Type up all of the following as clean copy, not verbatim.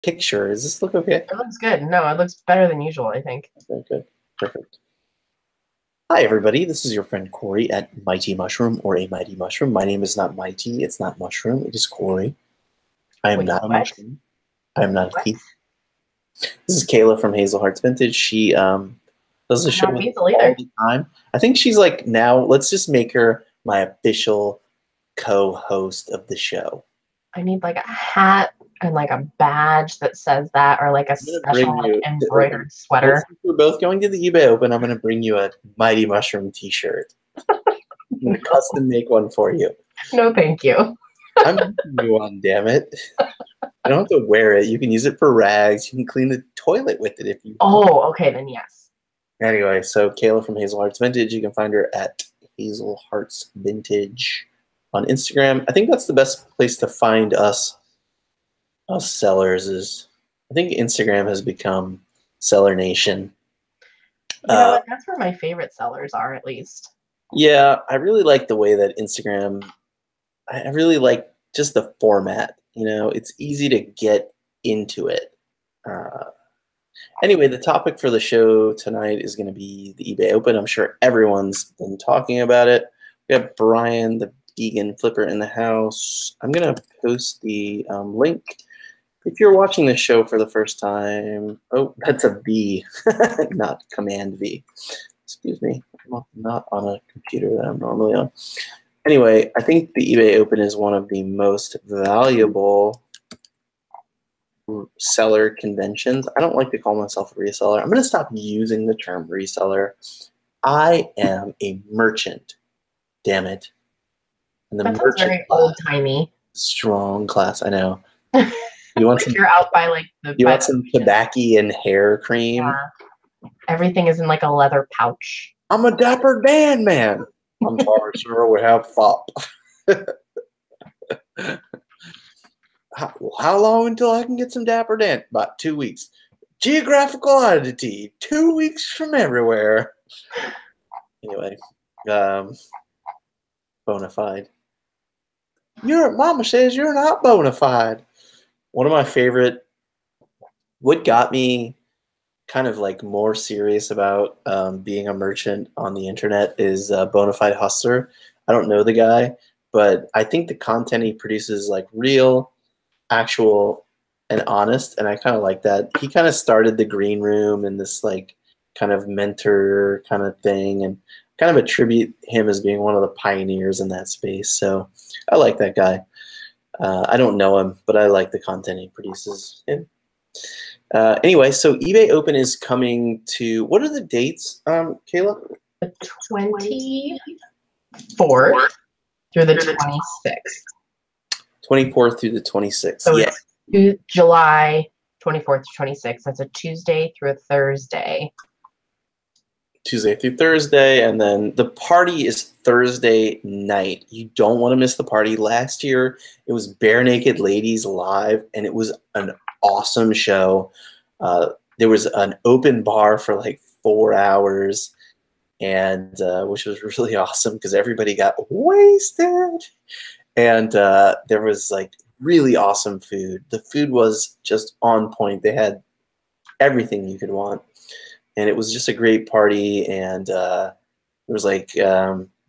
picture. Does this look okay? It looks good. No, it looks better than usual, I think. Okay, good. Perfect. Hi, everybody. This is your friend Corey at Mighty Mushroom or A Mighty Mushroom. My name is not Mighty. It's not Mushroom. It is Corey. I am Wait, not a what? mushroom. I am not a What? thief. This is Kayla from Hazel Hearts Vintage. She does the I'm show not Hazel all either. the time. I think she's like now, let's just make her my official co-host of the show. I need like a hat and like a badge that says that, or like a I'm going to bring special like you, embroidered well, sweater. since we're both going to the eBay Open, I'm going to bring you a Mighty Mushroom t-shirt. I'm going to custom make one for you. No, thank you. I'm making you one, damn it. You don't have to wear it. You can use it for rags. You can clean the toilet with it if you want. Oh, okay, then yes. Anyway, so Kayla from Hazel Hearts Vintage. You can find her at Hazel Hearts Vintage on Instagram. I think that's the best place to find us sellers. Is I think Instagram has become Seller Nation. You know what? That's where my favorite sellers are, at least. Yeah, I really like the way that Instagram. I really like just the format. You know, it's easy to get into it. Anyway, the topic for the show tonight is going to be the eBay Open. I'm sure everyone's been talking about it. We have Brian, the vegan flipper, in the house. I'm going to post the link. If you're watching the show for the first time, oh, that's a V, not Command V. Excuse me. I'm not on a computer that I'm normally on. Anyway, I think the eBay Open is one of the most valuable seller conventions. I don't like to call myself a reseller. I'm going to stop using the term reseller. I am a merchant. Damn it. And the That sounds merchant very old-timey. Strong class, I know. You want Like some? you're out by like the. You want some tobacco and hair cream? Yeah. Everything is in like a leather pouch. I'm a Dapper Dan man. I'm sorry, sir. We have fop. How long until I can get some Dapper Dan? About 2 weeks. Geographical oddity. 2 weeks from everywhere. Anyway, bona fide. Mama says you're not bona fide. One of my favorite. What got me kind of like more serious about being a merchant on the internet is Bonafide Hustler. I don't know the guy, but I think the content he produces is like real, actual, and honest, and I kind of like that. He kind of started the green room and this like kind of mentor kind of thing, and kind of attribute him as being one of the pioneers in that space. So I like that guy. I don't know him, but I like the content he produces. Anyway, so eBay Open is coming to, what are the dates, Kayla? The 24th through the 26th. 24th through the 26th. So yeah. It's July 24th to 26th. That's a Tuesday through a Thursday. Tuesday through Thursday, and then the party is Thursday night. You don't want to miss the party. Last year, it was Bare Naked Ladies live, and it was an awesome show. There was an open bar for like 4 hours, and which was really awesome because everybody got wasted. And there was like really awesome food. The food was just on point. They had everything you could want. And it was just a great party, and there was like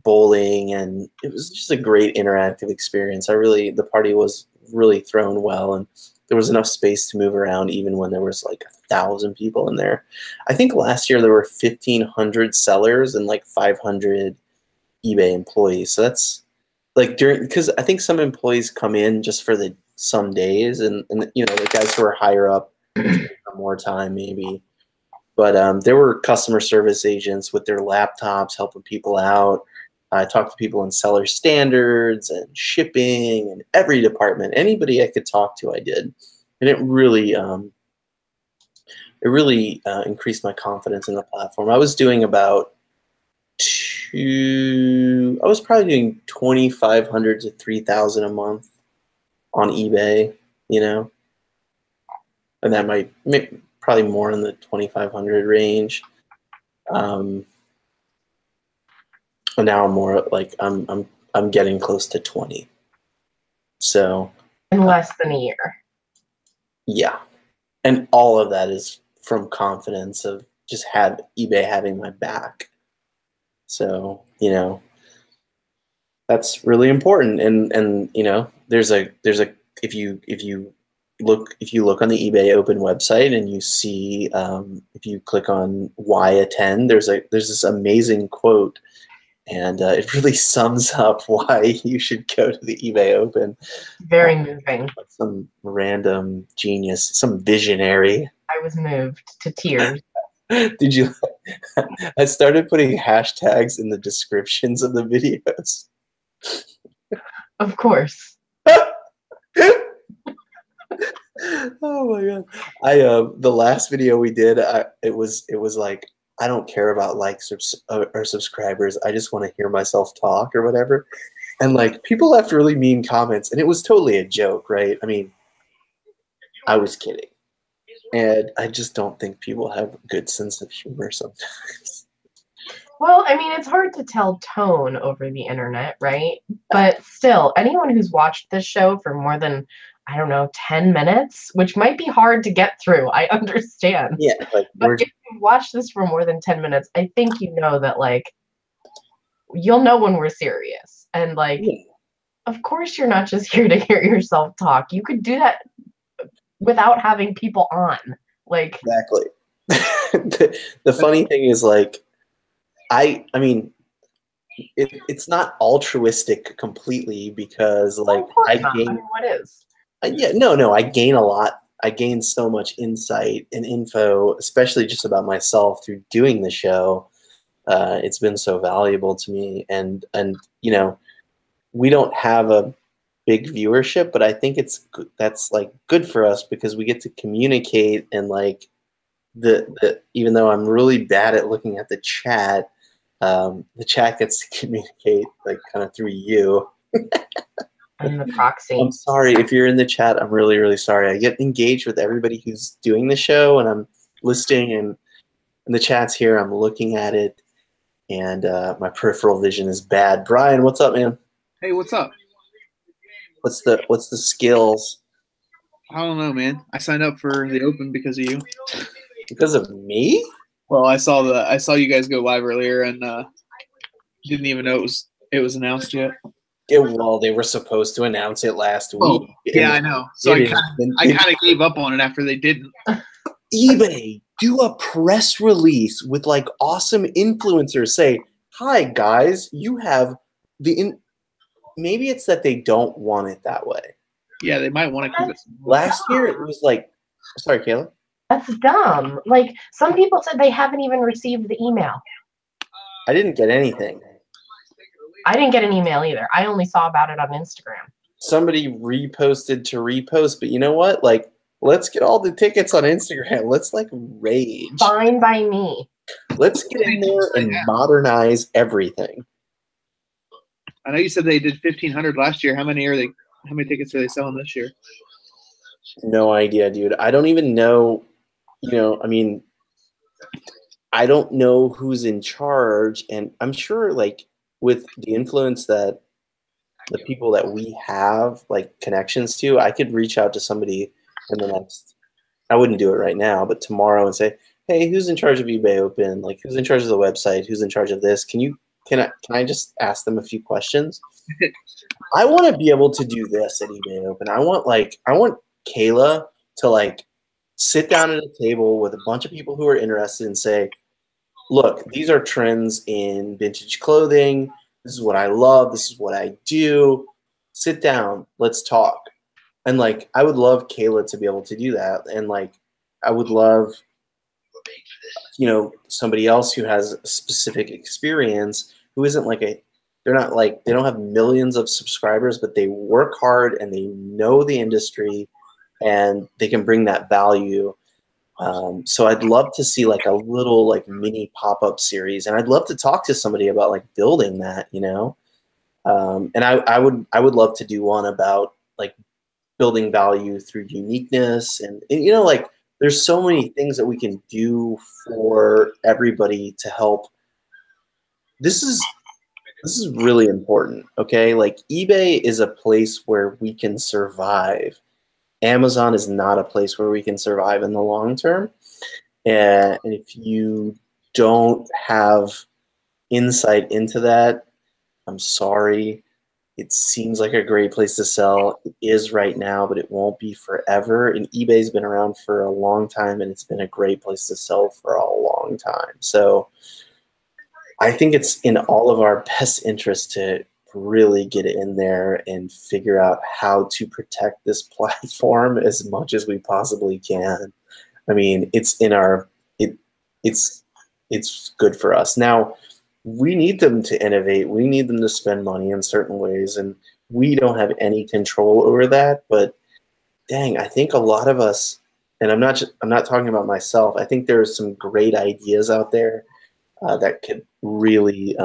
bowling, and it was just a great interactive experience. The party was really thrown well, and there was enough space to move around even when there was like 1,000 people in there. I think last year there were 1,500 sellers and like 500 eBay employees. So that's like because I think some employees come in just for some days, and you know, the guys who are higher up more time maybe. But there were customer service agents with their laptops helping people out. I talked to people in seller standards and shipping and every department. Anybody I could talk to, I did. And it really increased my confidence in the platform. I was doing I was probably doing 2,500 to 3,000 a month on eBay, you know. And that might probably more in the 2,500 range. And now I'm more like I'm getting close to 20. So in less than a year. Yeah, And all of that is from confidence of just have eBay having my back. So, you know, that's really important. And you know, there's a if you look on the eBay Open website and you see if you click on why attend, there's this amazing quote, and it really sums up why you should go to the eBay Open. Very moving. Like some random genius, some visionary. I was moved to tears. Did you? I started putting hashtags in the descriptions of the videos. Of course. Oh my god! The last video we did, it was like, I don't care about likes or subscribers. I just want to hear myself talk or whatever. And like, people left really mean comments, and it was totally a joke, right? I mean, I was kidding, and I just don't think people have a good sense of humor sometimes. Well, I mean, it's hard to tell tone over the internet, right? But still, anyone who's watched this show for more than, I don't know, 10 minutes, which might be hard to get through, I understand. Yeah, like, but if you watch this for more than 10 minutes, I think you know that, like, you'll know when we're serious. And, like, yeah. Of course you're not just here to hear yourself talk. You could do that without having people on. Like, Exactly. The funny thing is, like, I mean, it's not altruistic completely, because like I gain. I mean, what is? Yeah, no, I gain a lot. I gain so much insight and info, especially just about myself through doing the show. It's been so valuable to me, and you know, we don't have a big viewership, but I think that's like good for us, because we get to communicate, and like the even though I'm really bad at looking at the chat gets to communicate like kind of through you. I'm the proxy. I'm sorry if you're in the chat. I'm really, really sorry. I get engaged with everybody who's doing the show, and I'm listening, and in the chat's here. I'm looking at it, and my peripheral vision is bad. Brian, what's up, man? Hey, what's up? What's the skills? I don't know, man. I signed up for the Open because of you. Because of me? Well, I saw you guys go live earlier, and didn't even know it was announced yet. Yeah, well, they were supposed to announce it last week. Oh, yeah, I know. So I kind of gave up on it after they didn't. eBay, do a press release with like awesome influencers. Say, hi guys, you have maybe it's that they don't want it that way. Yeah, they might want to keep it. Last year it was like, sorry, Kayla. That's dumb. Like, some people said they haven't even received the email. I didn't get anything. I didn't get an email either. I only saw about it on Instagram. Somebody reposted to repost, but you know what? Like, let's get all the tickets on Instagram. Let's like rage. Fine by me. Let's get in there and modernize everything. I know you said they did 1,500 last year. How many tickets are they selling this year? No idea, dude. I don't even know. You know, I mean, I don't know who's in charge, and I'm sure, like, with the influence that the people that we have like connections to, I could reach out to somebody in the next. I wouldn't do it right now, but tomorrow, and say, hey, who's in charge of eBay Open? Like, who's in charge of the website? Who's in charge of this? Can I just ask them a few questions? I want to be able to do this at eBay Open. I want Kayla to like sit down at a table with a bunch of people who are interested and say, look, these are trends in vintage clothing. This is what I love. This is what I do. Sit down. Let's talk. And like, I would love Kayla to be able to do that. And like, I would love, you know, somebody else who has a specific experience, who isn't like they don't have millions of subscribers, but they work hard and they know the industry and they can bring that value. So I'd love to see like a little like mini pop-up series, and I'd love to talk to somebody about like building that, you know. And I would love to do one about like building value through uniqueness, and you know, like there's so many things that we can do for everybody to help. This is really important, okay? Like eBay is a place where we can survive. Amazon is not a place where we can survive in the long term. And if you don't have insight into that, I'm sorry. It seems like a great place to sell. It is right now, but it won't be forever. And eBay's been around for a long time, and it's been a great place to sell for a long time. So I think it's in all of our best interest to really get in there and figure out how to protect this platform as much as we possibly can. I mean, it's in our it's good for us. Now, we need them to innovate. We need them to spend money in certain ways, and we don't have any control over that. But dang, I think a lot of us, and I'm not talking about myself. I think there's some great ideas out there that could really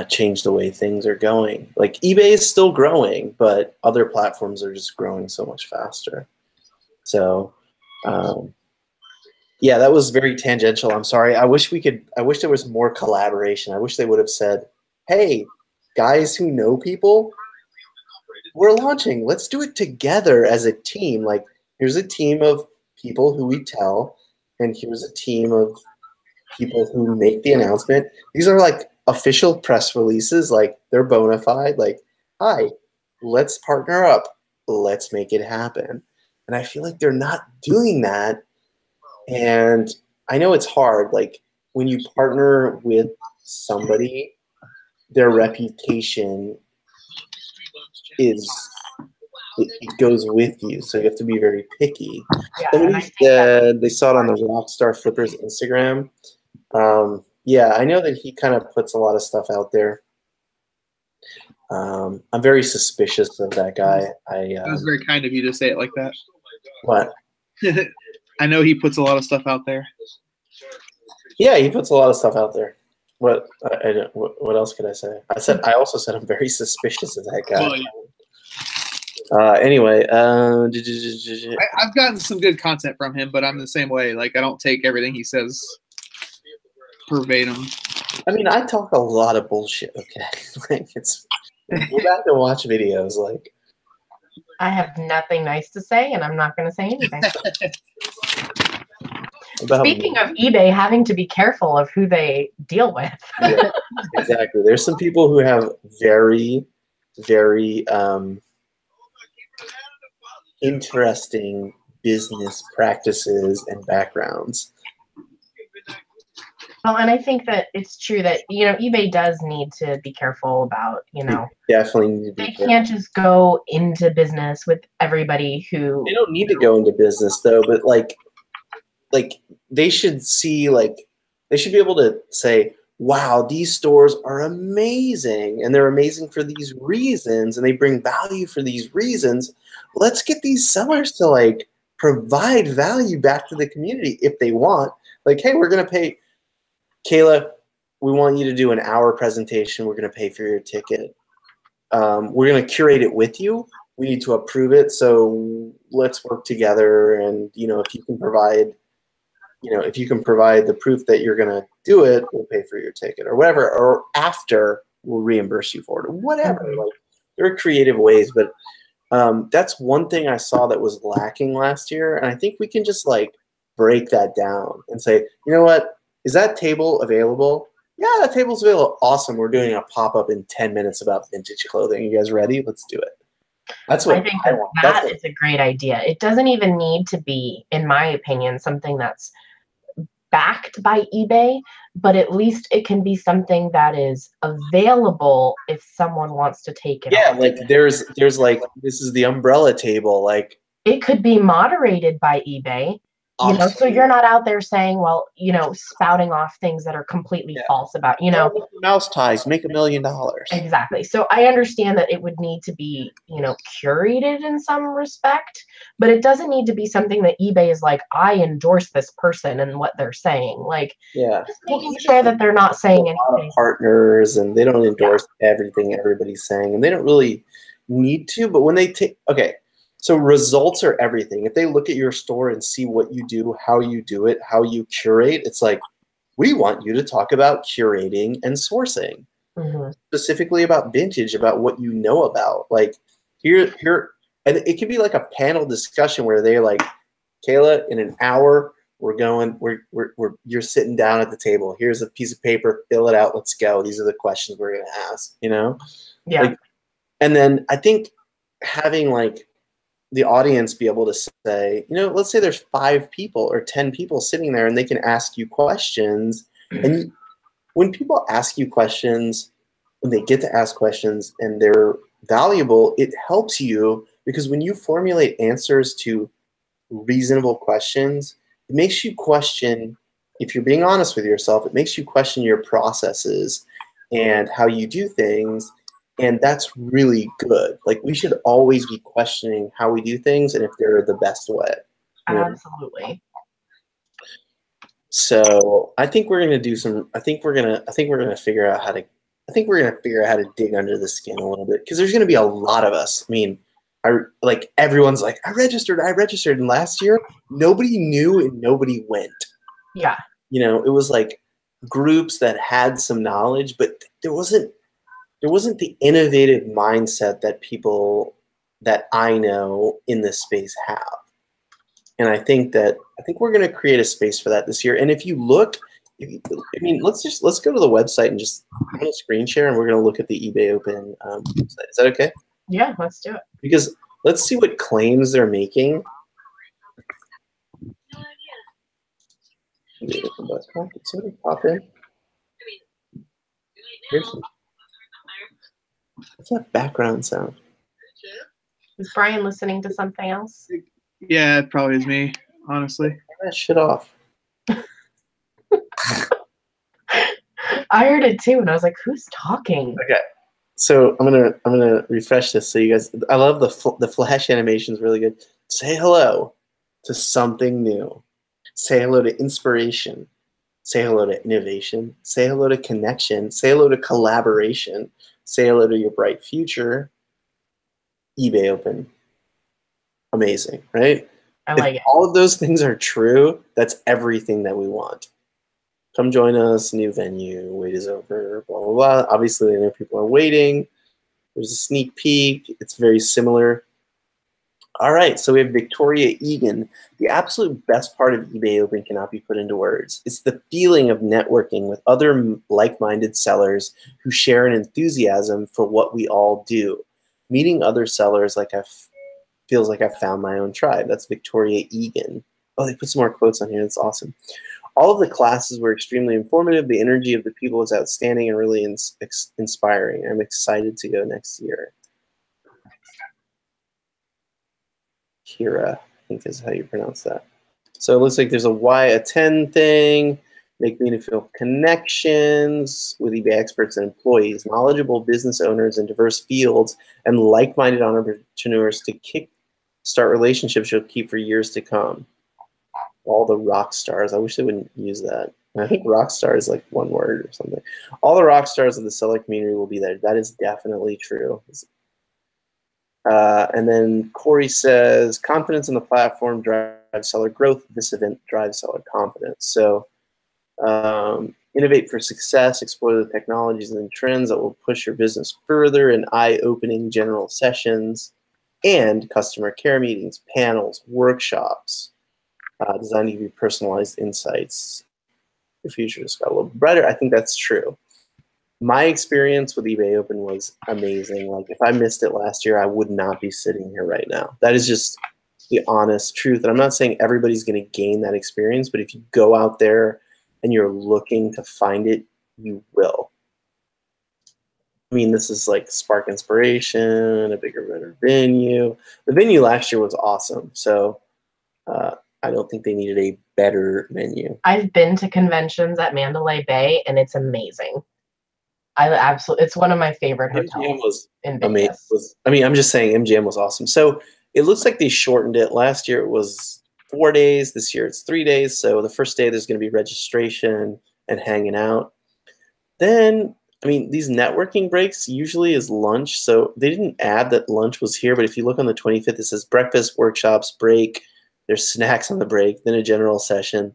change the way things are going. Like eBay is still growing, but other platforms are just growing so much faster. So. Yeah, that was very tangential. I'm sorry. I wish there was more collaboration. I wish they would have said, hey, guys who know people, we're launching. Let's do it together as a team. Like, here's a team of people who we tell, and here's a team of people who make the announcement. These are like official press releases. Like, they're bona fide. Like, hi, let's partner up. Let's make it happen. And I feel like they're not doing that. And I know it's hard. Like when you partner with somebody, their reputation it goes with you. So you have to be very picky. Yeah, Somebody said they saw it on the Rockstar Flipper's Instagram. Yeah, I know that he kind of puts a lot of stuff out there. I'm very suspicious of that guy. It was very kind of you to say it like that. What? I know he puts a lot of stuff out there. Yeah, he puts a lot of stuff out there. What else could I say? I also said I'm very suspicious of that guy. Well, yeah. Anyway, I've gotten some good content from him, but I'm the same way. Like I don't take everything he says verbatim. I mean, I talk a lot of bullshit. Okay, like it's go back and watch videos. Like I have nothing nice to say, and I'm not going to say anything. Speaking of eBay having to be careful of who they deal with. Yeah, exactly. There's some people who have very, very interesting business practices and backgrounds. Well, and I think that it's true that, eBay does need to be careful about, Definitely need to be they can't just go into business with everybody who... They don't need to go into business, though, but, like they should see, they should be able to say, wow, these stores are amazing, and they're amazing for these reasons, and they bring value for these reasons. Let's get these sellers to, provide value back to the community if they want. Like, hey, we're going to pay... Kayla, we want you to do an hour presentation. We're going to pay for your ticket. We're going to curate it with you. We need to approve it. So let's work together. And, if you can provide, the proof that you're going to do it, we'll pay for your ticket or whatever. Or after, we'll reimburse you for it or whatever. Mm-hmm. There are creative ways, but that's one thing I saw that was lacking last year. And I think we can just break that down and say, you know what? Is that table available? Yeah, that table's available. Awesome. We're doing a pop-up in 10 minutes about vintage clothing. You guys ready? Let's do it. That's what I think I want. That is a great idea. It doesn't even need to be, in my opinion, something that's backed by eBay, but at least it can be something that is available if someone wants to take it. Yeah, there's this is the umbrella table. It could be moderated by eBay. So you're not out there saying, well, spouting off things that are completely false about, mouse ties, make $1 million. Exactly. So I understand that it would need to be, curated in some respect, but it doesn't need to be something that eBay is like, I endorse this person and what they're saying. Just making sure that they're not saying anything. A lot of partners, and they don't endorse everything everybody's saying, and they don't really need to. But when they take, so results are everything. If they look at your store and see what you do, how you do it, how you curate, it's like, we want you to talk about curating and sourcing. Mm-hmm. Specifically about vintage, about what you know about. here, and it could be like a panel discussion where they're like, Kayla, in an hour, you're sitting down at the table. Here's a piece of paper, fill it out, let's go. These are the questions we're gonna ask, you know? Yeah. Like, and then I think having like the audience be able to say, you know, let's say there's 5 people or 10 people sitting there and they can ask you questions. And when people ask you questions, when they get to ask questions and they're valuable, it helps you because when you formulate answers to reasonable questions, it makes you question, if you're being honest with yourself, it makes you question your processes and how you do things. And that's really good. Like, we should always be questioning how we do things and if they're the best way. Absolutely. So I think we're gonna do some. I think we're gonna figure out how to. I think we're gonna figure out how to dig under the skin a little bit because there's gonna be a lot of us. I mean, everyone's like, I registered, and last year nobody knew and nobody went. Yeah. You know, it was like groups that had some knowledge, but there wasn't the innovative mindset that people that I know in this space have. And I think we're going to create a space for that this year. And if you look, let's go to the website and just I'm going to screen share, and we're going to look at the eBay Open website. Is that okay? Yeah, let's do it. Because let's see what claims they're making. Did somebody pop in? What's that background sound? Is Brian listening to something else? Yeah, it probably is me, honestly. Turn that shit off. I heard it too, and I was like, "Who's talking?" Okay, so I'm gonna refresh this so you guys. I love the flash animation is really good. Say hello to something new. Say hello to inspiration. Say hello to innovation. Say hello to connection. Say hello to collaboration. Say hello to your bright future. eBay Open. Amazing, right? I like it. All of those things are true. That's everything that we want. Come join us, new venue, wait is over, blah, blah, blah. Obviously, I know people are waiting. There's a sneak peek. It's very similar. All right, so we have Victoria Egan. The absolute best part of eBay Open cannot be put into words. It's the feeling of networking with other like-minded sellers who share an enthusiasm for what we all do. Meeting other sellers feels like I've found my own tribe. That's Victoria Egan. Oh, they put some more quotes on here. That's awesome. All of the classes were extremely informative. The energy of the people was outstanding and really inspiring. I'm excited to go next year. Kira, I think is how you pronounce that. So it looks like there's a why attend thing. Make meaningful connections with eBay experts and employees, knowledgeable business owners in diverse fields, and like-minded entrepreneurs to kick-start relationships you'll keep for years to come. All the rock stars. I wish they wouldn't use that. I think rock star is like one word or something. All the rock stars of the seller community will be there. That is definitely true. And then Corey says, confidence in the platform drives seller growth. This event drives seller confidence. So innovate for success, explore the technologies and trends that will push your business further in eye-opening general sessions and customer care meetings, panels, workshops, designed to give you personalized insights. Your future just got a little brighter. I think that's true. My experience with eBay Open was amazing. Like, if I missed it last year, I would not be sitting here right now. That is just the honest truth. And I'm not saying everybody's going to gain that experience, but if you go out there and you're looking to find it, you will. I mean, this is like spark inspiration, a bigger, better venue. The venue last year was awesome. So I don't think they needed a better venue. I've been to conventions at Mandalay Bay, and it's amazing. It's one of my favorite hotels. MGM was in amazing. Vegas. I'm just saying MGM was awesome. So it looks like they shortened it. Last year it was 4 days. This year it's 3 days. So the first day there's going to be registration and hanging out. Then, I mean, these networking breaks usually is lunch. So they didn't add that lunch was here. But if you look on the 25th, it says breakfast, workshops, break. There's snacks on the break. Then a general session.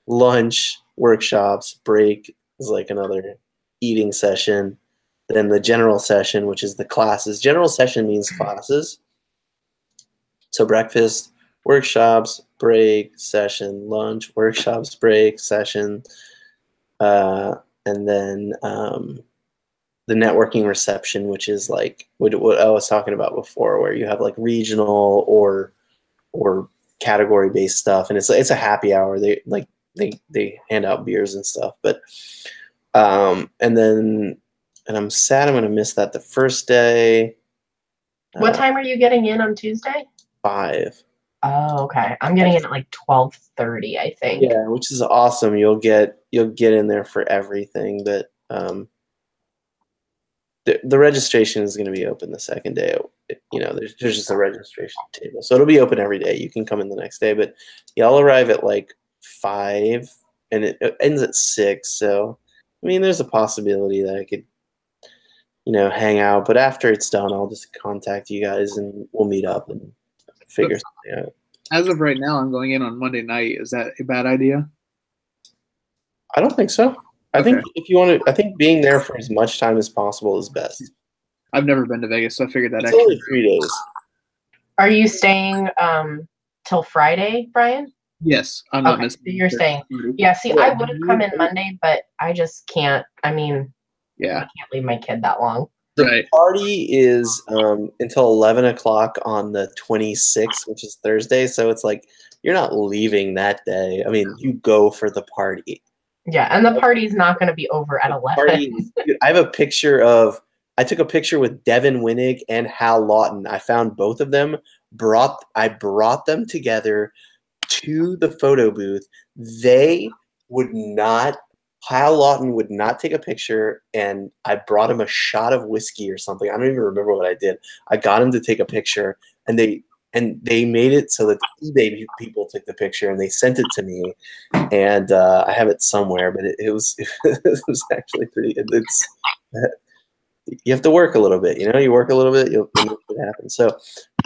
Lunch, workshops, break is like another eating session. then the general session, which is the classes. General session means classes. So breakfast, workshops, break, session, lunch, workshops, break, session, and then the networking reception, which is like what I was talking about before, where you have like regional or category-based stuff, and it's a happy hour. They hand out beers and stuff, but and I'm sad I'm gonna miss that the first day. What time are you getting in on Tuesday? 5. Oh, okay. I'm getting in at like 12:30, I think. Yeah, which is awesome. You'll get in there for everything, but the registration is going to be open the second day. You know, there's just a registration table, so it'll be open every day. You can come in the next day, but y'all arrive at like 5, and it ends at 6. So, I mean, there's a possibility that I could, you know, hang out. But after it's done, I'll just contact you guys, and we'll meet up and figure something out. As of right now, I'm going in on Monday night. Is that a bad idea? I don't think so. I think if you want to, I think being there for as much time as possible is best. I've never been to Vegas, so I figured that it's only 3 days. Are you staying till Friday, Brian? Yes, I'm not missing. So you're staying. Yeah, see, I would have come in Monday, but I just can't. I mean, yeah, I can't leave my kid that long. The party is until 11 o'clock on the 26th, which is Thursday. So it's like you're not leaving that day. I mean, you go for the party. Yeah, and the party's not going to be over at 11. I have a picture of. I took a picture with Devin Winnig and Hal Lawton. I found both of them. I brought them together to the photo booth. They would not. Hal Lawton would not take a picture, and I brought him a shot of whiskey or something. I don't even remember what I did. I got him to take a picture, and they made it so that the eBay people took the picture, and they sent it to me, and I have it somewhere, but it was it was actually pretty. It's you have to work a little bit, you know. You work a little bit, you'll make it happen. So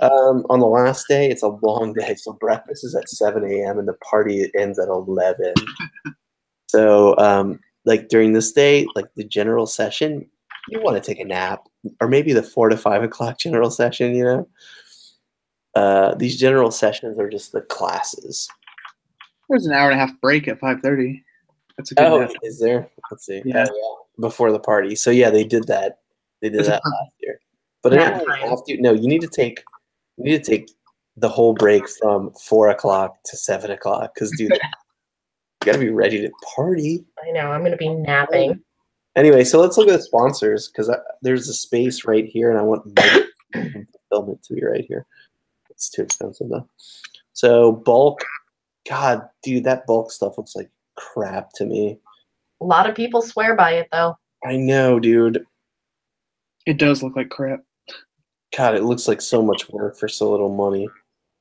on the last day, it's a long day. So breakfast is at 7 a.m. and the party ends at 11. So, like during this day, like the general session, you want to take a nap, or maybe the 4 to 5 o'clock general session. You know, these general sessions are just the classes. There's an hour and a half break at 5:30. That's a good. Oh, is there? Let's see. Yeah. Before the party. So yeah, they did that. They did that last year. But no, you need to take the whole break from 4 o'clock to 7 o'clock, because dude. You gotta be ready to party. I know. I'm gonna be napping. Anyway, so let's look at the sponsors, because there's a space right here, and I want fulfillment to be right here. It's too expensive though. So bulk, God, dude, that bulk stuff looks like crap to me. A lot of people swear by it though. I know, dude. It does look like crap. God, it looks like so much work for so little money.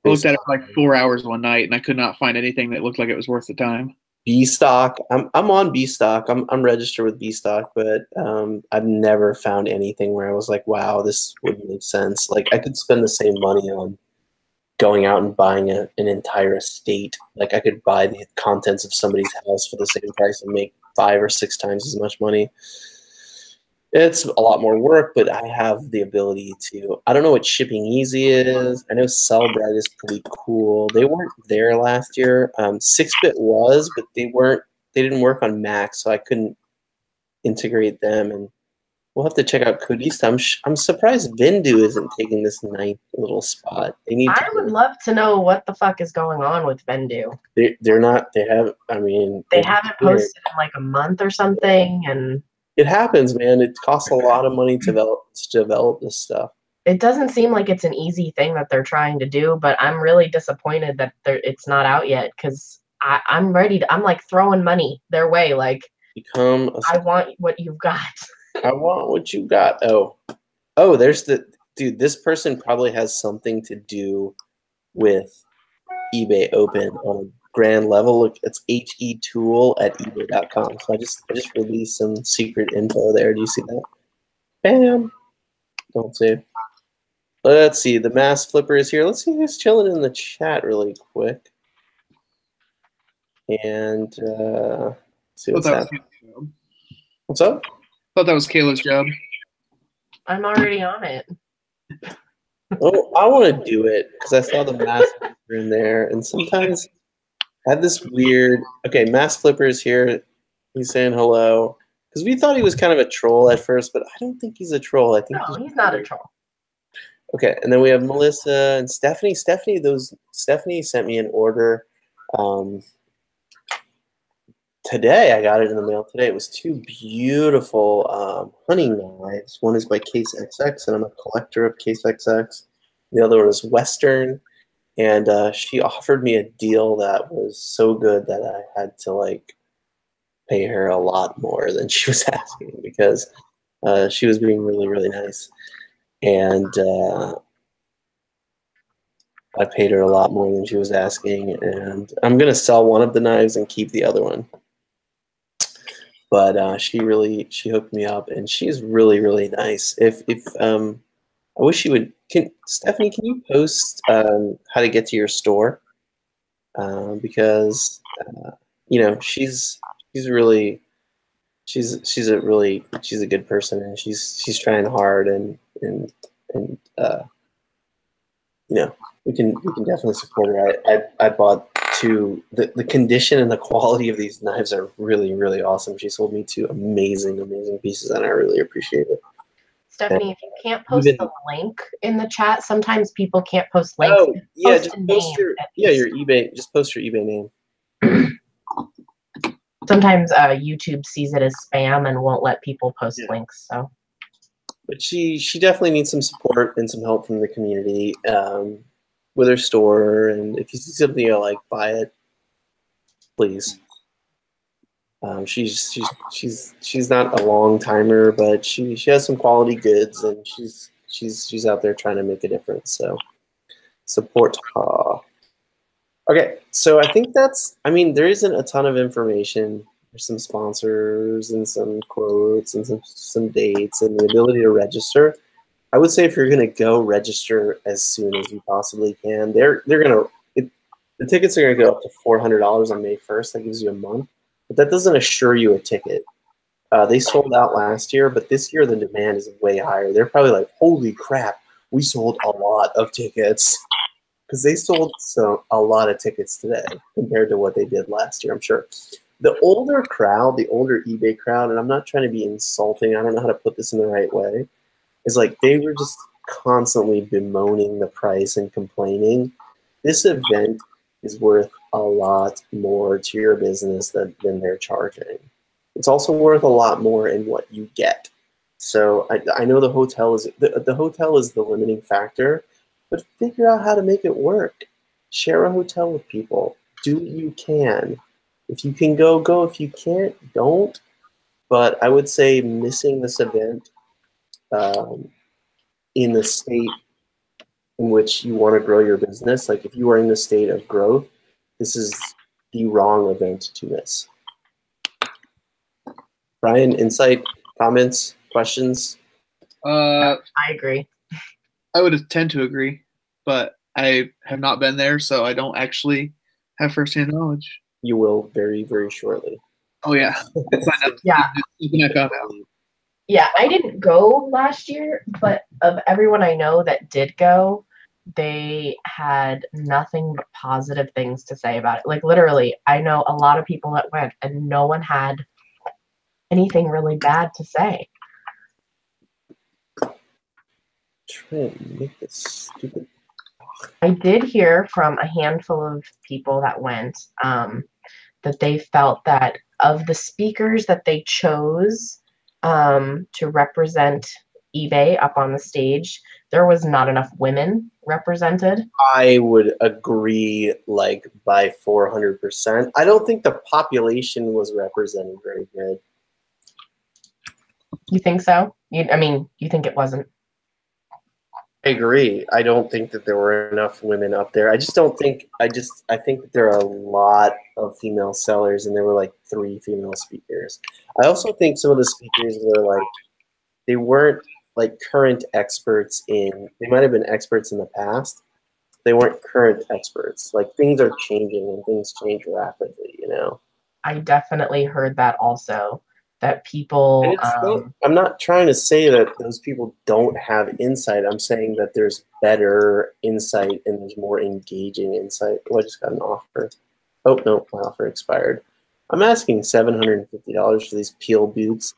I looked at it for like 4 hours one night, and I could not find anything that looked like it was worth the time. BSTOCK. I'm on BSTOCK. I'm registered with BSTOCK, but I've never found anything where I was like, wow, this would make sense. Like I could spend the same money on going out and buying an entire estate. Like I could buy the contents of somebody's house for the same price and make 5 or 6 times as much money. It's a lot more work, but I have the ability to. I don't know what Shipping Easy is. I know Sellbrite is pretty cool. They weren't there last year. 6-Bit was, but they didn't work on Mac, so I couldn't integrate them. And we'll have to check out Codista. I'm surprised Vindu isn't taking this nice little spot. I would love to know what the fuck is going on with Vindu. They're not. They have. I mean, they haven't posted in like a month or something, and. It happens, man. It costs a lot of money to develop this stuff. It doesn't seem like it's an easy thing that they're trying to do, but I'm really disappointed that it's not out yet, because I'm ready to. I'm like throwing money their way. Like, I want what you've got. I want what you got. Oh, there's the dude. This person probably has something to do with eBay Open on a grand level. Look, it's hetool@ebay.com. So I just released some secret info there. Do you see that? Bam. Don't see. Let's see. The mass flipper is here. Let's see who's chilling in the chat really quick. And see what's happening. What's up? I thought that was Kayla's job. I'm already on it. Well, I want to do it because I saw the mask flipper in there, and sometimes I have this weird. Okay, mask flipper is here. He's saying hello because we thought he was kind of a troll at first, but I don't think he's a troll. I think No, he's not a troll. Okay, and then we have Melissa and Stephanie. Stephanie sent me an order. Today I got it in the mail today. It was two beautiful hunting knives. One is by Case XX, and I'm a collector of Case XX. The other one is Western, and she offered me a deal that was so good that I had to like pay her a lot more than she was asking because she was being really, really nice. And I paid her a lot more than she was asking, and I'm gonna sell one of the knives and keep the other one. But she hooked me up, and she's really, really nice. If I wish you would. Stephanie, can you post how to get to your store? Because you know she's a good person, and she's trying hard, and you know, we can definitely support her. I bought two. The condition and the quality of these knives are really, really awesome. She sold me two amazing pieces, and I really appreciate it. Stephanie, if you can't post the link in the chat, sometimes people can't post links. Oh, yeah, just post your your eBay. Just post your eBay name. Sometimes YouTube sees it as spam and won't let people post links. So. But she definitely needs some support and some help from the community with her store. And if you see something you like, buy it, please. She's not a long timer, but she has some quality goods, and she's out there trying to make a difference. So support her. Okay, so I think there isn't a ton of information. There's some sponsors and some quotes and some dates and the ability to register. I would say if you're going to go, register as soon as you possibly can. The tickets are going to go up to $400 on May 1st. That gives you a month, but that doesn't assure you a ticket. They sold out last year, but this year the demand is way higher. They're probably like, holy crap, we sold a lot of tickets. Because they sold a lot of tickets today compared to what they did last year, I'm sure. The older crowd, the older eBay crowd, and I'm not trying to be insulting, I don't know how to put this in the right way, is like they were just constantly bemoaning the price and complaining. This event is worth a lot more to your business than they're charging. It's also worth a lot more in what you get. So I know the hotel is the limiting factor, but figure out how to make it work. Share a hotel with people. Do what you can. If you can go, go. If you can't, don't. But I would say missing this event in the state in which you want to grow your business, like if you are in the state of growth, this is the wrong event to miss. Brian, insight, comments, questions? I agree. I would tend to agree, but I have not been there, so I don't actually have firsthand knowledge. You will very, very shortly. Oh, yeah. Yeah. I found out. Yeah, I didn't go last year, but of everyone I know that did go, they had nothing but positive things to say about it. Like, literally, I know a lot of people that went, and no one had anything really bad to say. Try and make this stupid. I did hear from a handful of people that went that they felt that of the speakers that they chose to represent eBay up on the stage, there was not enough women represented. I would agree, like, by 400%. I don't think the population was represented very good. You think so? You think it wasn't? I agree. I don't think that there were enough women up there. I think that there are a lot of female sellers, and there were like 3 female speakers. I also think some of the speakers were like, they weren't like current experts they might have been experts in the past. They weren't current experts. Like, things are changing, and things change rapidly, you know? I definitely heard that also. that people. And it's I'm not trying to say that those people don't have insight. I'm saying that there's better insight and there's more engaging insight. Oh, I just got an offer. Oh, no, my offer expired. I'm asking $750 for these Peel boots.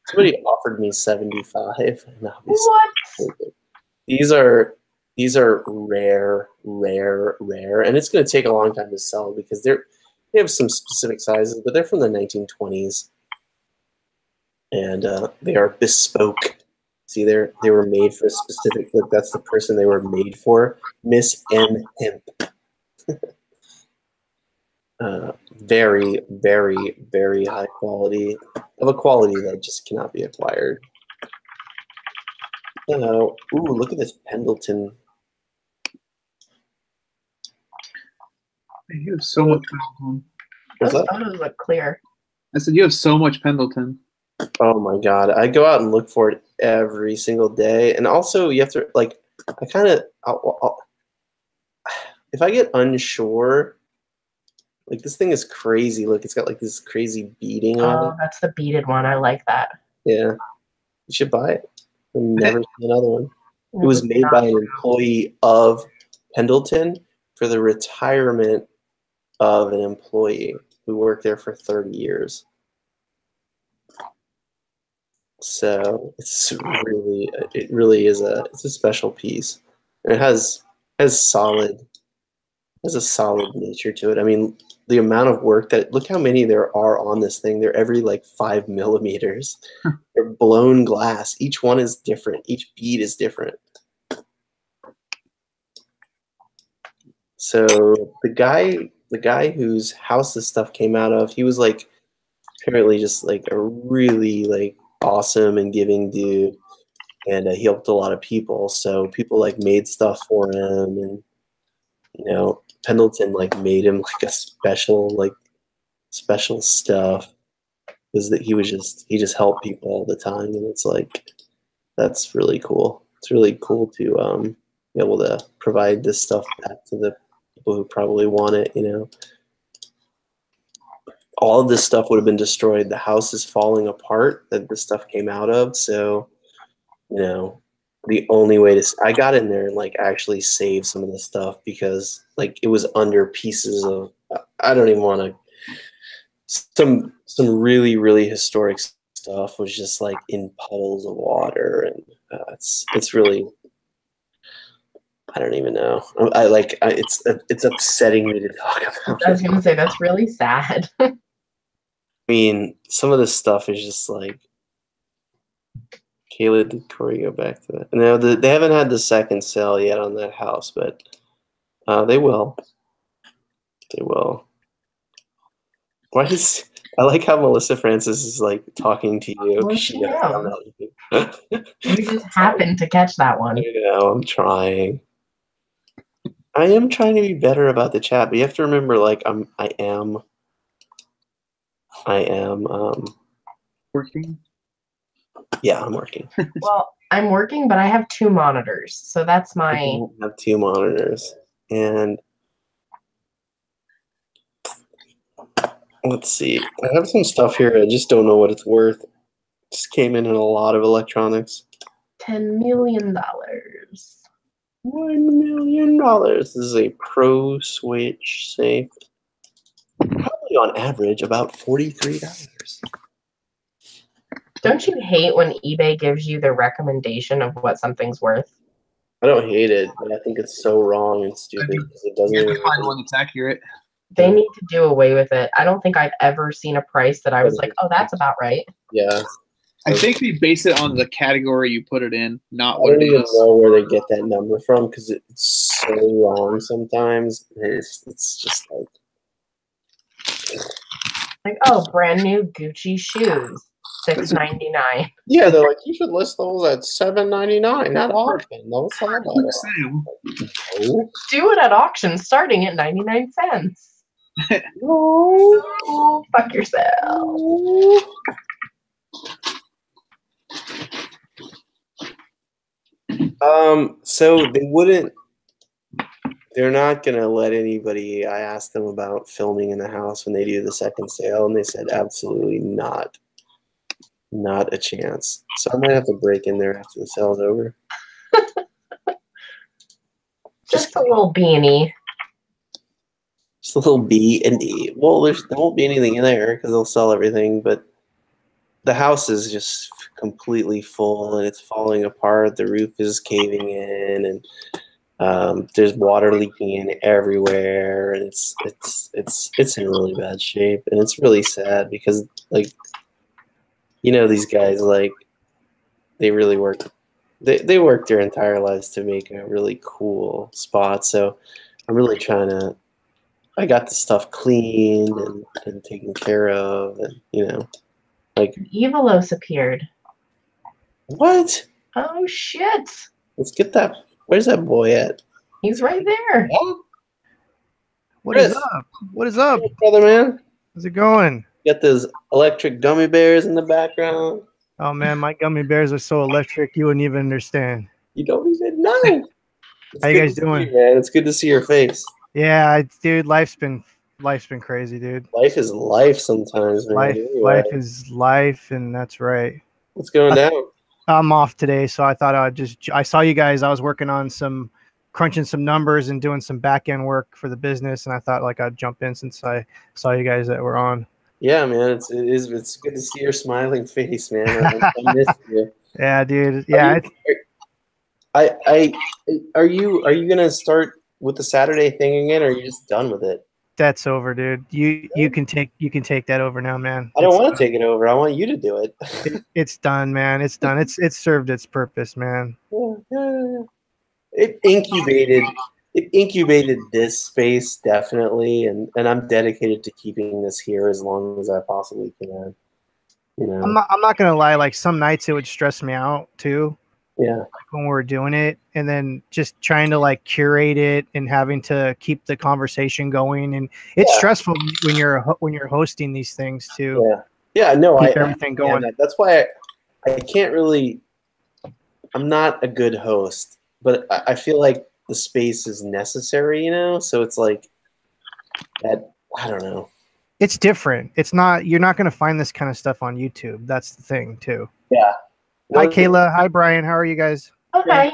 Somebody offered me $75. What? These are rare, and it's going to take a long time to sell because they have some specific sizes, but they're from the 1920s, and they are bespoke. See, they were made for a specific look. That's the person they were made for, Miss M. Hemp. Very, very, very high quality, of a quality that just cannot be acquired. Ooh, look at this Pendleton. You have so much Pendleton. Those photos look clear. I said you have so much Pendleton. Oh my god, I go out and look for it every single day, and also you have to like. I kind of, if I get unsure, like this thing is crazy. Look, it's got like this crazy beading on it. Oh, that's the beaded one. I like that. Yeah, you should buy it. I've never seen another one. It was made by an employee of Pendleton for the retirement of an employee who worked there for 30 years. So it really is it's a special piece. And it has a solid nature to it. I mean, the amount of work look how many there are on this thing. They're every like 5 millimeters. They're blown glass. Each one is different. Each bead is different. So the guy whose house this stuff came out of, he was like apparently just like a really like awesome and giving dude, and he helped a lot of people. So people like made stuff for him, and you know, Pendleton like made him like a special stuff, is that he just helped people all the time, and it's like that's really cool. It's really cool to be able to provide this stuff back to the people who probably want it, you know. All of this stuff would have been destroyed. The house is falling apart that this stuff came out of. So, you know, the only way I got in there and like actually save some of this stuff because like it was under pieces of, I don't even want to, some really, really historic stuff was just like in puddles of water. And it's really, I don't even know. It's upsetting me to talk about. I was going to say, that's really sad. I mean, some of this stuff is just like, Kayla, did Corey go back to that? No, they haven't had the second sale yet on that house, but they will. They will. I like how Melissa Francis is like talking to you. Well, you just happened to catch that one. I know, I'm trying. I am trying to be better about the chat, but you have to remember, like, I am working. Yeah, I'm working. Well, I'm working, but I have 2 monitors, so that's my. I don't have 2 monitors, and let's see. I have some stuff here. I just don't know what it's worth. Just came in a lot of electronics. $10 million. $1 million. This is a Pro Switch safe. Probably on average about $43. Don't you hate when eBay gives you the recommendation of what something's worth? I don't hate it, but I think it's so wrong and stupid because it doesn't. You have to find one that's accurate. They need to do away with it. I don't think I've ever seen a price that I was like, oh, that's about right. Yeah. I think they base it on the category you put it in, not what it is. I don't even know where they get that number from because it's so wrong sometimes. It's just like, oh, brand new Gucci shoes, $6.99. Yeah, they're like, you should list those at $7.99 at auction. They'll sell that. No. Do it at auction starting at 99 cents. No, fuck yourself. So they're not going to let anybody. I asked them about filming in the house when they do the second sale, and they said absolutely not. Not a chance. So I might have to break in there after the sale's over. Just a little beanie. Just a little B and E. Well, there won't be anything in there because they'll sell everything, but the house is just completely full and it's falling apart. The roof is caving in, and there's water leaking in everywhere, and it's in really bad shape, and it's really sad because, like, you know, these guys, like, they really work. They work their entire lives to make a really cool spot. So I'm really trying to. I got the stuff cleaned and taken care of, and you know, like Evolos appeared. what? Oh shit! Let's get that. Where's that boy at? He's right there. What is up? What is up, Hey, brother man? How's it going? Got those electric gummy bears in the background. Oh man, my gummy bears are so electric you wouldn't even understand. You don't even know. How you guys doing, man? It's good to see your face. Yeah, dude, life's been crazy, dude. Life is life sometimes, man. Life is life, and that's right. What's going down? I'm off today, so I thought I saw you guys. I was working on crunching some numbers and doing some back end work for the business, and I thought like I'd jump in since I saw you guys that were on. Yeah, man, it's good to see your smiling face, man. I miss you. Yeah, dude. Yeah. Are you gonna start with the Saturday thing again, or are you just done with it? That's over, dude. You can take that over now, man. I don't want to take it over. I want you to do it. It's done, man. It's done. It's served its purpose, man. Yeah. It incubated this space definitely, and I'm dedicated to keeping this here as long as I possibly can. You know, I'm not gonna lie. Like some nights it would stress me out too. Yeah. Like when we were doing it, and then just trying to like curate it and having to keep the conversation going, and it's stressful when you're hosting these things too. Yeah. No, keep everything going. That's why I can't really. I'm not a good host, but I feel like the space is necessary, you know. So it's like that. I don't know. It's different. It's not. You're not going to find this kind of stuff on YouTube. That's the thing too. Yeah. Hi, Kayla. Hi, Brian. How are you guys? Okay.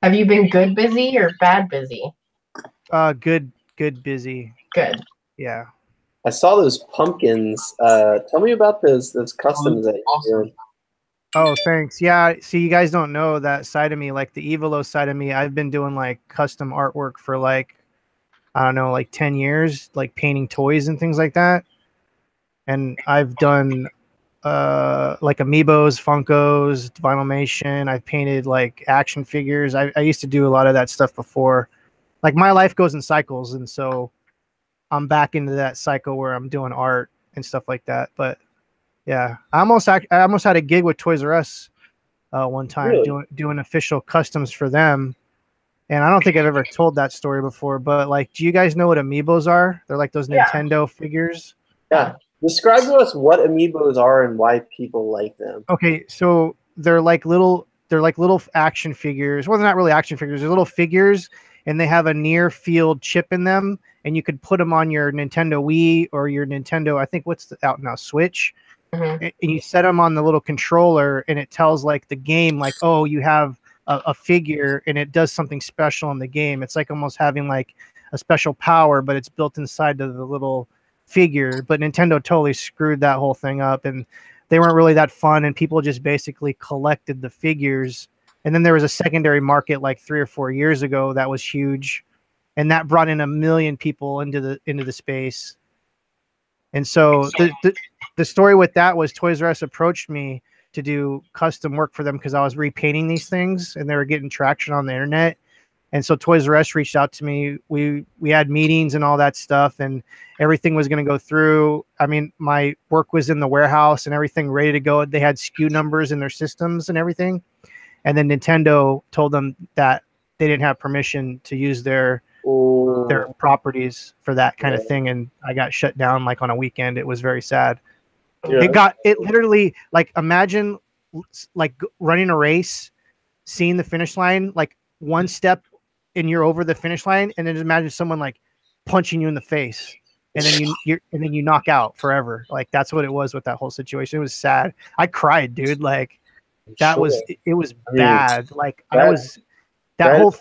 Have you been good busy or bad busy? Good busy. Good. Yeah. I saw those pumpkins. Tell me about those customs that you're doing. Oh, thanks. Yeah. See, you guys don't know that side of me, like the Evolo side of me. I've been doing like custom artwork for like, I don't know, like 10 years, like painting toys and things like that. And I've done like amiibos, Funkos, Vinylmation. I've painted like action figures. I used to do a lot of that stuff before. Like my life goes in cycles, and so I'm back into that cycle where I'm doing art and stuff like that. But yeah, I almost had a gig with Toys R Us one time, really? doing official customs for them. And I don't think I've ever told that story before, but like, do you guys know what amiibos are? They're like those Nintendo figures. Yeah. Describe to us what amiibos are and why people like them. Okay, so they're like little action figures. Well, they're not really action figures. They're little figures, and they have a near field chip in them, and you could put them on your Nintendo Wii or your Nintendo, I think what's out now, Switch. Mm-hmm. And you set them on the little controller, and it tells like the game, like, oh, you have a figure, and it does something special in the game. It's like almost having like a special power, but it's built inside of the little figure. But Nintendo totally screwed that whole thing up, and they weren't really that fun, and people just basically collected the figures. And then there was a secondary market like 3 or 4 years ago that was huge, and that brought in 1 million people into the space. And so the story with that was Toys R Us approached me to do custom work for them because I was repainting these things and they were getting traction on the internet. And so Toys R Us reached out to me. We had meetings and all that stuff, and everything was going to go through. I mean, my work was in the warehouse and everything ready to go. They had SKU numbers in their systems and everything. And then Nintendo told them that they didn't have permission to use their properties for that kind of thing. And I got shut down like on a weekend. It was very sad. Yeah. It literally, like, imagine like running a race, seeing the finish line, like one step and you're over the finish line, and then imagine someone like punching you in the face. and then you knock out forever. Like that's what it was with that whole situation. It was sad. I cried, dude. Like that Sure. was it was I mean, bad. Like that- I was that whole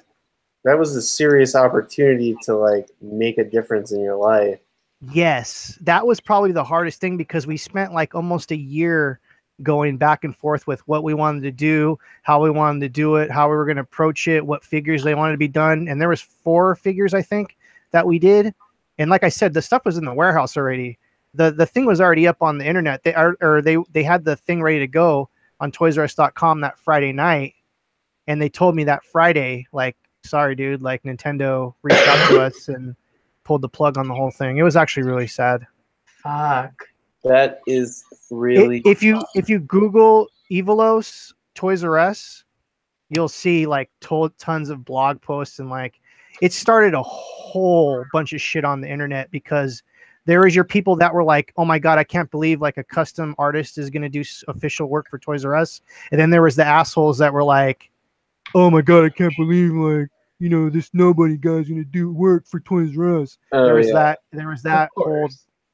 that was a serious opportunity to like make a difference in your life. Yes, that was probably the hardest thing because we spent like almost a year going back and forth with what we wanted to do, how we wanted to do it, how we were going to approach it, what figures they wanted to be done. And there was 4 figures, I think, that we did. And like I said, the stuff was in the warehouse already. The thing was already up on the internet. They had the thing ready to go on ToysRUs.com that Friday night. And they told me that Friday, like, sorry, dude, like Nintendo reached out to us and pulled the plug on the whole thing. It was actually really sad. Fuck. That is really. If you Google Evolos Toys R Us, you'll see like tons of blog posts and like it started a whole bunch of shit on the internet because there was your people that were like, oh my God, I can't believe like a custom artist is going to do official work for Toys R Us. And then there was the assholes that were like, oh my God, I can't believe like, you know, this nobody guy's going to do work for Toys R Us. Oh, there was yeah. that whole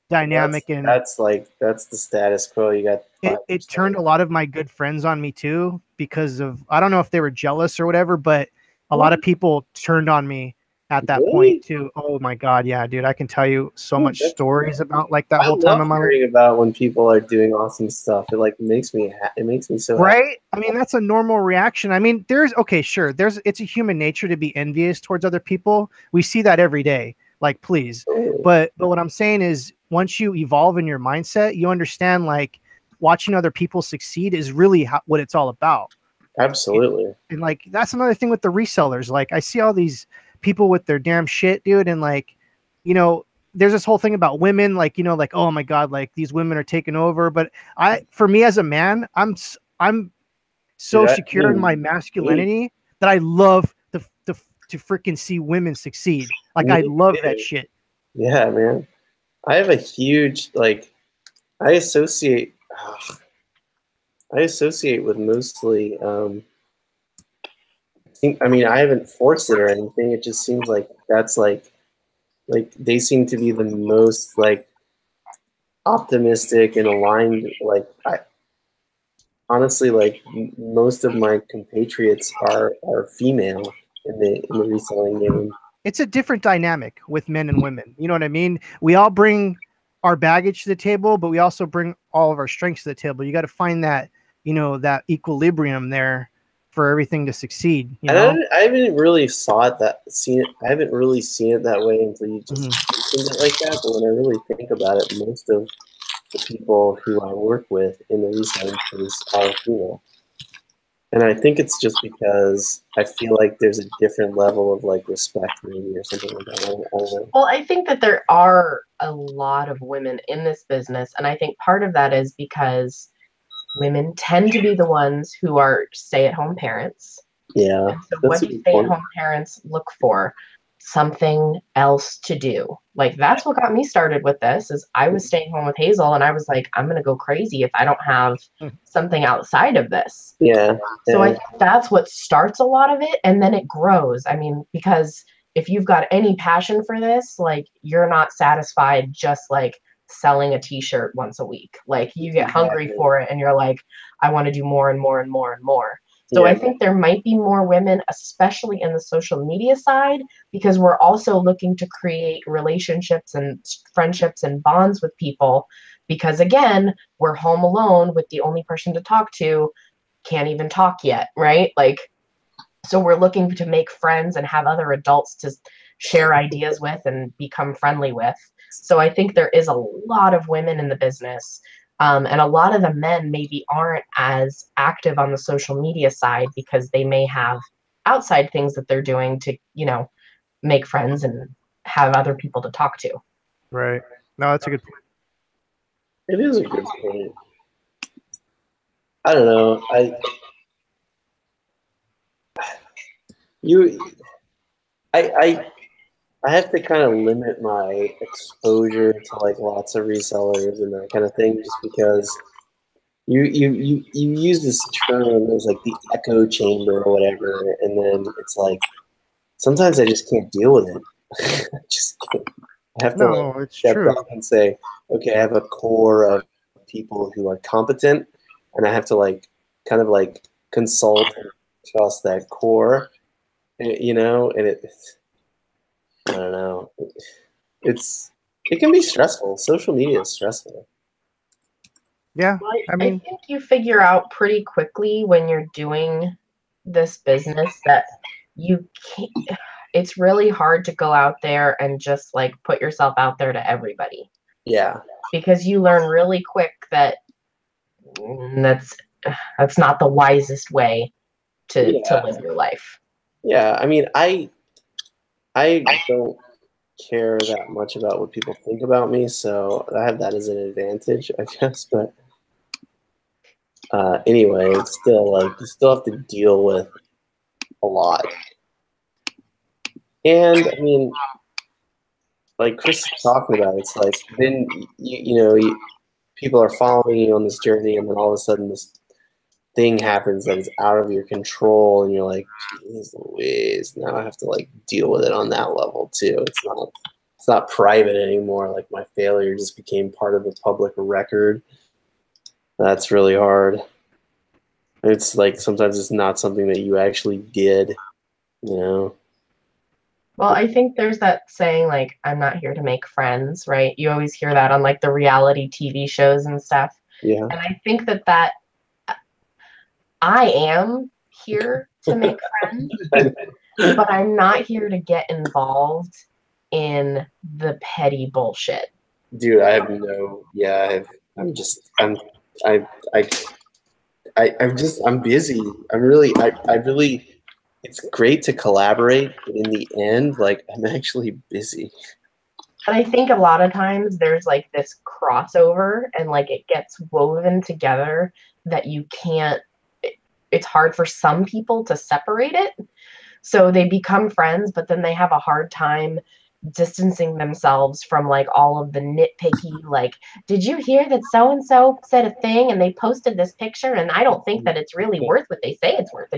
dynamic. That's the status quo. You got it turned a lot of my good friends on me too because of, I don't know if they were jealous or whatever, but a lot of people turned on me at that point too. Oh my God, yeah, dude, I can tell you so much stories about like that whole time in my life. About when people are doing awesome stuff, it like makes me so right happy. I mean, that's a normal reaction. I mean, it's a human nature to be envious towards other people. We see that every day, like, please. But what I'm saying is once you evolve in your mindset, you understand like watching other people succeed is really what it's all about. Absolutely. And like that's another thing with the resellers. Like I see all these people with their damn shit, dude, and like, you know, there's this whole thing about women, like, you know, like, oh my God, like these women are taking over. But for me as a man, I'm so secure in my masculinity that I love to freaking see women succeed. Like I love that shit. Yeah, man. I have a huge like I associate with mostly I mean, I haven't forced it or anything. It just seems like that's like they seem to be the most like optimistic and aligned. Like honestly, like most of my compatriots are female in the reselling game. It's a different dynamic with men and women. You know what I mean? We all bring our baggage to the table, but we also bring all of our strengths to the table. You got to find that, you know, that equilibrium there for everything to succeed. You know? I haven't really I haven't really seen it that way until you just mentioned it like that. But when I really think about it, most of the people who I work with in the reselling space are female. And I think it's just because I feel like there's a different level of like respect maybe or something like that. I don't know. Well, I think that there are a lot of women in this business, and I think part of that is because women tend to be the ones who are stay-at-home parents. Yeah. And so what do stay-at-home parents look for? Something else to do. Like that's what got me started with this is I was staying home with Hazel and I was like, I'm going to go crazy if I don't have something outside of this. Yeah. So I think that's what starts a lot of it. And then it grows. I mean, because if you've got any passion for this, like you're not satisfied just like selling a t-shirt once a week. Like you get hungry for it and you're like, I want to do more and more and more and more. So I think there might be more women, especially in the social media side, because we're also looking to create relationships and friendships and bonds with people. Because again, we're home alone with the only person to talk to, can't even talk yet, right? Like, so we're looking to make friends and have other adults to share ideas with and become friendly with. So I think there is a lot of women in the business. And a lot of the men maybe aren't as active on the social media side because they may have outside things that they're doing to, you know, make friends and have other people to talk to. Right. No, that's a good point. It is a good point. I don't know. I have to kind of limit my exposure to like lots of resellers and that kind of thing, just because you use this term as like the echo chamber or whatever, and then it's like sometimes I just can't deal with it. I just can't. I have to No, like, it's step true. back and say, okay, I have a core of people who are competent, and I have to like kind of like consult and trust that core, you know. And I don't know, it can be stressful. Social media is stressful. Yeah, Well, I mean, I think you figure out pretty quickly when you're doing this business that you can't, it's really hard to go out there and just like put yourself out there to everybody, Yeah, because you learn really quick that that's not the wisest way to yeah, live your life. yeah. I mean, I don't care that much about what people think about me, so I have that as an advantage, I guess. But anyway, it's still like you still have to deal with a lot. And I mean, like Chris is talking about, it's like then people are following you on this journey, and then all of a sudden this thing happens that is out of your control, and you're like, "Geez Louise, now I have to like deal with it on that level too." It's not private anymore. Like my failure just became part of the public record. That's really hard. It's like sometimes it's not something that you actually did, you know. Well, I think there's that saying, like, I'm not here to make friends, right? You always hear that on like the reality TV shows and stuff. Yeah. And I think that I am here to make friends, but I'm not here to get involved in the petty bullshit. Dude, I have no. Yeah, I'm just. I. I. I'm busy. I really. It's great to collaborate, but in the end, like I'm actually busy. But I think a lot of times there's like this crossover and like it gets woven together that you can't, it's hard for some people to separate it. So they become friends, but then they have a hard time distancing themselves from like all of the nitpicky, like, did you hear that so and so said a thing and they posted this picture and I don't think that it's really worth what they say it's worth.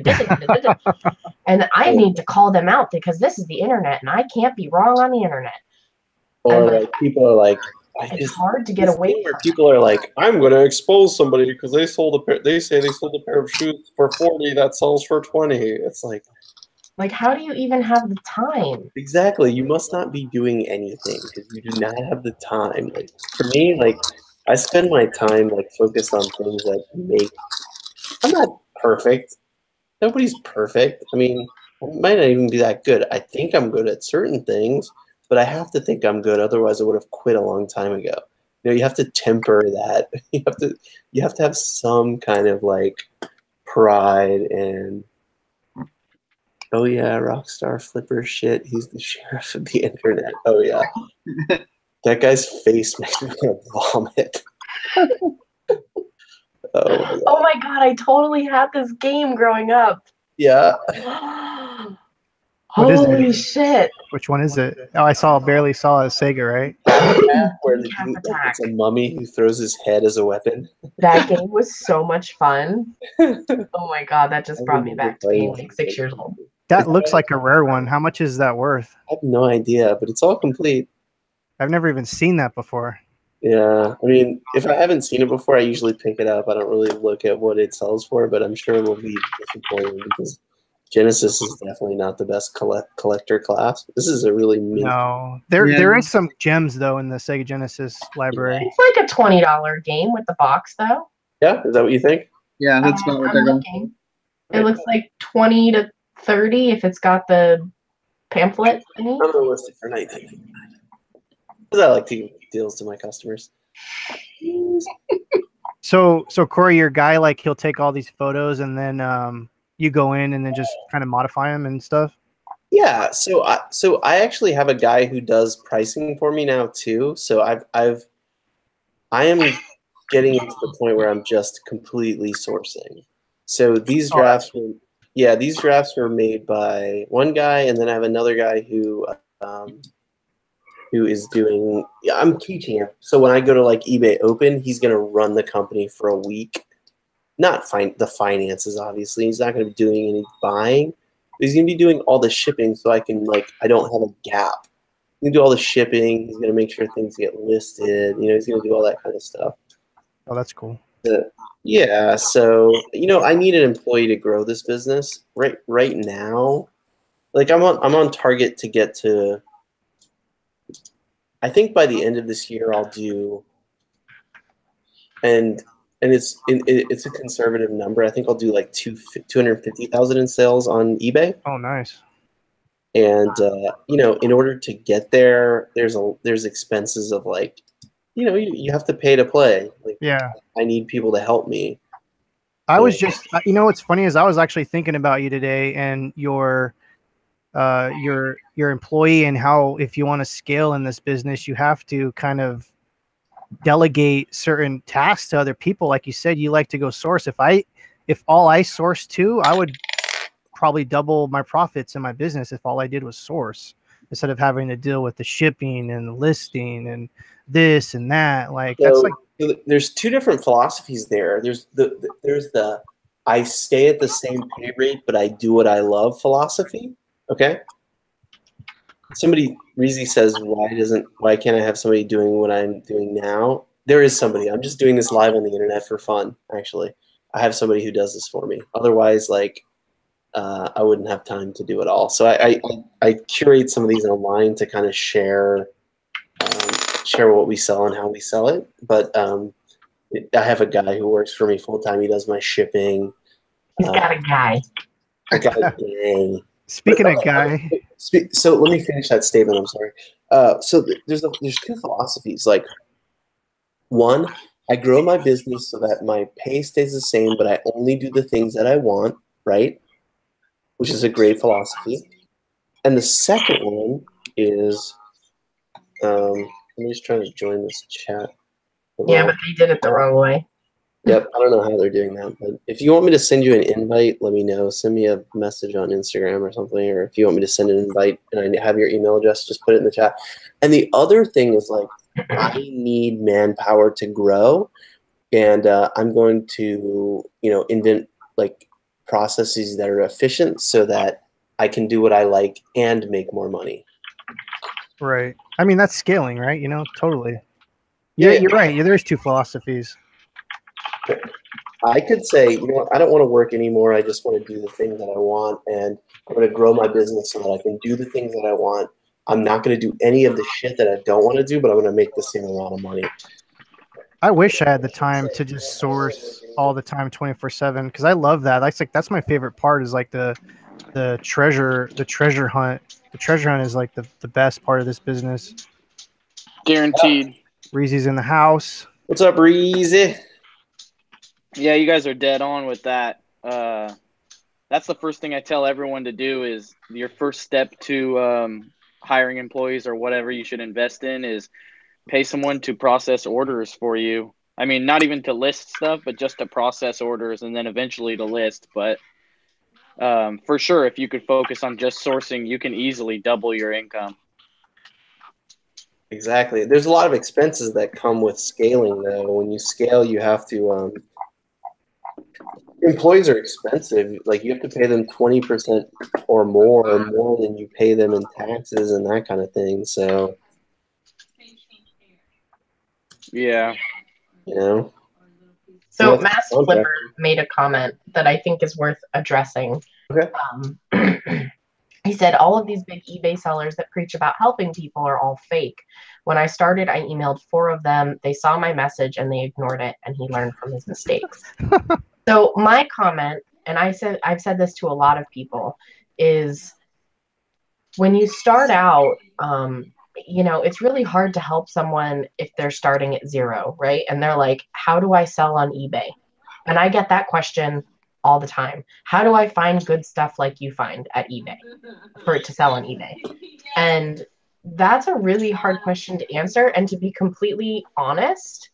And I need to call them out because this is the internet and I can't be wrong on the internet. Or And like people are like, it's hard to get away where from. people are like, I'm going to expose somebody because they sold a pair. They say they sold a pair of shoes for 40 that sells for 20. It's like, how do you even have the time? exactly. You must not be doing anything because you do not have the time. Like for me, like I spend my time like focused on things that make. I'm not perfect. Nobody's perfect. I mean, I might not even be that good. I think I'm good at certain things, but I have to think I'm good. Otherwise, I would have quit a long time ago. You know, you have to temper that. You have to have some kind of like pride and. Oh yeah, Rockstar Flipper shit. He's the sheriff of the internet. Oh yeah. That guy's face makes me want to vomit. Oh my god, I totally had this game growing up. Yeah. What is Holy it? shit. Which one is it? Oh, barely saw a Sega, right? Where it's a mummy who throws his head as a weapon. That game was so much fun. Oh my god, that just brought me back to being like 6 years old. That looks like a rare one. How much is that worth? I have no idea, but it's all complete. I've never even seen that before. Yeah, I mean, if I haven't seen it before, I usually pick it up. I don't really look at what it sells for, but I'm sure it will be disappointing because Genesis is definitely not the best collector class. This is a really no. There is some gems though in the Sega Genesis library. It's like a $20 game with the box though. Yeah, is that what you think? Yeah, that's about what they're going. It looks like 20 to 30 if it's got the pamphlet thingy. I'm gonna list it for 19. Because I like to give deals to my customers. So Corey, your guy, like he'll take all these photos and then you go in and then just kind of modify them and stuff. Yeah, so I actually have a guy who does pricing for me now too. So I am getting into the point where I'm just completely sourcing. So these drafts were made by one guy, and then I have another guy who is doing. Yeah, I'm teaching him. So when I go to like eBay Open, he's gonna run the company for a week. Not the finances, obviously. He's not gonna be doing any buying. But he's gonna be doing all the shipping, so I can I don't have a gap. gonna do all the shipping. He's gonna make sure things get listed. You know, he's gonna do all that kind of stuff. Oh, that's cool. Yeah, so I need an employee to grow this business. Right now, like I'm on target to get to. I think by the end of this year, I'll do, and it's a conservative number. I think I'll do like 250,000 in sales on eBay. Oh, nice. And in order to get there, there's expenses of like, you have to pay to play. Like, yeah, I need people to help me. I was just, what's funny is I was actually thinking about you today and your employee, and how if you want to scale in this business, you have to kind of delegate certain tasks to other people. Like you said, you like to go source. If all I source too, I would probably double my profits in my business if all I did was source, instead of having to deal with the shipping and the listing and this and that. Like, that's like, there's two different philosophies there. There's the I stay at the same pay rate, but I do what I love philosophy. Okay. Somebody, Reezy says, why can't I have somebody doing what I'm doing now? There is somebody. I'm just doing this live on the internet for fun. Actually, I have somebody who does this for me. Otherwise, like, I wouldn't have time to do it all. So I curate some of these online to kind of share what we sell and how we sell it. But I have a guy who works for me full time. He does my shipping. He's got a guy. I got a guy. Speaking of guy. So let me finish that statement. I'm sorry. So there's two philosophies. Like, one, I grow my business so that my pay stays the same, but I only do the things that I want, right? Which is a great philosophy. And the second one is, I'm just trying to join this chat. Yeah, but they did it the wrong way. Yep, I don't know how they're doing that. But if you want me to send you an invite, let me know. Send me a message on Instagram or something. Or if you want me to send an invite and I have your email address, just put it in the chat. And the other thing is, like, I need manpower to grow. And I'm going to, invent, like, processes that are efficient so that I can do what I like and make more money. Right. I mean, that's scaling, right? Totally. Yeah, you're right. There's two philosophies. I could say, I don't want to work anymore. I just want to do the things that I want, and I'm going to grow my business so that I can do the things that I want. I'm not going to do any of the shit that I don't want to do, but I'm going to make the same amount of money. I wish I had the time to just source all the time, 24/7, because I love that. That's my favorite part, is like the treasure hunt. The treasure hunt is like the best part of this business. Guaranteed. Reezy's in the house. What's up, Reezy? Yeah, you guys are dead on with that. That's the first thing I tell everyone to do. Is your first step to hiring employees or whatever you should invest in is pay someone to process orders for you. I mean, not even to list stuff, but just to process orders and then eventually to list. But for sure, if you could focus on just sourcing, you can easily double your income. Exactly. There's a lot of expenses that come with scaling, though. When you scale, you have to employees are expensive. Like, you have to pay them 20% or more than you pay them in taxes and that kind of thing. So, yeah. So Mass Flipper made a comment that I think is worth addressing. Okay. He said, all of these big eBay sellers that preach about helping people are all fake. When I started, I emailed 4 of them. They saw my message and they ignored it, and he learned from his mistakes. So my comment, and I've said this to a lot of people, is when you start out, it's really hard to help someone if they're starting at 0, right? And they're like, how do I sell on eBay? And I get that question all the time. How do I find good stuff like you find at eBay for it to sell on eBay? And that's a really hard question to answer. And to be completely honest,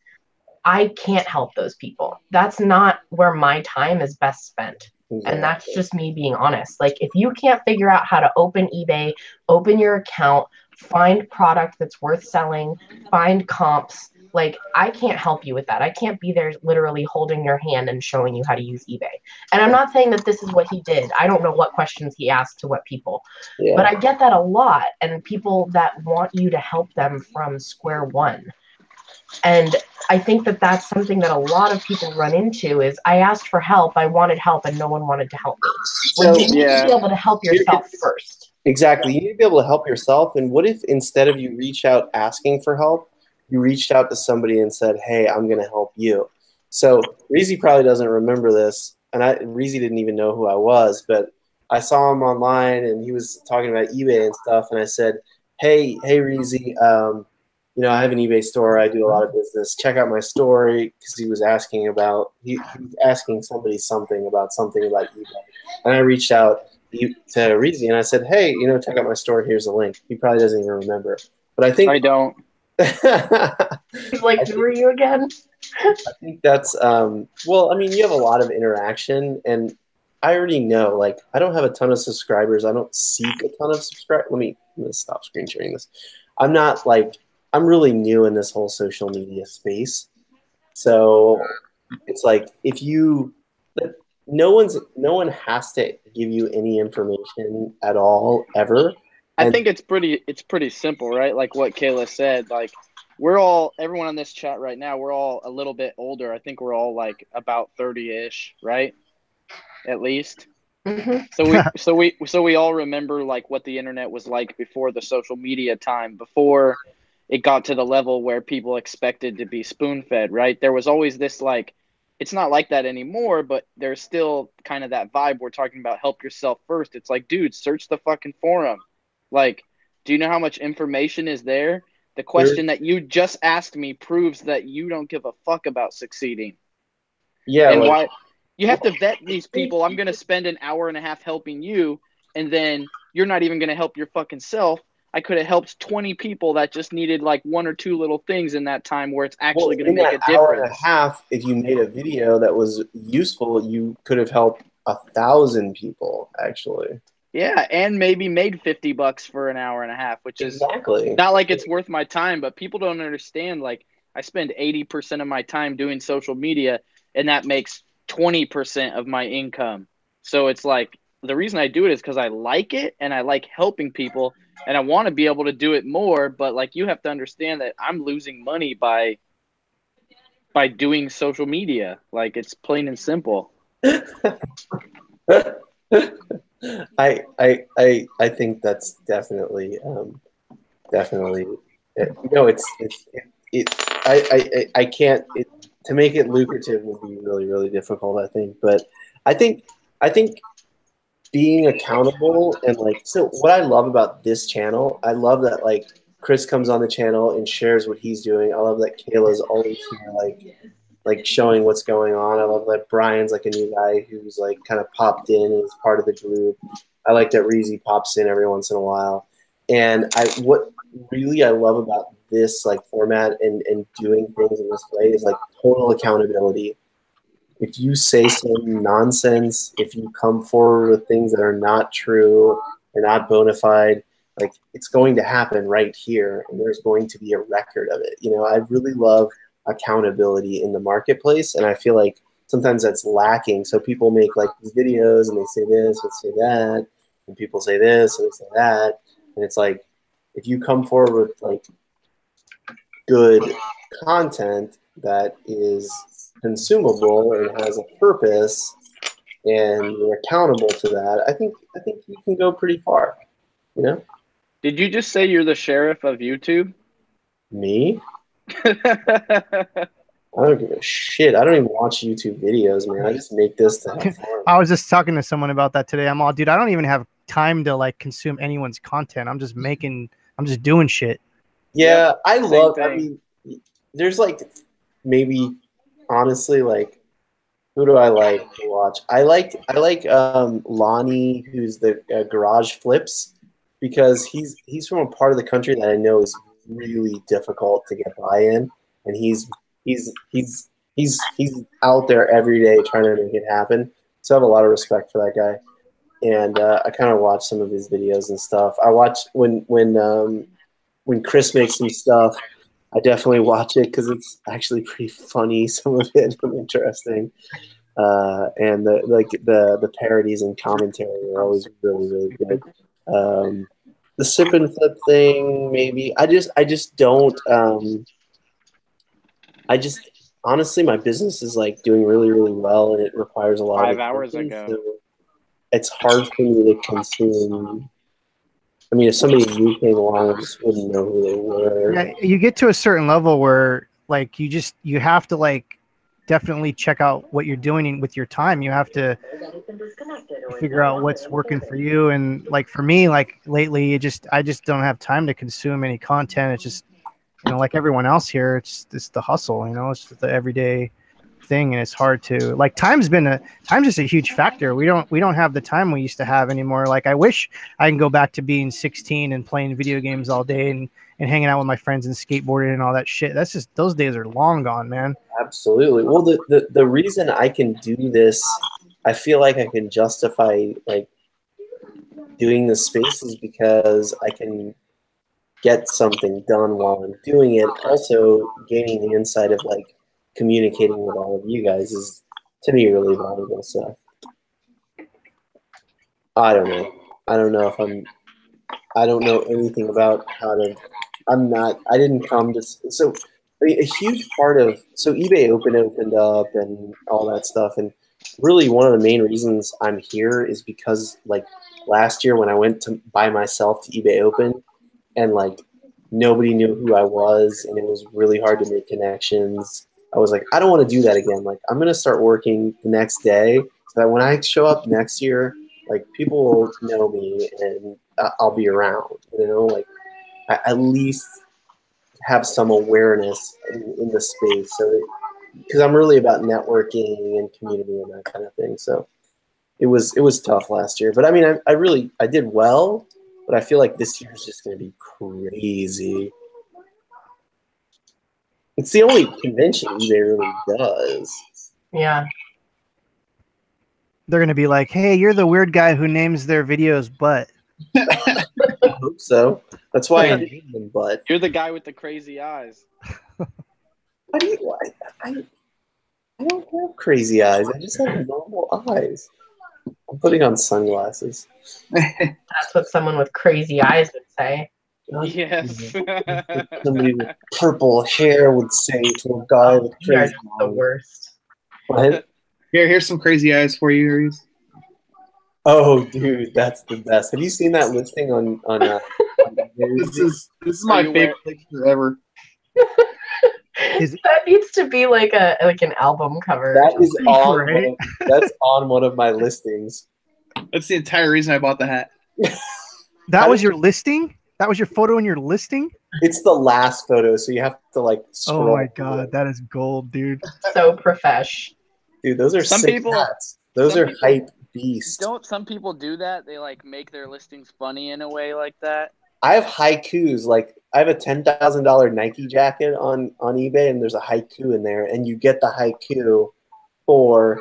I can't help those people. That's not where my time is best spent. Exactly. And that's just me being honest. Like, if you can't figure out how to open eBay, open your account, find product that's worth selling, find comps, Like, I can't help you with that. I can't be there literally holding your hand and showing you how to use eBay. And I'm not saying that this is what he did. I don't know what questions he asked to what people. Yeah. But I get that a lot. And people that want you to help them from square one. And I think that that's something that a lot of people run into is I asked for help, I wanted help, and no one wanted to help me. When you need to be able to help yourself first. Exactly. You need to be able to help yourself. And what if instead of you reach out asking for help, you reached out to somebody and said, hey, I'm going to help you. So Reezy probably doesn't remember this. And Reezy didn't even know who I was, but I saw him online and he was talking about eBay and stuff. And I said, hey Reezy, you know, I have an eBay store. I do a lot of business. Check out my story, because he was asking about he was asking somebody something about eBay. And I reached out to Reezy and I said, hey, you know, check out my store. Here's a link. He probably doesn't even remember. But I think I don't. He's like, who are you again? I think that's well, I mean, you have a lot of interaction, and I already know, like, I don't have a ton of subscribers. I don't seek a ton of subscribers. Let me stop screen sharing this. I'm really new in this whole social media space. So it's like, if you, no one has to give you any information at all, ever. I think it's pretty simple, right? Like what Kayla said, like everyone on this chat right now, we're all a little bit older. I think we're all like about 30-ish, right? At least. Mm-hmm. So we all remember like what the internet was like before the social media time, before it got to the level where people expected to be spoon-fed, right? There was always this, like, it's not like that anymore, but there's still kind of that vibe. We're talking about help yourself first. It's like, dude, search the fucking forum. Like, do you know how much information is there? The question that you just asked me proves that you don't give a fuck about succeeding. Yeah. And why you have to vet these people. I'm going to spend an hour and a half helping you, and then you're not even going to help your fucking self. I could have helped 20 people that just needed like one or two little things in that time where it's actually going to make a difference. Hour and a half, if you made a video that was useful, you could have helped 1,000 people, actually. Yeah, and maybe made $50 for an hour and a half, which is not like it's worth my time, but people don't understand. Like, I spend 80% of my time doing social media, and that makes 20% of my income. So it's like, the reason I do it is because I like it and I like helping people, and I want to be able to do it more. But like, you have to understand that I'm losing money by doing social media. Like, it's plain and simple. I think that's definitely I can't, to make it lucrative would be really, really difficult, I think. But I think being accountable, and like, so what I love about this channel, I love that like Chris comes on the channel and shares what he's doing. I love that Kayla's always here, like showing what's going on. I love that Brian's like a new guy who's like kind of popped in and is part of the group. I like that Reezy pops in every once in a while. And what really I love about this like format and doing things in this way is like total accountability. If you say some nonsense, if you come forward with things that are not true or not bona fide, like, it's going to happen right here, and there's going to be a record of it. You know, I really love accountability in the marketplace, and I feel like sometimes that's lacking. So people make like these videos and they say this and say that, and people say this and they say that, and it's like, if you come forward with like good content that is consumable and has a purpose, and you're accountable to that, I think you can go pretty far. You know? Did you just say you're the sheriff of YouTube? Me? I don't give a shit. I don't even watch YouTube videos, man. I just make this to have fun. I was just talking to someone about that today. I'm all, dude, I don't even have time to like consume anyone's content. I'm just doing shit. Yeah, I mean, there's like, maybe, honestly, like, who do I like to watch? I like Lonnie, who's the Garage Flips, because he's from a part of the country that I know is really difficult to get by in, and he's out there every day trying to make it happen. So I have a lot of respect for that guy, and I kind of watch some of his videos and stuff. I watch when Chris makes some stuff. I definitely watch it because it's actually pretty funny. Some of it and interesting, and the parodies and commentary are always really really good. The sip and flip thing, maybe. I just don't. I just honestly, my business is like doing really really well, and it requires a lot 5 of hours attention, ago. so it's hard for me to consume. I mean, if somebody new came along, I just wouldn't know who they were. Yeah, you get to a certain level where like you have to like definitely check out what you're doing with your time. You have to figure out what's working for you. And like for me, like lately, I just don't have time to consume any content. It's just, you know, like everyone else here, it's the hustle. You know, it's just the everyday thing, and it's hard to like. Time's just a huge factor. We don't have the time we used to have anymore. Like I wish I can go back to being 16 and playing video games all day and hanging out with my friends and skateboarding and all that shit. That's just, those days are long gone, man. Absolutely. Well, the reason I can do this, I feel like I can justify like doing this space is because I can get something done while I'm doing it. Also, gaining the insight of like communicating with all of you guys is to me really valuable. So I don't know. I don't know if I don't know anything about how to. I didn't come to. So I mean, a huge part of eBay opened up and all that stuff, and really one of the main reasons I'm here is because like last year when I went to by myself to eBay Open, and like nobody knew who I was, and it was really hard to make connections. I was like, I don't want to do that again. Like, I'm going to start working the next day so that when I show up next year, like, people will know me and I'll be around, you know? Like, I at least have some awareness in the space. So, because I'm really about networking and community and that kind of thing. So, it was tough last year. But, I mean, I did well, but I feel like this year is just going to be crazy. It's the only convention eBay really does. Yeah. They're going to be like, hey, you're the weird guy who names their videos butt. I hope so. That's why I named them butt. You're the guy with the crazy eyes. What do you like? I don't have crazy eyes. I just have normal eyes. I'm putting on sunglasses. That's what someone with crazy eyes would say. Yes. Somebody with purple hair would say to a guy with You guys crazy are the eyes. worst. What? Here's some crazy eyes for you, Reese. Oh, dude, that's the best. Have you seen that listing on This is my favorite picture ever. That needs to be like an album cover. That is on Right? that's on one of my listings. That's the entire reason I bought the hat. That was your listing? That was your photo in your listing? It's the last photo, so you have to like scroll. Oh my god, that is gold, dude. So profesh. Dude, those are Some sick people- hats. Those some are people- hype beasts. Don't some people do that? They like make their listings funny in a way like that. I have haikus. Like I have a $10,000 Nike jacket on eBay, and there's a haiku in there, and you get the haiku for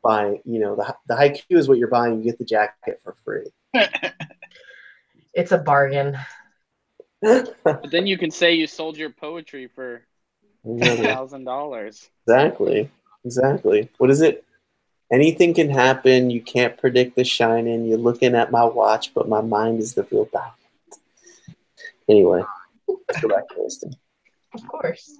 buying. You know, the haiku is what you're buying. You get the jacket for free. It's a bargain. But then you can say you sold your poetry for $1,000. Exactly. What is it? Anything can happen. You can't predict the shining. You're looking at my watch, but my mind is the real diamond. Anyway, let's go back to listing. Of course.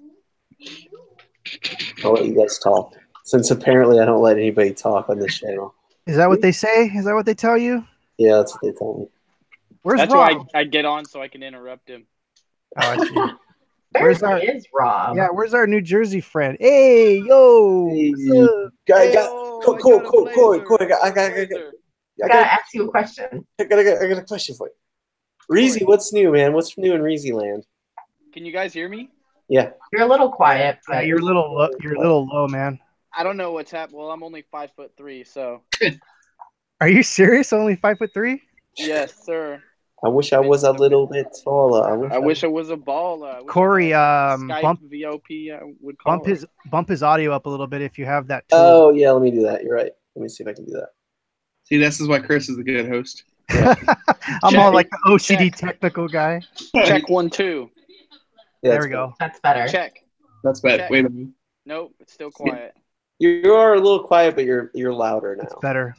I'll let you guys talk, since apparently I don't let anybody talk on this channel. Is that what they say? Is that what they tell you? Yeah, that's what they told me. Where's That's Rob? why I get on so I can interrupt him. Oh, I see. Where's Where's our- is Rob? Yeah, where's our New Jersey friend? Hey, yo! Hey, What's up? Guy, Corey, I I gotta ask you a question. got a question for you. Reezy, what's new, man? What's new in Reezy land? Can you guys hear me? Yeah. You're a little quiet, Yeah, but you're a little low, man. I don't know what's happening. Well, I'm only 5'3", so Are you serious? Only 5'3"? yes, sir. I wish I was a little bit taller. I wish I was a baller. I wish Corey, I had Skype bump VOP. I would call bump his audio up a little bit if you have that tool. Oh yeah, let me do that. You're right. Let me see if I can do that. See, this is why Chris is a good host. I'm all like the OCD technical guy. Check 1 2. There we go. That's better. Check. That's bad. Check. Wait a minute. Nope, it's still quiet. You are a little quiet, but you're louder now. It's better.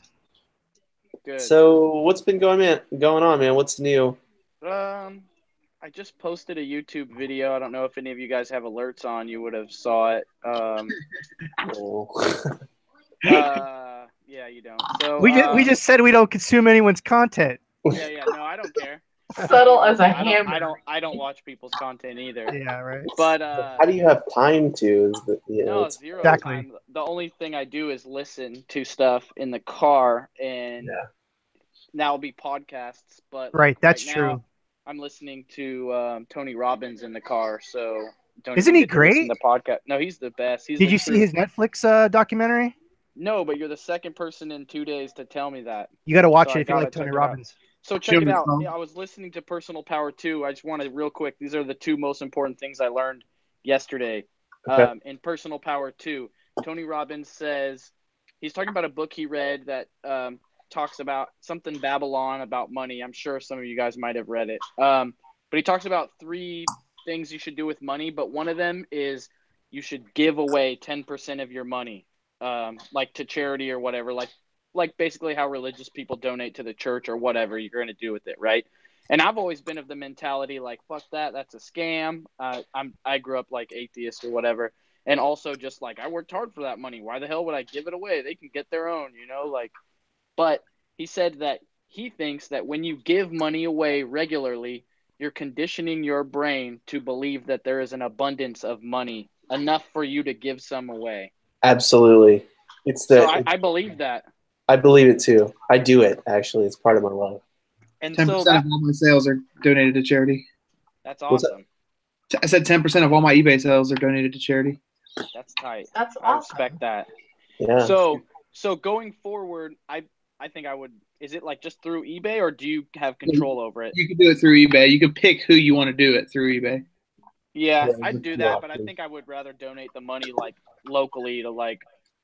Good. So what's been going on, man? What's new? I just posted a YouTube video. I don't know if any of you guys have alerts on. You would have saw it. Yeah, you don't. So We just said we don't consume anyone's content. Yeah. No, I don't care. Subtle as a hammer. I don't watch people's content either. Yeah, right. But how do you have time to? No, zero Exactly. time. The only thing I do is listen to stuff in the car, and now it'll be podcasts. But Right, that's now, true. I'm listening to Tony Robbins in the car, so don't. Isn't even he get to listen great? to the podcast. No, he's the best. Did you see his Netflix documentary? No, but you're the second person in 2 days to tell me that. You got to watch So it if you like Tony Robbins. So check it out. Yeah, I was listening to Personal Power 2. I just wanted real quick. These are the two most important things I learned yesterday. Okay. In Personal Power 2, Tony Robbins says he's talking about a book he read that talks about something Babylon about money. I'm sure some of you guys might have read it. But he talks about 3 things you should do with money. But one of them is you should give away 10% of your money, like to charity or whatever, like basically how religious people donate to the church or whatever you're going to do with it, right? And I've always been of the mentality like, fuck that, that's a scam. I grew up like atheist or whatever, and also just like I worked hard for that money. Why the hell would I give it away? They can get their own, like. But he said that he thinks that when you give money away regularly, you're conditioning your brain to believe that there is an abundance of money, enough for you to give some away. Absolutely, So I believe that. I believe it too. I do it, actually. It's part of my life. And 10% so of all my sales are donated to charity. that's What's awesome. I said 10% of all my eBay sales are donated to charity. That's tight. That's I awesome. respect that. Yeah. So going forward, I think I would. Is it like just through eBay, or do you have control over it? You can do it through eBay. You can pick who you want to do it through eBay. Yeah, Yeah, I'd do just that, walk but I in. think I would rather donate the money like locally to like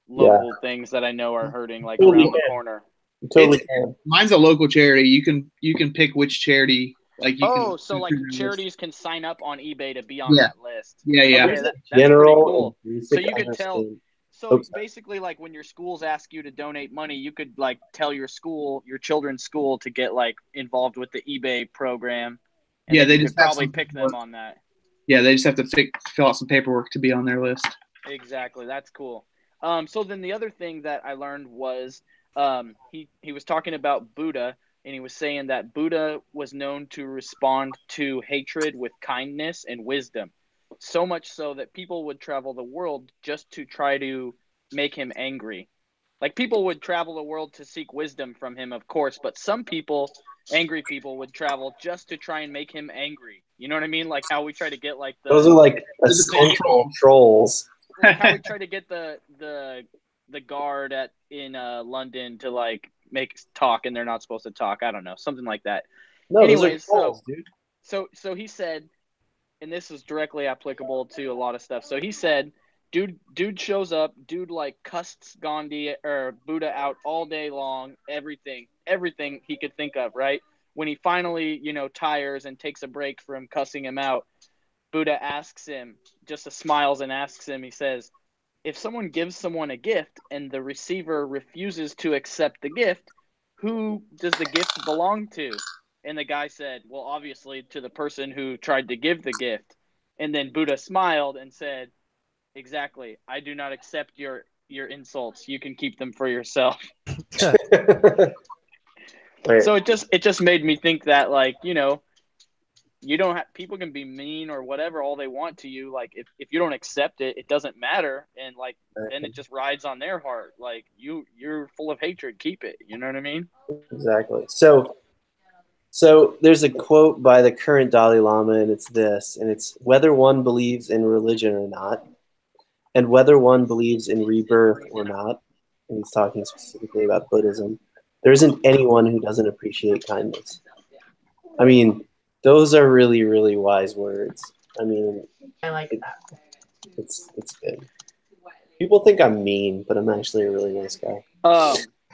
local things that I know are hurting, like Totally around the can. corner. You totally can. Mine's a local charity. You can pick which charity. Like you Oh, can. so like charities can sign up on eBay to be on Yeah. that list. Yeah, yeah. Okay, that's General pretty cool. and So basic you could tell. understanding. So Oops. basically, like when your schools ask you to donate money, you could like tell your school, your children's school, to get like involved with the eBay program. And Yeah, then they you just could have probably some pick them on that. Yeah, they just have to fill out some paperwork to be on their list. Exactly, that's cool. So then the other thing that I learned was he was talking about Buddha, and he was saying that Buddha was known to respond to hatred with kindness and wisdom. So much so that people would travel the world just to try to make him angry. Like people would travel the world to seek wisdom from him, of course, but some people, angry people, would travel just to try and make him angry. You know what I mean? Like how we try to get like Those are like cultural trolls. like how we try to get the guard in London to like make talk and they're not supposed to talk. I don't know, something like that. No, those Anyways, are trolls, dude. So he said, and this is directly applicable to a lot of stuff. So he said, dude shows up, dude like cusses Gandhi or Buddha out all day long, everything he could think of, right? When he finally, tires and takes a break from cussing him out, Buddha asks him, just smiles and asks him, he says, if someone gives someone a gift and the receiver refuses to accept the gift, who does the gift belong to? And the guy said, well, obviously to the person who tried to give the gift. And then Buddha smiled and said, exactly. I do not accept your insults. You can keep them for yourself. So it just made me think that, like, you don't have, people can be mean or whatever all they want to you. Like if you don't accept it, it doesn't matter. And like, then it just rides on their heart. Like you're full of hatred. Keep it. You know what I mean? Exactly. So there's a quote by the current Dalai Lama, and it's this, and it's whether one believes in religion or not, and whether one believes in rebirth or not, and he's talking specifically about Buddhism, there isn't anyone who doesn't appreciate kindness. I mean, those are really, really wise words. I mean, I like that. It's good. People think I'm mean, but I'm actually a really nice guy.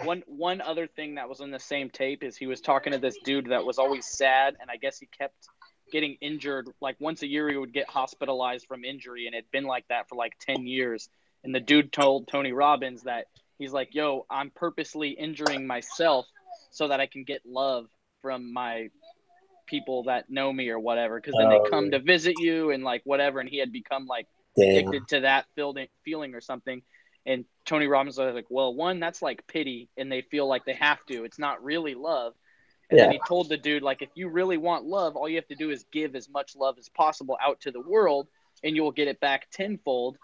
One other thing that was on the same tape is he was talking to this dude that was always sad, and I guess he kept getting injured. Like once a year he would get hospitalized from injury, and it'd been like that for like 10 years. And the dude told Tony Robbins that he's like, yo, I'm purposely injuring myself so that I can get love from my people that know me or whatever, because then they come to visit you and like whatever. And he had become like addicted to that feeling or something. And Tony Robbins was like, well, one, that's like pity, and they feel like they have to. It's not really love. And then he told the dude, like, if you really want love, all you have to do is give as much love as possible out to the world, and you will get it back tenfold.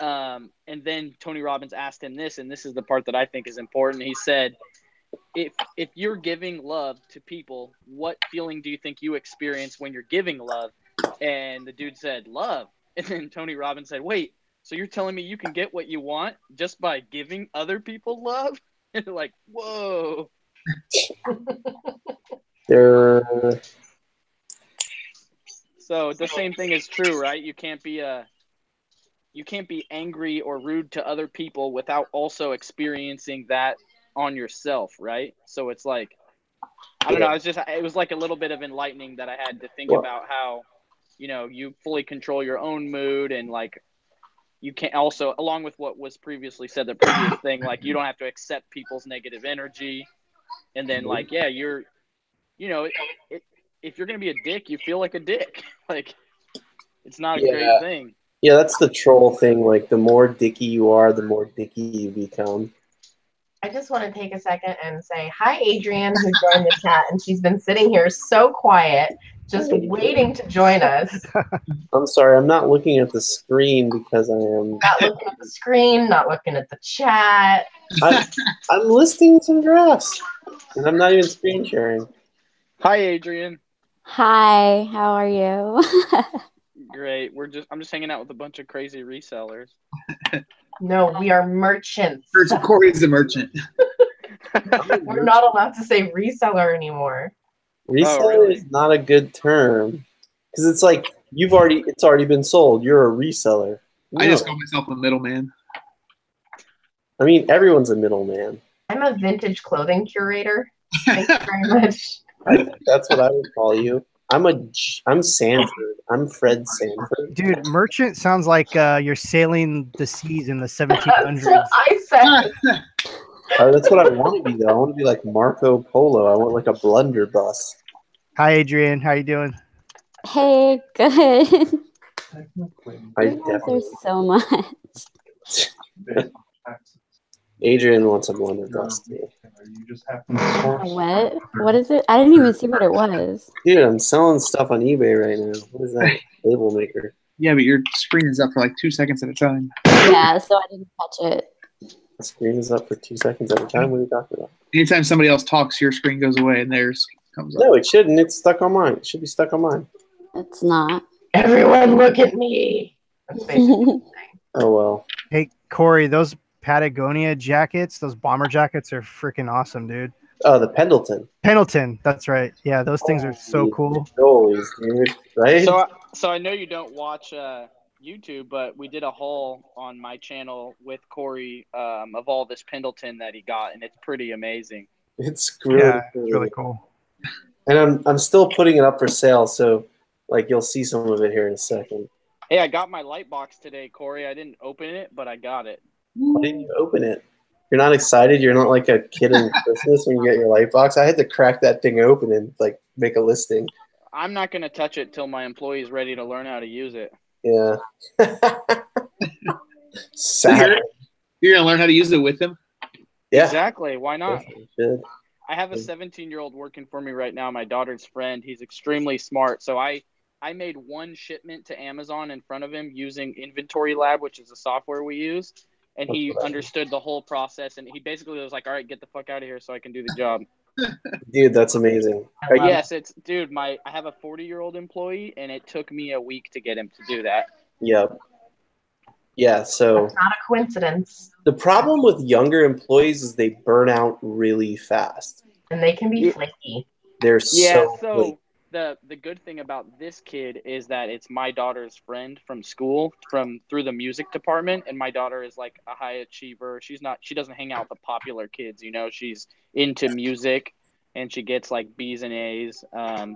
And then Tony Robbins asked him this, and this is the part that I think is important. He said, if you're giving love to people, what feeling do you think you experience when you're giving love? And the dude said, love. And then Tony Robbins said, wait, so you're telling me you can get what you want just by giving other people love? And they're like, whoa. So the same thing is true, right? You can't be angry or rude to other people without also experiencing that on yourself, right? So it's like, I don't know, it was like a little bit of enlightening that I had to think about how, you know, you fully control your own mood, and like you can't also, along with what was previously said, the previous thing, like you don't have to accept people's negative energy. And then like, yeah, you're, you know, if you're going to be a dick, you feel like a dick. Like, it's not a great thing. Yeah, that's the troll thing. Like, the more dicky you are, the more dicky you become. I just want to take a second and say hi, Adrian, who joined the chat, and she's been sitting here so quiet, just waiting to join us. I'm sorry, I'm not looking at the screen because I am... Not looking at the screen, not looking at the chat. I'm listing some drafts, and I'm not even screen sharing. Hi, Adrian. Hi, how are you? Great. I'm just hanging out with a bunch of crazy resellers. No, we are merchants. Corey's the merchant. We're not allowed to say reseller anymore. Reseller is not a good term, because it's like it's already been sold. You're a reseller. No. I just call myself a middleman. I mean, everyone's a middleman. I'm a vintage clothing curator. Thank you very much. That's what I would call you. I'm Sanford. I'm Fred Sanford. Dude, merchant sounds like you're sailing the seas in the 1700s. That's what I said. That's what I want to be, though. I want to be like Marco Polo. I want like a blunderbuss. Hi, Adrian. How you doing? Hey, good. You guys are so much. Adrian wants a blunderbuss too. What? What is it? I didn't even see what it was. Dude, I'm selling stuff on eBay right now. What is that? Label maker. Yeah, but your screen is up for like 2 seconds at a time. Yeah, so I didn't touch it. The screen is up for 2 seconds at a time? What are you talking about? Anytime somebody else talks, your screen goes away and theirs comes up. No, it shouldn't. It's stuck on mine. It should be stuck on mine. It's not. Everyone look at me. That's basically the thing. Oh, well. Hey, Corey, those Patagonia jackets, those bomber jackets are freaking awesome, dude. Oh, the Pendleton. Pendleton, that's right. Yeah, those things are so cool. Goalies, dude. Right? So I know you don't watch YouTube, but we did a haul on my channel with Corey of all this Pendleton that he got, and it's pretty amazing. It's really, it's really cool. And I'm still putting it up for sale, so like you'll see some of it here in a second. Hey, I got my light box today, Corey. I didn't open it, but I got it. Why didn't you open it? You're not excited? You're not like a kid in Christmas when you get your light box? I had to crack that thing open and like make a listing. I'm not going to touch it till my employee's ready to learn how to use it. Yeah. Sad. You're going to learn how to use it with him? Yeah. Exactly. Why not? Should. I have a 17-year-old working for me right now, my daughter's friend. He's extremely smart. So I made one shipment to Amazon in front of him using Inventory Lab, which is the software we use. And he understood the whole process. And he basically was like, all right, get the fuck out of here so I can do the job. Dude, that's amazing. Yes, I have a 40-year-old employee, and it took me a week to get him to do that. Yep. Yeah, so That's not a coincidence. the problem with younger employees is they burn out really fast. And they can be flaky. They're So flaky. the good thing about this kid is that it's my daughter's friend from school, through the music department, and my daughter is like a high achiever. She doesn't hang out with the popular kids, you know. She's into music, and she gets like B's and A's.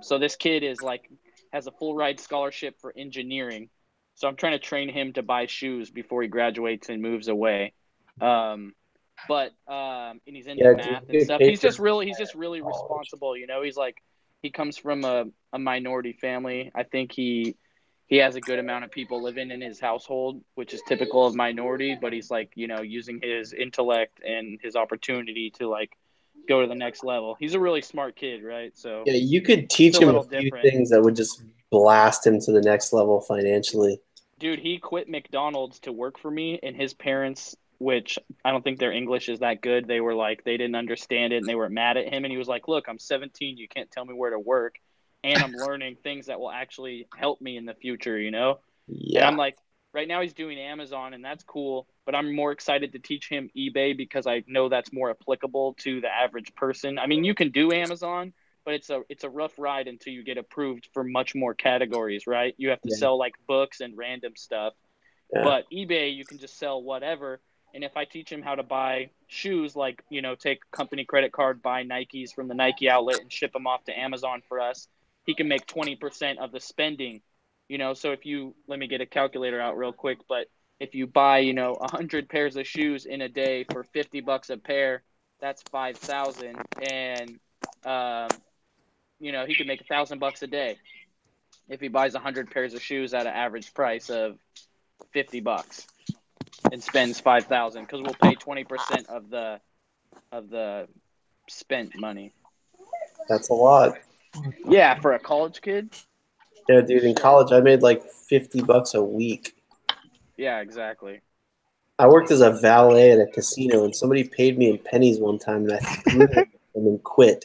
So this kid is like has a full ride scholarship for engineering. So I'm trying to train him to buy shoes before he graduates and moves away. And he's into math and stuff. He's just really responsible. You know, he comes from a minority family. I think he has a good amount of people living in his household, which is typical of minority, but he's like, you know, using his intellect and his opportunity to like go to the next level. He's a really smart kid, right? So yeah, you could teach him a few things that would just blast him to the next level financially. Dude, he quit McDonald's to work for me, and his parents, which I don't think their English is that good, they were like, they didn't understand it and they were mad at him. And he was like, look, I'm 17. You can't tell me where to work. And I'm learning things that will actually help me in the future, you know? Yeah. And I'm like, right now he's doing Amazon, and that's cool. But I'm more excited to teach him eBay because I know that's more applicable to the average person. I mean, you can do Amazon, but it's a rough ride until you get approved for much more categories, right? You have to sell like books and random stuff. Yeah. But eBay, you can just sell whatever. And if I teach him how to buy shoes, like, you know, take company credit card, buy Nikes from the Nike outlet and ship them off to Amazon for us, he can make 20% of the spending, you know? So if you, let me get a calculator out real quick, but if you buy, you know, 100 pairs of shoes in a day for $50 a pair, that's 5,000. And, you know, he can make $1,000 a day if he buys 100 pairs of shoes at an average price of $50 and spends 5,000, because we'll pay 20% of the spent money. That's a lot. Yeah, for a college kid. Yeah, dude, in college I made like $50 a week. Yeah, exactly. I worked as a valet at a casino, and somebody paid me in pennies one time, and I threw them and then quit.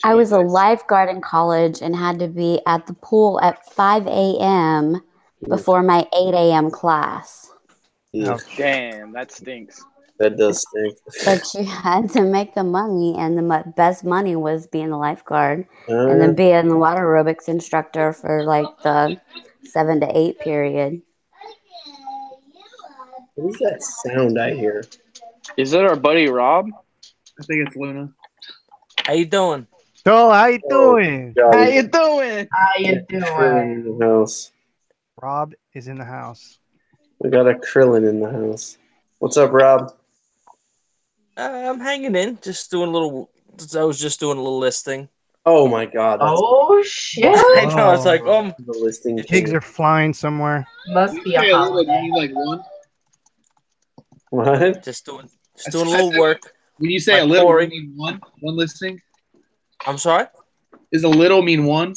I was a lifeguard in college and had to be at the pool at 5 a.m. before my 8 a.m. class. Yeah. Damn, that stinks. That does stink. But you had to make the money, and the best money was being a lifeguard and then being the water aerobics instructor for like the 7 to 8 period. What is that sound I hear? Is that our buddy Rob? I think it's Luna. How you doing? So how you doing? How you doing? How you doing? In the house. Rob is in the house. We got a Krillin in the house. What's up, Rob? I'm hanging in, just doing a little. I was just doing a little listing. Oh my God! Oh shit! I know. I was like, the listing. Pigs are flying somewhere. Must be a holiday. Like one. What? Just doing a little work. When you say like a little, Corey. you mean one listing? I'm sorry. Is a little mean one?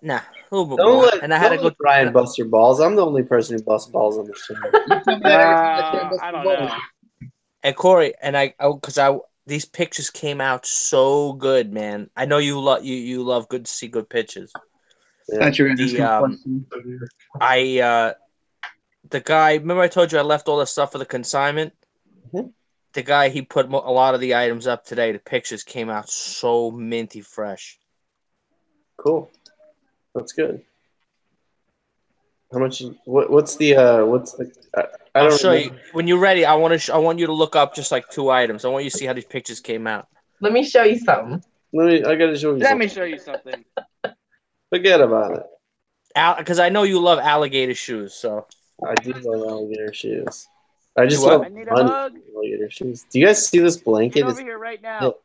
Nah, a little bit more. And I had to go. Brian bust your balls. I'm the only person who busts balls on the show. I don't know. And Corey, and because these pictures came out so good, man. I know you love good to see good pictures. Yeah. The guy. Remember, I told you I left all the stuff for the consignment. Mm-hmm. The guy, he put a lot of the items up today. The pictures came out so minty fresh. Cool. That's good. How much? What's the? I'll show you when you're ready. I want you to look up just like 2 items. I want you to see how these pictures came out. Let me show you something. I gotta show you. Let me show you something. Forget about it. Because I know you love alligator shoes. So I do love alligator shoes. I just what? love I need a hug. alligator shoes. Do you guys see this blanket? Get over here right now.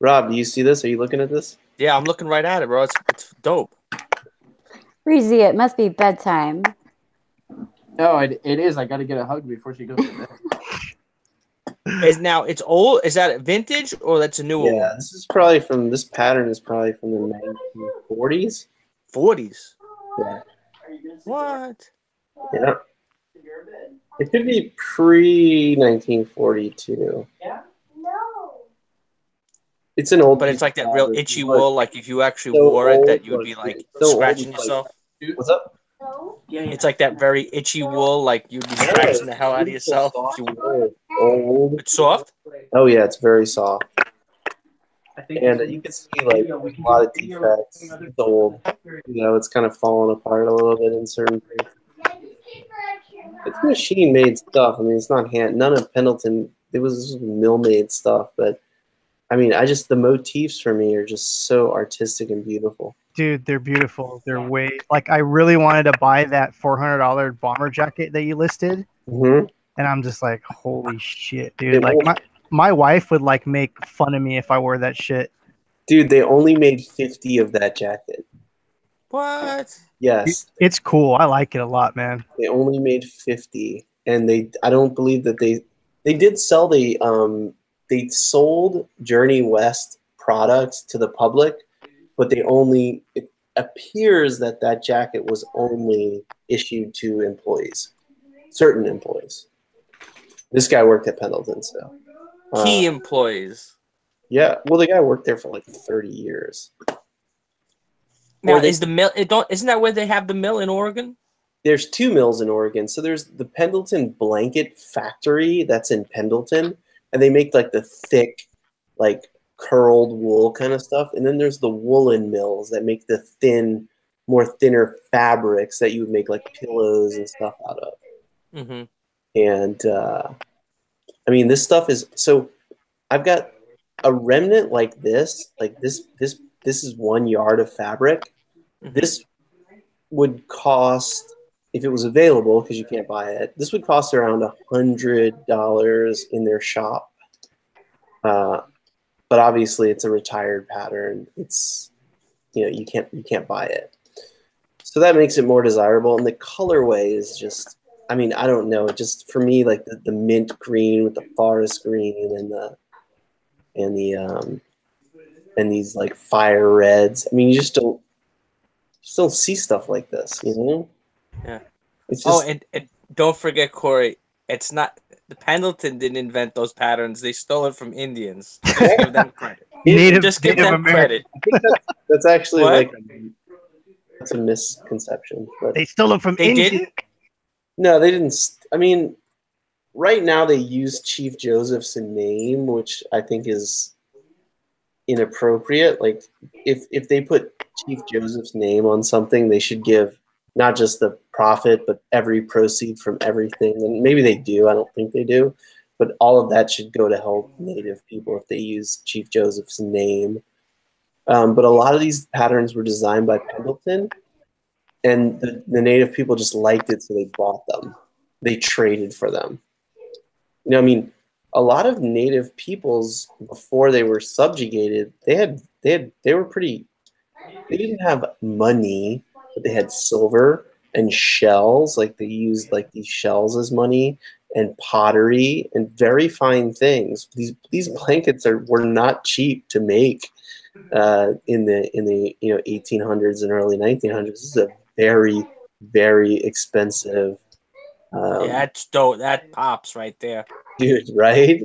Rob, do you see this? Are you looking at this? yeah, I'm looking right at it, bro. It's dope. Breezy, it must be bedtime. No, it is. I got to get a hug before she goes to bed. It's old. Is that vintage or that's a newer one? Yeah, this pattern is probably from the 1940s. 40s. Yeah. What? Yeah. It could be pre-1942. Yeah. It's an old, but it's like that real itchy wool. Like if you actually wore it, that you would be like scratching yourself. What's up? Yeah, it's like that very itchy wool. Like you'd be scratching the hell out of yourself. Old. It's soft. Oh yeah, it's very soft. And you can see like a lot of defects. It's old. You know, it's kind of falling apart a little bit in certain places. It's machine-made stuff. I mean, it's not none of Pendleton. This was mill-made stuff, but I mean, the motifs for me are just so artistic and beautiful. Dude, they're beautiful. They're like, I really wanted to buy that $400 bomber jacket that you listed. Mm-hmm. And I'm just like, holy shit, dude. Like my wife would like make fun of me if I wore that shit. Dude, they only made 50 of that jacket. What? Yes. It's cool. I like it a lot, man. They only made 50. And I don't believe that they did sell they sold Journey West products to the public, but it appears that jacket was only issued to employees, certain employees. This guy worked at Pendleton, so. Key employees. Yeah, well, the guy worked there for like 30 years. Now, is the mill? Isn't that where they have the mill in Oregon? There's 2 mills in Oregon. So there's the Pendleton Blanket Factory that's in Pendleton, and they make like the thick, like curled wool kind of stuff. And then there's the woolen mills that make the thinner fabrics that you would make like pillows and stuff out of. Mm-hmm. And I mean, this stuff is so. I've got a remnant like this. This is 1 yard of fabric. Mm-hmm. This would cost, if it was available, because you can't buy it, this would cost around $100 in their shop. But obviously, it's a retired pattern. It's, you can't buy it. So that makes it more desirable. And the colorway is just, I mean, I don't know. Just for me, like the mint green with the forest green and these like fire reds. I mean, you just don't see stuff like this, Yeah. It's just, and don't forget, Corey, it's not the Pendleton didn't invent those patterns. They stole it from Indians. Just give them credit. Just give them credit. I think that's actually What? that's a misconception. But They stole them from India. Didn't? no, they didn't. I mean, right now they use Chief Joseph's name, which I think is inappropriate. Like, if they put Chief Joseph's name on something, they should give not just the profit, but every proceed from everything. And maybe they do. I don't think they do. But all of that should go to help Native people if they use Chief Joseph's name. But a lot of these patterns were designed by Pendleton, and the Native people just liked it, so they bought them. They traded for them. I mean, a lot of Native peoples, before they were subjugated, they didn't have money, but they had silver and shells. Like, they used like these shells as money, and pottery and very fine things. These blankets were not cheap to make in the 1800s and early 1900s. This is a very, very expensive. That's dope. That pops right there. Dude, right?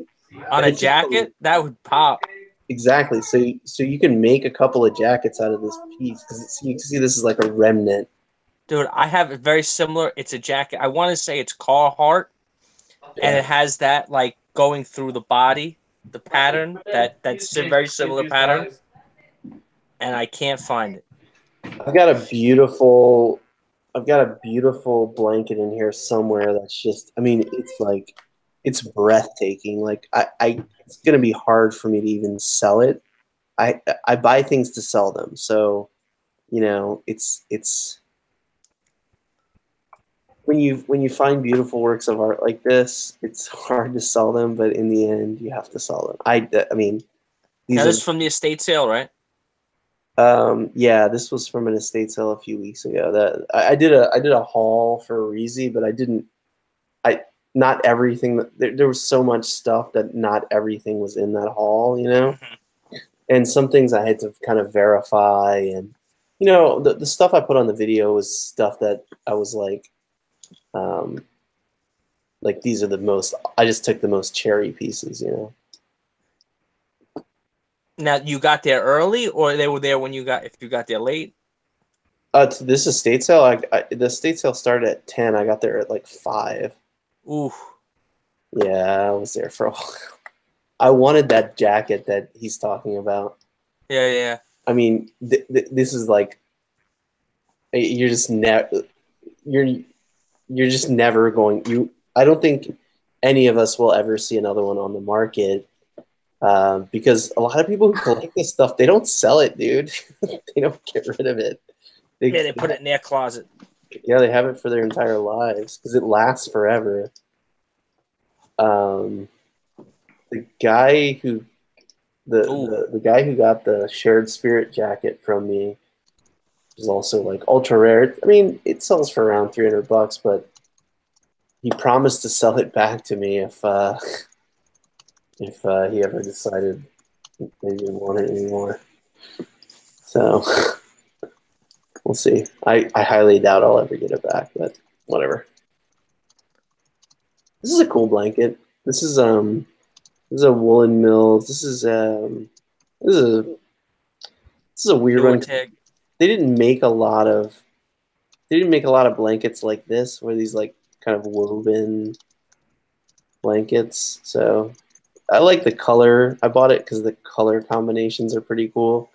On a jacket, that would pop. Exactly. So you can make a couple of jackets out of this piece, because you can see this is like a remnant. Dude, I have a very similar. It's a jacket. I want to say it's Carhartt, and it has that like going through the body, the pattern that's a very similar pattern, and I can't find it. I've got a beautiful blanket in here somewhere that's just, I mean, it's breathtaking. Like, it's gonna be hard for me to even sell it. I buy things to sell them, so it's when you find beautiful works of art like this, it's hard to sell them, but in the end, you have to sell them. I mean, Now, this is from the estate sale, right? Yeah, this was from an estate sale a few weeks ago. That I did a haul for Reezy, but not everything. There was so much stuff that not everything was in that haul, and some things I had to kind of verify, and the stuff I put on the video was stuff that I was like these are the most. I just took the most cherry pieces, Now, you got there early, or they were there when if you got there late? This estate sale. The estate sale started at 10. I got there at like 5. Ooh. Yeah, I was there for a while. I wanted that jacket that he's talking about. Yeah. I mean, this is like you're just never going. I don't think any of us will ever see another one on the market. Because a lot of people who collect this stuff, they don't sell it, dude. They don't get rid of it. They put it in their closet. Yeah, they have it for their entire lives because it lasts forever. The guy who the guy who got the Shared Spirit jacket from me is also like ultra rare. I mean, it sells for around $300, but he promised to sell it back to me if he ever decided they didn't want it anymore. So we'll see. I highly doubt I'll ever get it back, but whatever. This is a cool blanket. This is a Woolen Mills. This is a weird one. They didn't make a lot of blankets like this, where these like kind of woven blankets. So I like the color. I bought it because the color combinations are pretty cool.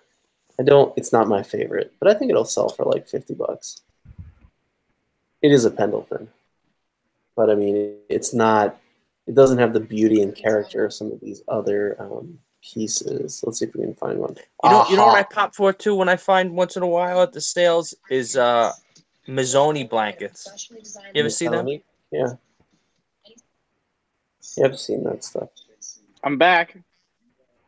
It's not my favorite, but I think it'll sell for like $50. It is a Pendleton, but I mean, it doesn't have the beauty and character of some of these other pieces. Let's see if we can find one. You know what I pop for too when I find once in a while at the sales is Mazzoni blankets. You ever see them? Yeah. Yeah, I've seen that stuff. I'm back.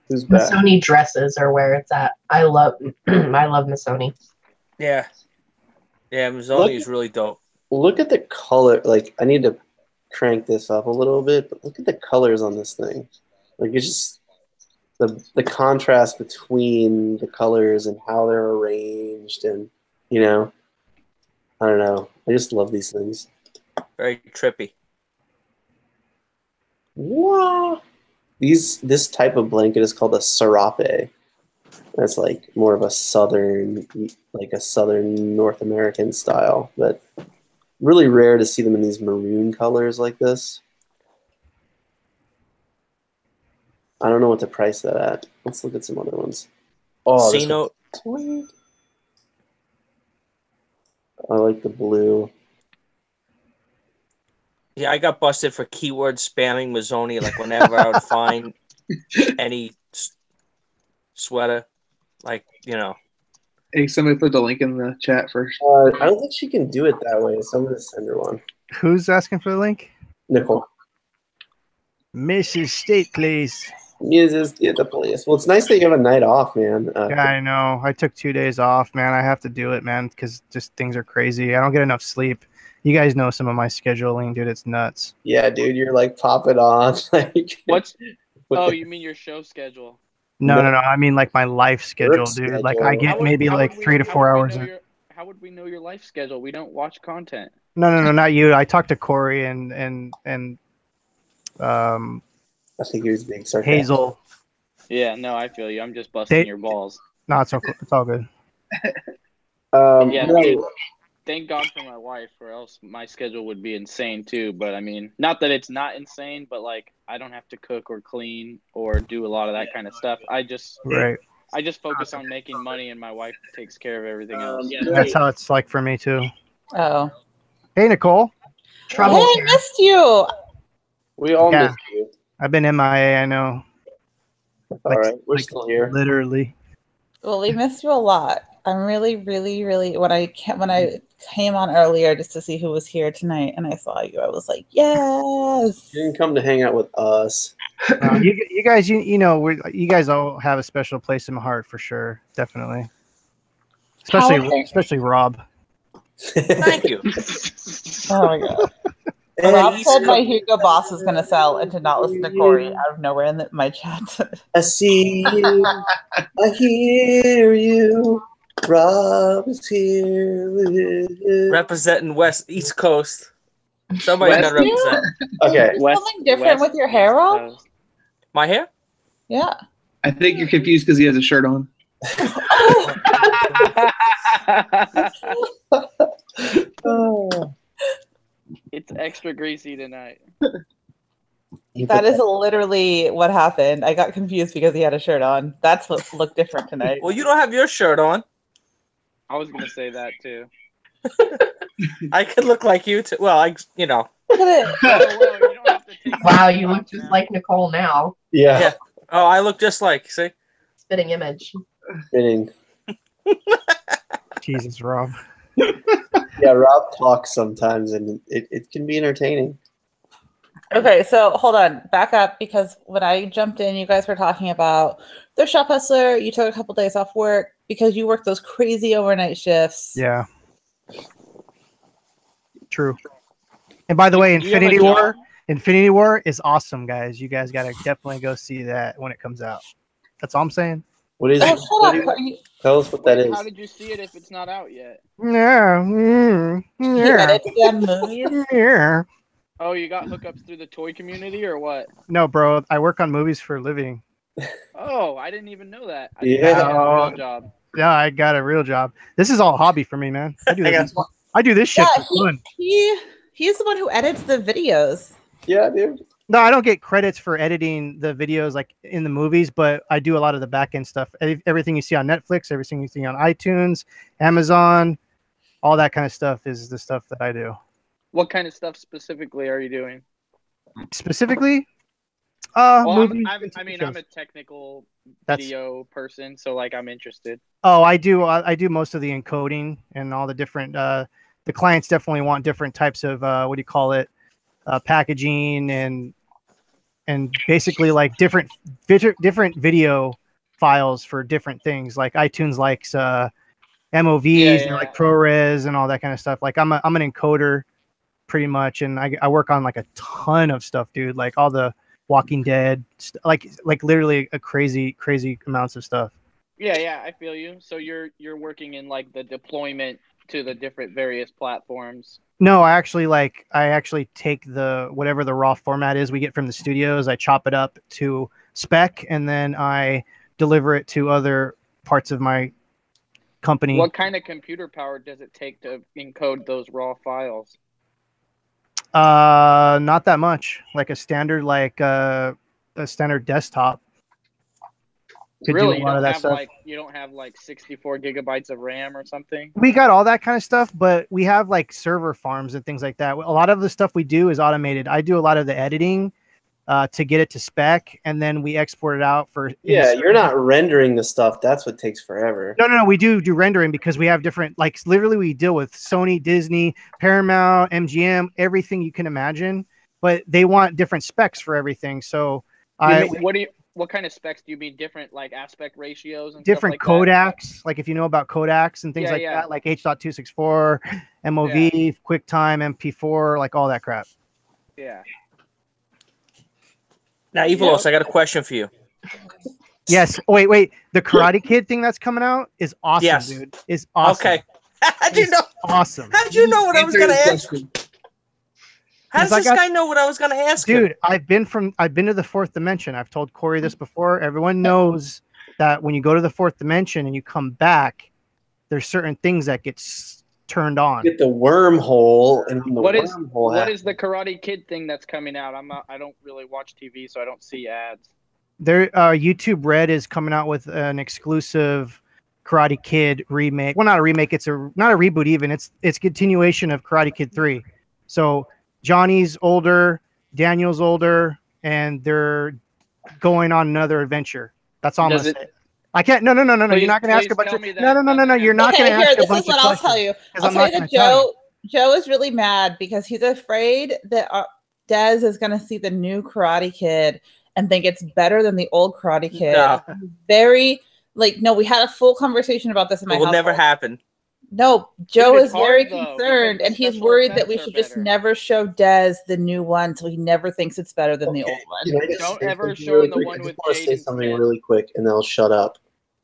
Who's back? Missoni dresses are where it's at. I love Missoni. Yeah. Yeah, Mazzoni is really dope. Look at the color. Like, I need to crank this up a little bit, but look at the colors on this thing. Like, it's just the contrast between the colors and how they're arranged, and I don't know. I just love these things. Very trippy. Wow. This type of blanket is called a serape. That's like more of a southern North American style, but really rare to see them in these maroon colors like this. I don't know what to price that at. Let's look at some other ones. Oh, this one's sweet. I like the blue. Yeah, I got busted for keyword spamming Mazzoni. Like whenever I would find any sweater, like Hey, somebody put the link in the chat first. I don't think she can do it that way, so I'm gonna send her one. Who's asking for the link? Nicole. Mrs. State, please. Mrs. State, please. Well, it's nice that you have a night off, man. Yeah, I know. I took 2 days off, man. I have to do it, man, because just things are crazy. I don't get enough sleep. You guys know some of my scheduling, dude. It's nuts. Yeah, dude, you're like popping on. Oh, you mean your show schedule? No. I mean like my life schedule, dude. Schedule. Like I get maybe like 3 to 4 hours. How would we know your life schedule? We don't watch content. No, not you. I talked to Corey and I think he was being sarcastic. Hazel. Yeah, no, I feel you. I'm just busting your balls. No, it's all good. Thank God for my wife, or else my schedule would be insane too. But I mean, not that it's not insane, but like I don't have to cook or clean or do a lot of that kind of stuff. I just focus on making money, and my wife takes care of everything else. That's how it's like for me too. Oh. Hey, Nicole. Trouble. Hey, I missed you. We all missed you. I've been MIA, I know. All right, we're still here. Literally. Well, we missed you a lot. I'm really, really, really. When I came on earlier just to see who was here tonight, and I saw you, I was like, yes. You didn't come to hang out with us. You guys, you guys all have a special place in my heart for sure, definitely. Especially Rob. Thank you. Oh my god. Rob said my Hugo Boss is going to sell and to not listen to Corey out of nowhere in my chat. I see you. I hear you. Rob is here. Representing East Coast. Somebody's got to represent. Okay. Something different with your hair, Rob? My hair? Yeah. I think you're confused because he has a shirt on. Oh. It's extra greasy tonight. That is literally what happened. I got confused because he had a shirt on. That's what looked different tonight. Well, you don't have your shirt on. I was going to say that too. I could look like you too. Well, Look at it. Wow, you look just like Nicole now. Yeah. Oh, I look just like. See. Spitting image. Fitting. Jesus, Rob. Yeah, Rob talks sometimes, and it can be entertaining. Okay, so hold on, back up, because when I jumped in, you guys were talking about the shop hustler. You took a couple days off work because you worked those crazy overnight shifts. Yeah. True. And by the way, Do you have a Infinity War is awesome, guys. You guys got to definitely go see that when it comes out. That's all I'm saying. What is Oh, it? hold on. Are you, Tell us what that is. How did you see it if it's not out yet? Yeah. you Yeah. edit the movies? Yeah. Oh, you got hookups through the toy community or what? No, bro. I work on movies for a living. Oh, I didn't even know that. I Yeah. didn't know you had a real job. Yeah, I got a real job. This is all hobby for me, man. I do this shit Yeah, for fun. He's the one who edits the videos. Yeah, dude. No, I don't get credits for editing the videos like in the movies, but I do a lot of the back end stuff. Everything you see on Netflix, everything you see on iTunes, Amazon, all that kind of stuff is the stuff that I do. What kind of stuff specifically are you doing? Specifically, Well, movies. I'm a technical video person, so like I'm interested. Oh, I do most of the encoding and all the different. The clients definitely want different types of what do you call it, packaging and basically like different video files for different things. Like iTunes likes MOVs and like ProRes and all that kind of stuff. Like I'm an encoder pretty much, and I work on like a ton of stuff, dude. Like all the Walking Dead, like literally a crazy amounts of stuff. Yeah, I feel you. So you're working in like the deployment to the different various platforms. No, I actually take the whatever the raw format is we get from the studios, I chop it up to spec, and then I deliver it to other parts of my company. What kind of computer power does it take to encode those raw files? Not that much. Like a standard desktop. Could Really, do a lot of that stuff. You don't have like 64 gigabytes of RAM or something? We got all that kind of stuff, but we have like server farms and things like that. A lot of the stuff we do is automated. I do a lot of the editing to get it to spec, and then we export it out for. Yeah, you're not rendering the stuff. That's what takes forever. No. We do rendering because we have different, like literally we deal with Sony, Disney, Paramount, MGM, everything you can imagine, but they want different specs for everything. So what kind of specs do you mean? Different like aspect ratios and different stuff like codecs, like if you know about codecs and things that, like H.264, MOV, QuickTime, MP4, like all that crap. Yeah. Now, Evilos, I got a question for you. Yes. Wait. The Karate Kid thing that's coming out is awesome, dude. Is awesome. Okay. How'd you know? Awesome. How'd you know what I was going to ask? How does this guy know what I was going to ask him? Dude, I've been to the fourth dimension. I've told Corey this before. Everyone knows that when you go to the fourth dimension and you come back, there's certain things that get turned on. Get the wormhole, and what is the Karate Kid thing that's coming out? I don't really watch TV, so I don't see ads. YouTube Red is coming out with an exclusive Karate Kid remake. Well, not a remake. It's not a reboot even. It's continuation of Karate Kid 3. So Johnny's older, Daniel's older, and they're going on another adventure. That's all I'm gonna say. I can't. No. You're not gonna ask a bunch of. No. You're not gonna ask a bunch of questions. This is what I'll tell you. I'll tell you that Joe is really mad because he's afraid that Dez is gonna see the new Karate Kid and think it's better than the old Karate Kid. No. Very no. We had a full conversation about this in my house. It will never happen. No, Joe is very concerned, and he's worried that we should just never show Dez the new one, so he never thinks it's better than the old one. Don't ever show him the one with Jaden. I want to say something really quick, and then I'll shut up.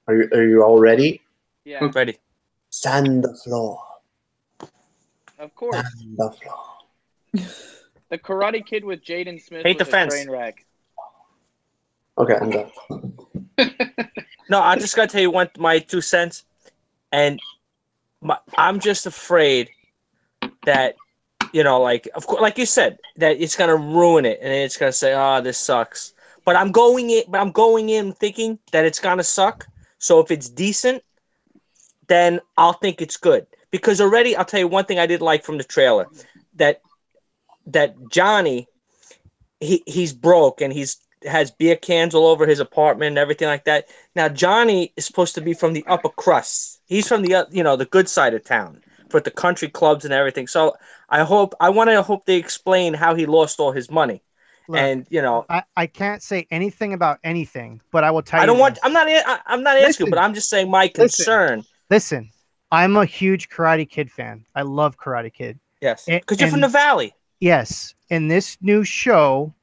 Are you all ready? Yeah. I'm ready. Sand the floor. Of course. Sand the floor. The Karate Kid with Jaden Smith Hate was the fence. a train wreck. Okay, I'm done. No, I just got to tell you my 2 cents, and I'm just afraid that, like, of course, like you said, that it's gonna ruin it, and it's gonna say, "Oh, this sucks." But I'm going in thinking that it's gonna suck. So if it's decent, then I'll think it's good. Because already, I'll tell you one thing I did like from the trailer, that Johnny, he's broke and he's has beer cans all over his apartment and everything like that. Now Johnny is supposed to be from the upper crust. He's from the the good side of town for the country clubs and everything. So I hope they explain how he lost all his money. Look, and I can't say anything about anything, but I will tell you. I don't want. this. I'm not asking, Listen. but I'm just saying my concern. Listen, I'm a huge Karate Kid fan. I love Karate Kid. Yes, because you're from the Valley. Yes, and this new show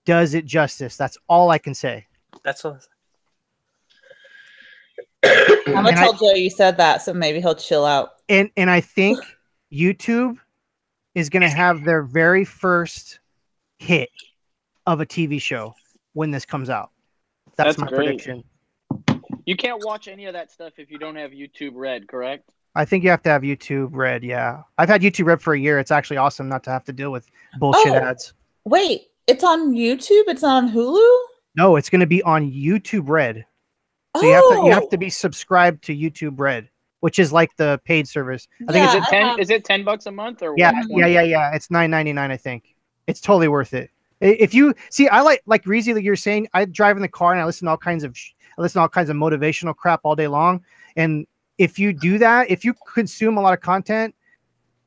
does it justice. That's all I can say. That's all. I'm gonna tell Joe you said that, so maybe he'll chill out. And I think YouTube is gonna have their very first hit of a TV show when this comes out. That's my prediction. You can't watch any of that stuff if you don't have YouTube Red, correct? I think you have to have YouTube Red, yeah. I've had YouTube Red for a year. It's actually awesome not to have to deal with bullshit ads. Wait, it's on YouTube? It's not on Hulu? No, it's going to be on YouTube Red. So you have to be subscribed to YouTube Red, which is like the paid service. I think is it $10 a month or yeah. It's $9.99, I think. It's totally worth it. If you see, I like Reezy, like you're saying, I drive in the car and I listen to all kinds of motivational crap all day long. And if you do that, if you consume a lot of content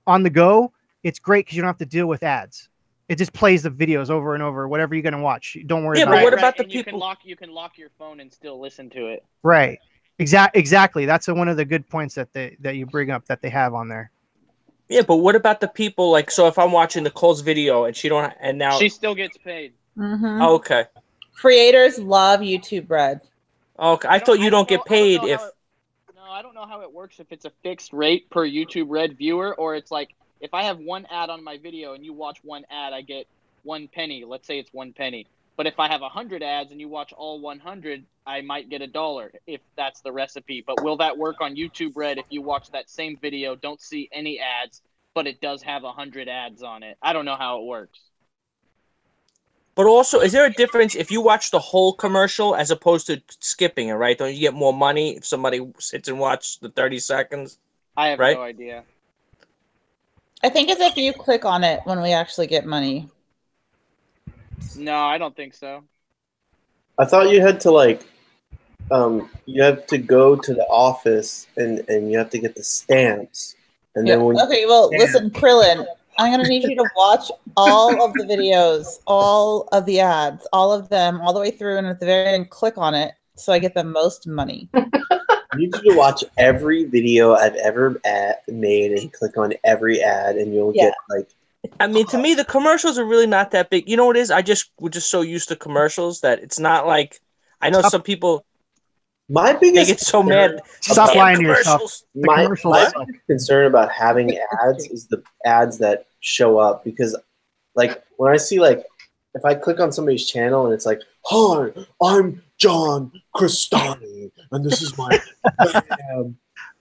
on the go, it's great because you don't have to deal with ads. It just plays the videos over and over, whatever you're going to watch. Don't worry about it. Yeah, but what about the people? You can lock your phone and still listen to it. Right. Exactly. That's one of the good points that you bring up that they have on there. Yeah, but what about the people? Like, so if I'm watching Nicole's video and now she still gets paid. Mm-hmm. Oh, okay. Creators love YouTube Red. Okay, I thought you don't get paid if. I don't know how it works, if it's a fixed rate per YouTube Red viewer, or it's like if I have one ad on my video and you watch one ad, I get 1 penny. Let's say it's 1 penny. But if I have 100 ads and you watch all 100, I might get $1 if that's the recipe. But will that work on YouTube Red if you watch that same video, don't see any ads, but it does have 100 ads on it? I don't know how it works. But also, is there a difference if you watch the whole commercial as opposed to skipping it, right? Don't you get more money if somebody sits and watches the 30 seconds? I have no idea. I think it's if you click on it when we actually get money. No, I don't think so. I thought you had to you have to go to the office and you have to get the stamps. And then when listen, Krillin, I'm going to need you to watch all of the videos, all of the ads, all of them, all the way through, and at the very end, click on it so I get the most money. I need you to watch every video I've ever made and click on every ad, and you'll get I mean, to me, the commercials are really not that big. You know what it is? We're just so used to commercials that it's not like. I know some people. My biggest they get so mad. Stop lying to yourself. My concern about having ads is the ads that show up, because, like, when I see, like, if I click on somebody's channel and it's like, "Hi, I'm John Cristani, and this is my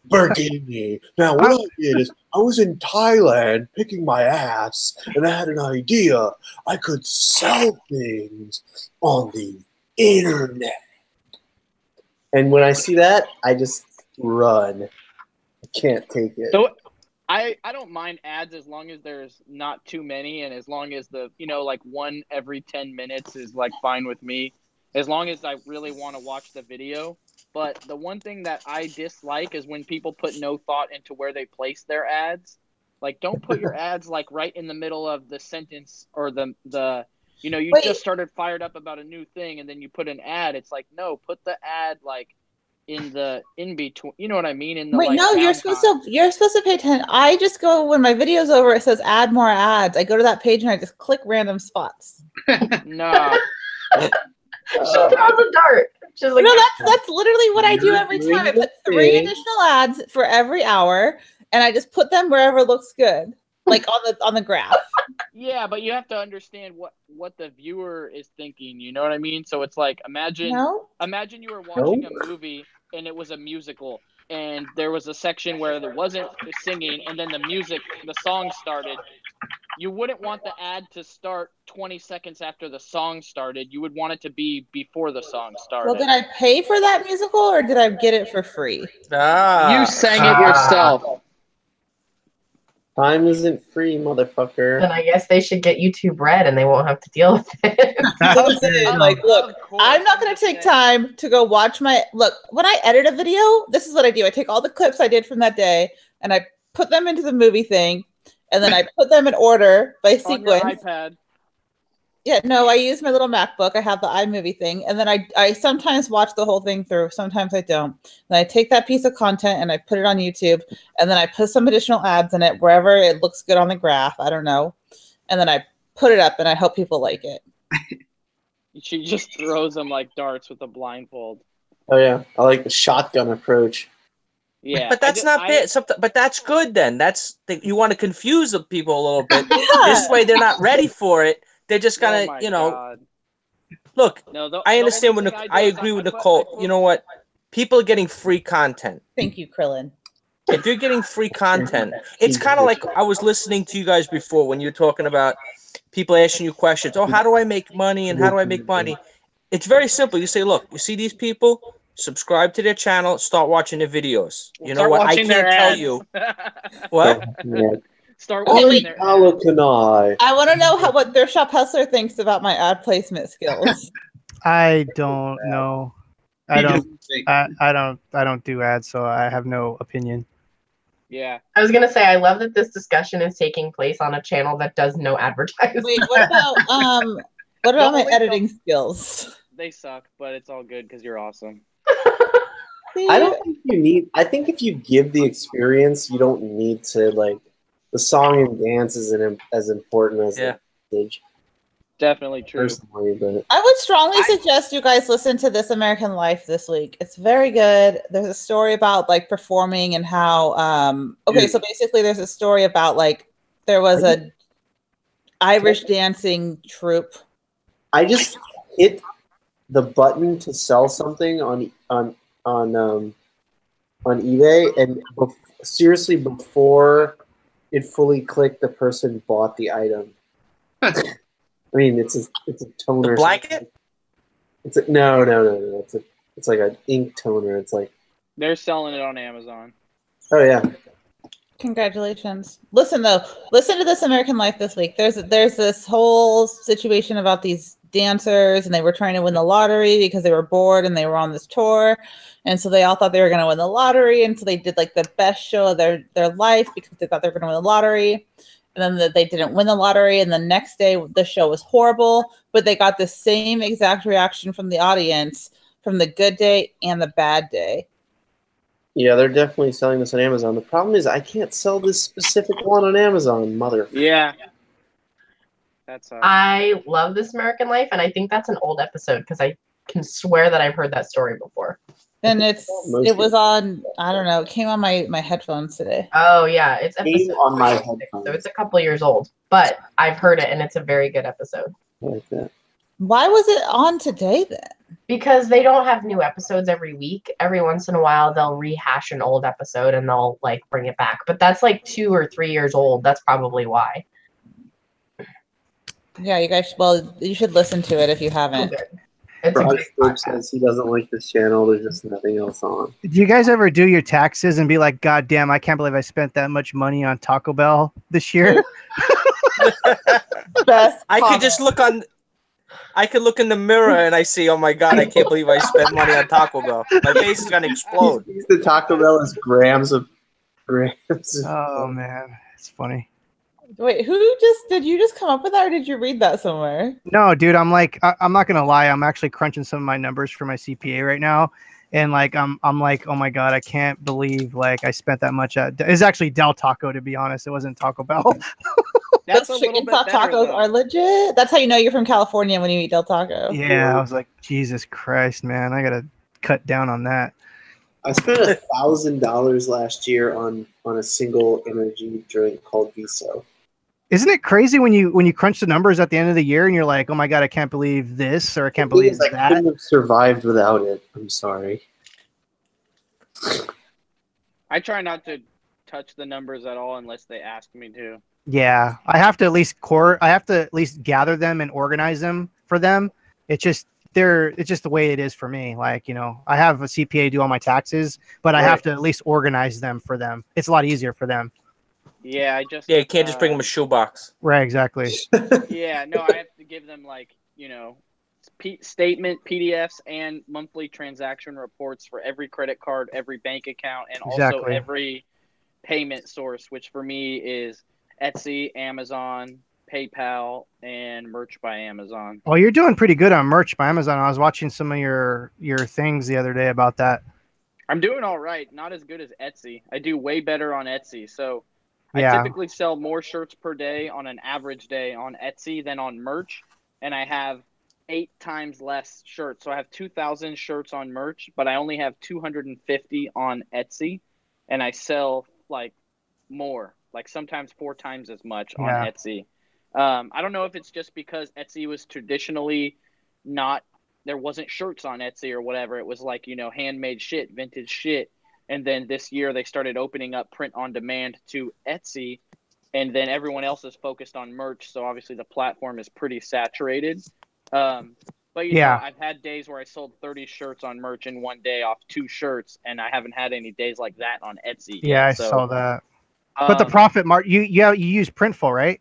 Burgundy." Now, what I did is I was in Thailand picking my ass, and I had an idea. I could sell things on the internet. And when I see that, I just run. I can't take it. So I don't mind ads as long as there's not too many, and as long as the like one every 10 minutes is like fine with me, as long as I really want to watch the video. But the one thing that I dislike is when people put no thought into where they place their ads. Like, don't put your ads like right in the middle of the sentence, or the you just started fired up about a new thing and then you put an ad. It's like, no, put the ad like in between. You know what I mean? In the you're supposed to pay attention. I just go when my video's over. It says add more ads. I go to that page and I just click random spots. No. She throws a dart. She's like, that's literally what I do every time. I put 3 additional ads for every hour, and I just put them wherever looks good, like on the graph. Yeah, but you have to understand what the viewer is thinking. You know what I mean? So it's like, imagine you were watching a movie and it was a musical, and there was a section where there wasn't singing, and then the song started. You wouldn't want the ad to start 20 seconds after the song started. You would want it to be before the song started. Well, did I pay for that musical, or did I get it for free? You sang it yourself. Time isn't free, motherfucker. Then I guess they should get YouTube Red, and they won't have to deal with it. Listen, like, look, I'm not going to take time to go watch my look. When I edit a video, this is what I do. I take all the clips I did from that day, and I put them into the movie thing, and then I put them in order by sequence. On your iPad. Yeah, no, I use my little MacBook. I have the iMovie thing, and then I sometimes watch the whole thing through. Sometimes I don't. And I take that piece of content and I put it on YouTube, and then I put some additional ads in it wherever it looks good on the graph. I don't know, and then I put it up, and I hope people like it. She just throws them like darts with a blindfold. Oh yeah, I like the shotgun approach. Yeah, but that's not bad. But that's good then. You want to confuse the people a little bit. This way, they're not ready for it. They're just gonna, God. Look. I understand when I agree with Nicole. You know what? People are getting free content. Thank you, Krillin. If you're getting free content, it's kind of like I was listening to you guys before when you were talking about people asking you questions. Oh, how do I make money and how do I make money? It's very simple. You say, look, you see these people? Subscribe to their channel. Start watching their videos. You know what? I can't tell you. What? Start watching their ads. I want to know what their shop hustler thinks about my ad placement skills. I don't know. I don't do ads, so I have no opinion. Yeah. I was gonna say I love that this discussion is taking place on a channel that does no advertising. Wait, what about my editing skills? They suck, but it's all good because you're awesome. I don't think you need. I think if you give the experience, you don't need to like. The song and dance isn't as important as the stage. Definitely true. Personally, but I would strongly suggest you guys listen to This American Life this week. It's very good. There's a story about like performing and how so basically there's a story about like there was a Irish dancing troupe. I just hit the button to sell something on eBay, and seriously, before it fully clicked, the person bought the item. I mean, it's a toner. The blanket? No. It's like an ink toner. It's like they're selling it on Amazon. Oh yeah. Congratulations. Listen to This American Life this week. There's this whole situation about these dancers, and they were trying to win the lottery because they were bored and they were on this tour, and so they all thought they were going to win the lottery, and so they did like the best show of their life because they thought they were going to win the lottery, and then they didn't win the lottery, and the next day the show was horrible, but they got the same exact reaction from the audience from the good day and the bad day. Yeah, they're definitely selling this on Amazon. The problem is I can't sell this specific one on Amazon, mother. Yeah. I love This American Life, and I think that's an old episode because I can swear that I've heard that story before. And it was on, I don't know, it came on my headphones today. Oh yeah, it's episode on my 6, headphones. so it's a couple years old, but I've heard it, and it's a very good episode. Like that. Why was it on today then? Because they don't have new episodes every week. Every once in a while, they'll rehash an old episode and they'll like bring it back. But that's like 2 or 3 years old. That's probably why. Yeah, you guys. Well, you should listen to it if you haven't. Broad says he doesn't like this channel. There's just nothing else on. Do you guys ever do your taxes and be like, "God damn, I can't believe I spent that much money on Taco Bell this year"? Best. I could just look on. I could look in the mirror and I see, oh my God, I can't believe I spent money on Taco Bell. My face is gonna explode. The Taco Bell is grams of. Oh man, it's funny. Wait, did you just come up with that, or did you read that somewhere? No, dude, I'm not gonna lie. I'm actually crunching some of my numbers for my CPA right now, and like I'm like, oh my God, I can't believe like I spent that much at. It's actually Del Taco, to be honest. It wasn't Taco Bell. That's Those chicken pot tacos are legit. That's how you know you're from California when you eat Del Taco. Yeah, I was like, Jesus Christ, man, I gotta cut down on that. I spent $1,000 last year on a single energy drink called Viso. Isn't it crazy when you crunch the numbers at the end of the year and you're like, oh my God, I can't believe this, or I can't believe that. I couldn't have survived without it. I'm sorry. I try not to touch the numbers at all unless they ask me to. Yeah, I have to at least gather them and organize them for them. It's just the way it is for me. Like, you know, I have a CPA do all my taxes, but I have to at least organize them for them. It's a lot easier for them. Yeah, I just Yeah, you can't just bring them a shoebox. Right, exactly. Yeah, no, I have to give them like statement PDFs and monthly transaction reports for every credit card, every bank account, and also Exactly. every payment source, which for me is Etsy, Amazon, PayPal, and Merch by Amazon. Well, you're doing pretty good on Merch by Amazon. I was watching some of your things the other day about that. I'm doing all right. Not as good as Etsy. I do way better on Etsy. So Yeah. I typically sell more shirts per day on an average day on Etsy than on Merch, and I have 8 times less shirts. So I have 2,000 shirts on Merch, but I only have 250 on Etsy, and I sell like more, like sometimes 4 times as much on Yeah. Etsy. I don't know if it's just because Etsy was traditionally not, there wasn't shirts on Etsy or whatever. It was like, handmade shit, vintage shit. And then this year they started opening up print on demand to Etsy, and then everyone else is focused on merch. So obviously the platform is pretty saturated. But Yeah. I've had days where I sold 30 shirts on merch in one day off 2 shirts, and I haven't had any days like that on Etsy yet. Yeah, I So, saw that. But the profit mark, you use Printful, right?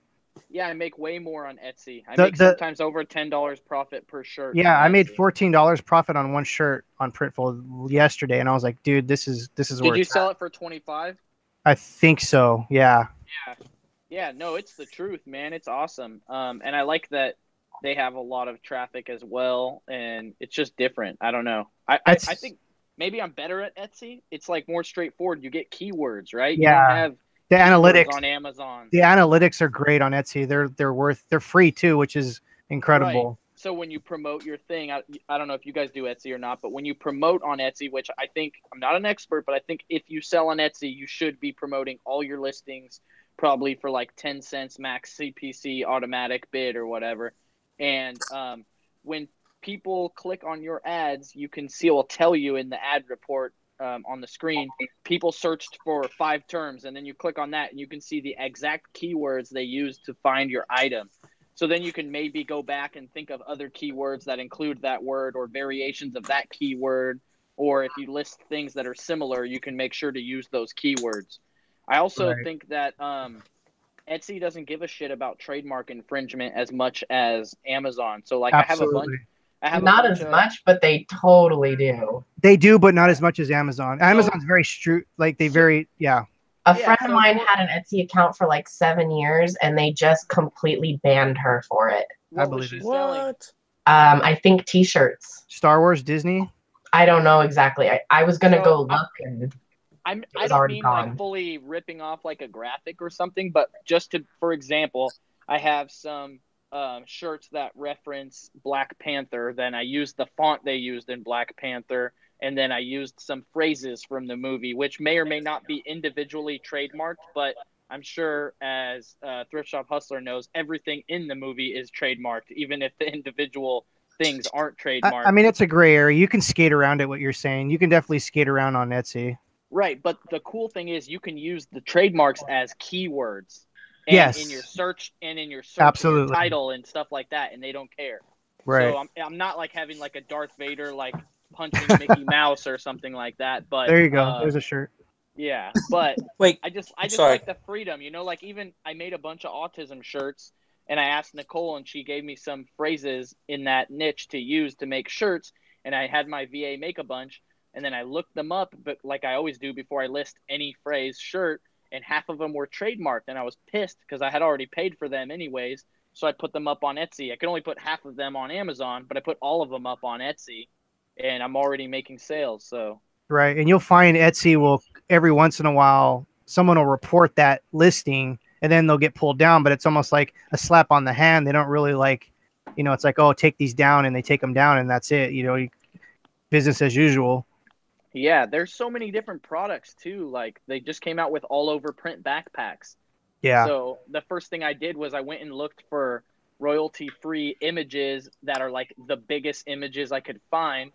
yeah, I make way more on Etsy. I The- make the- sometimes over $10 profit per shirt. Yeah, on I made Etsy. $14 profit on one shirt on Printful yesterday, and I was like, dude, this is Did where you it's sell at. it for 25? I think so. Yeah. Yeah, no, it's the truth, man. It's awesome. And I like that they have a lot of traffic as well, and it's just different. I don't know. I think maybe I'm better at Etsy. It's like more straightforward. You get keywords, right? You don't Yeah. have The keywords analytics on Amazon. The analytics are great on Etsy. They're free too, which is incredible. Right. So when you promote your thing, I don't know if you guys do Etsy or not, but when you promote on Etsy, which I think, I'm not an expert, but I think if you sell on Etsy, you should be promoting all your listings probably for like 10 cents max CPC automatic bid or whatever. And when people click on your ads, you can see, it will tell you in the ad report on the screen, people searched for 5 terms, and then you click on that and you can see the exact keywords they used to find your item. So then you can maybe go back and think of other keywords that include that word or variations of that keyword. Or if you list things that are similar, you can make sure to use those keywords. I also think that Etsy doesn't give a shit about trademark infringement as much as Amazon. So like Absolutely. Not as much, but they totally do. They do, but not as much as Amazon. Amazon's very strict. Like A friend of mine had an Etsy account for like 7 years, and they just completely banned her for it. What was she selling? I think T-shirts. Star Wars, Disney. I don't know exactly. I was gonna go look, and I it was don't already mean gone. like fully ripping off like a graphic or something, but just to, for example, I have some shirts that reference Black Panther. Then I used the font they used in Black Panther. And then I used some phrases from the movie, which may or may not be individually trademarked, but I'm sure, as Thrift Shop Hustler knows, everything in the movie is trademarked, even if the individual things aren't trademarked. I mean, it's a gray area. You can skate around it, what you're saying. You can definitely skate around on Etsy. Right, but the cool thing is you can use the trademarks as keywords. And Yes. in your search and in your search Absolutely. and your title and stuff like that, and they don't care. Right. So I'm not like having like a Darth Vader like punching Mickey Mouse or something like that. But there you go. There's a shirt. Yeah, but wait, I just sorry. like the freedom, like even I made a bunch of autism shirts, and I asked Nicole, and she gave me some phrases in that niche to use to make shirts, and I had my VA make a bunch, and then I looked them up, but like I always do before I list any phrase shirt, and half of them were trademarked, and I was pissed because I had already paid for them anyways, so I put them up on Etsy. I could only put half of them on Amazon, but I put all of them up on Etsy, and I'm already making sales, so. Right, and you'll find Etsy will, every once in a while, someone will report that listing, and then they'll get pulled down, but it's almost like a slap on the hand. They don't really like, it's like, oh, take these down, and they take them down, and that's it. Business as usual. Yeah, there's so many different products, too. Like, they just came out with all-over print backpacks. Yeah. So the first thing I did was I went and looked for royalty-free images that are, like, the biggest images I could find,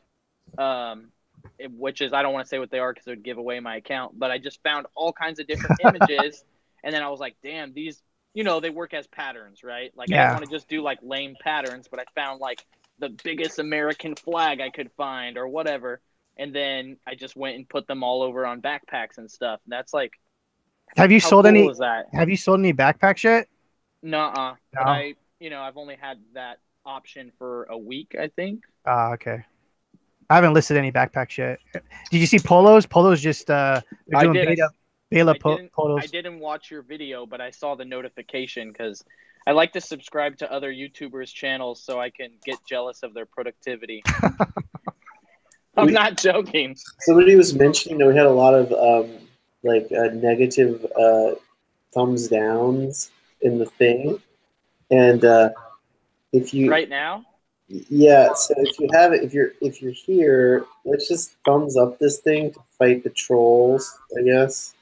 which is, I don't want to say what they are because it would give away my account, but I just found all kinds of different images, and then I was like, damn, these, they work as patterns, right? Like, I didn't want to just do, like, lame patterns, but I found, like, the biggest American flag I could find or whatever, and then I just went and put them all over on backpacks and stuff. And that's, like, Have you How sold cool any? is that? Have you sold any backpacks yet? Nuh-uh. No. But I've only had that option for a week, I think. Okay. I haven't listed any backpacks yet. Did you see polos? Polos just they're doing beta polos. I didn't watch your video, but I saw the notification because I like to subscribe to other YouTubers' channels so I can get jealous of their productivity. I'm not joking. Somebody was mentioning that we had a lot of negative thumbs downs in the thing, and if you Right now. Yeah, so if you have it, if you're here, let's just thumbs up this thing to fight the trolls, I guess.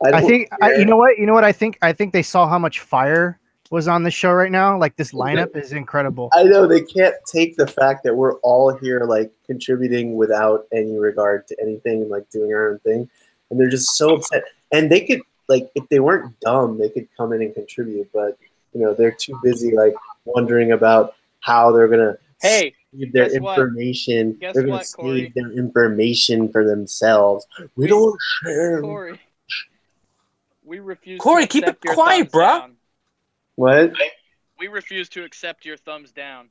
I think you know what I think they saw how much fire was on the show right now. Like this lineup is incredible. I know they can't take the fact that we're all here like contributing without any regard to anything and like doing our own thing, and they're just so upset. And they could like if they weren't dumb, they could come in and contribute, but they're too busy like wondering about how they're gonna save their information. They're gonna save their information for themselves. We don't share. Corey, we refuse. Corey, keep it quiet, bro. Down. What? We refuse to accept your thumbs down.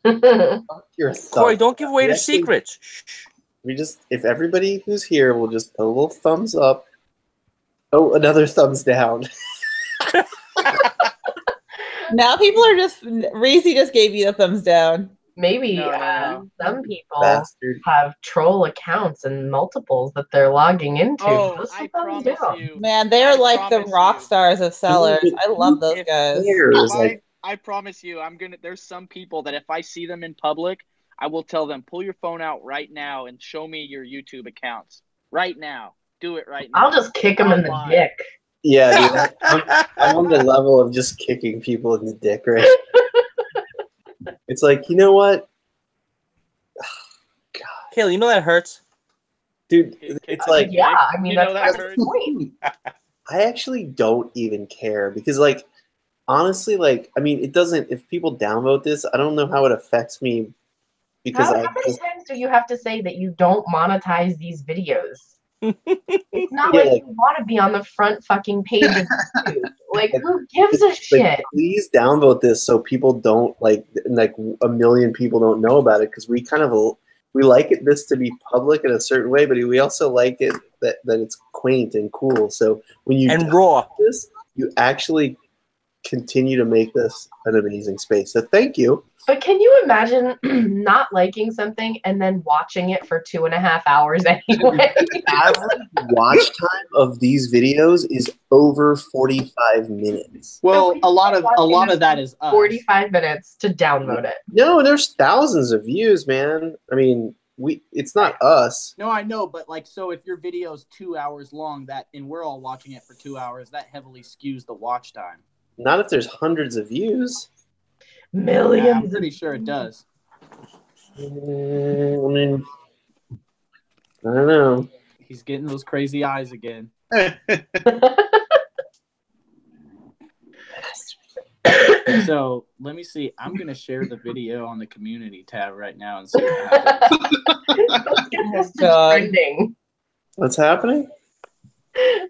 Your Corey, don't give away the secrets. We just, if everybody who's here will just a little thumbs up. Oh, another thumbs down. Now people are just Reese just gave you a thumbs down. Maybe No. some people Bastard. have troll accounts and multiples that they're logging into. Oh, Those I thumbs promise down. you. Man, they're like the rock stars of sellers. I love those guys. I promise you, there's some people that if I see them in public, I will tell them, pull your phone out right now and show me your YouTube accounts. Right now. Do it right now. I'll just kick them in the dick. Yeah, dude, I'm on the level of just kicking people in the dick, right? It's like, you know what? God. Kayla, you know that hurts? Dude, it's like... Yeah, I mean, that's that the point. I actually don't even care because, like, honestly, like, I mean, it doesn't... If people downvote this, I don't know how it affects me because How many times do you have to say that you don't monetize these videos? It's not like you want to be on the front fucking page of YouTube. Like, who gives a shit? Please downvote this so people don't like a million people don't know about it because we kind of we like this to be public in a certain way, but we also like it that it's quaint and cool. So when you raw this, you actually continue to make this an amazing space. So thank you. But can you imagine not liking something and then watching it for 2.5 hours anyway? The average watch time of these videos is over 45 minutes. Well, a lot of that is us. 45 minutes to download it. No, there's thousands of views, man. I mean, it's not us. No, I know, but like, so if your video is 2 hours long, and we're all watching it for 2 hours, that heavily skews the watch time. Not if there's hundreds of views. Millions. Yeah, I'm pretty sure it does. I mean, I don't know. He's getting those crazy eyes again. So let me see. I'm gonna share the video on the community tab right now and see what happens. Let's get this trending. What's happening?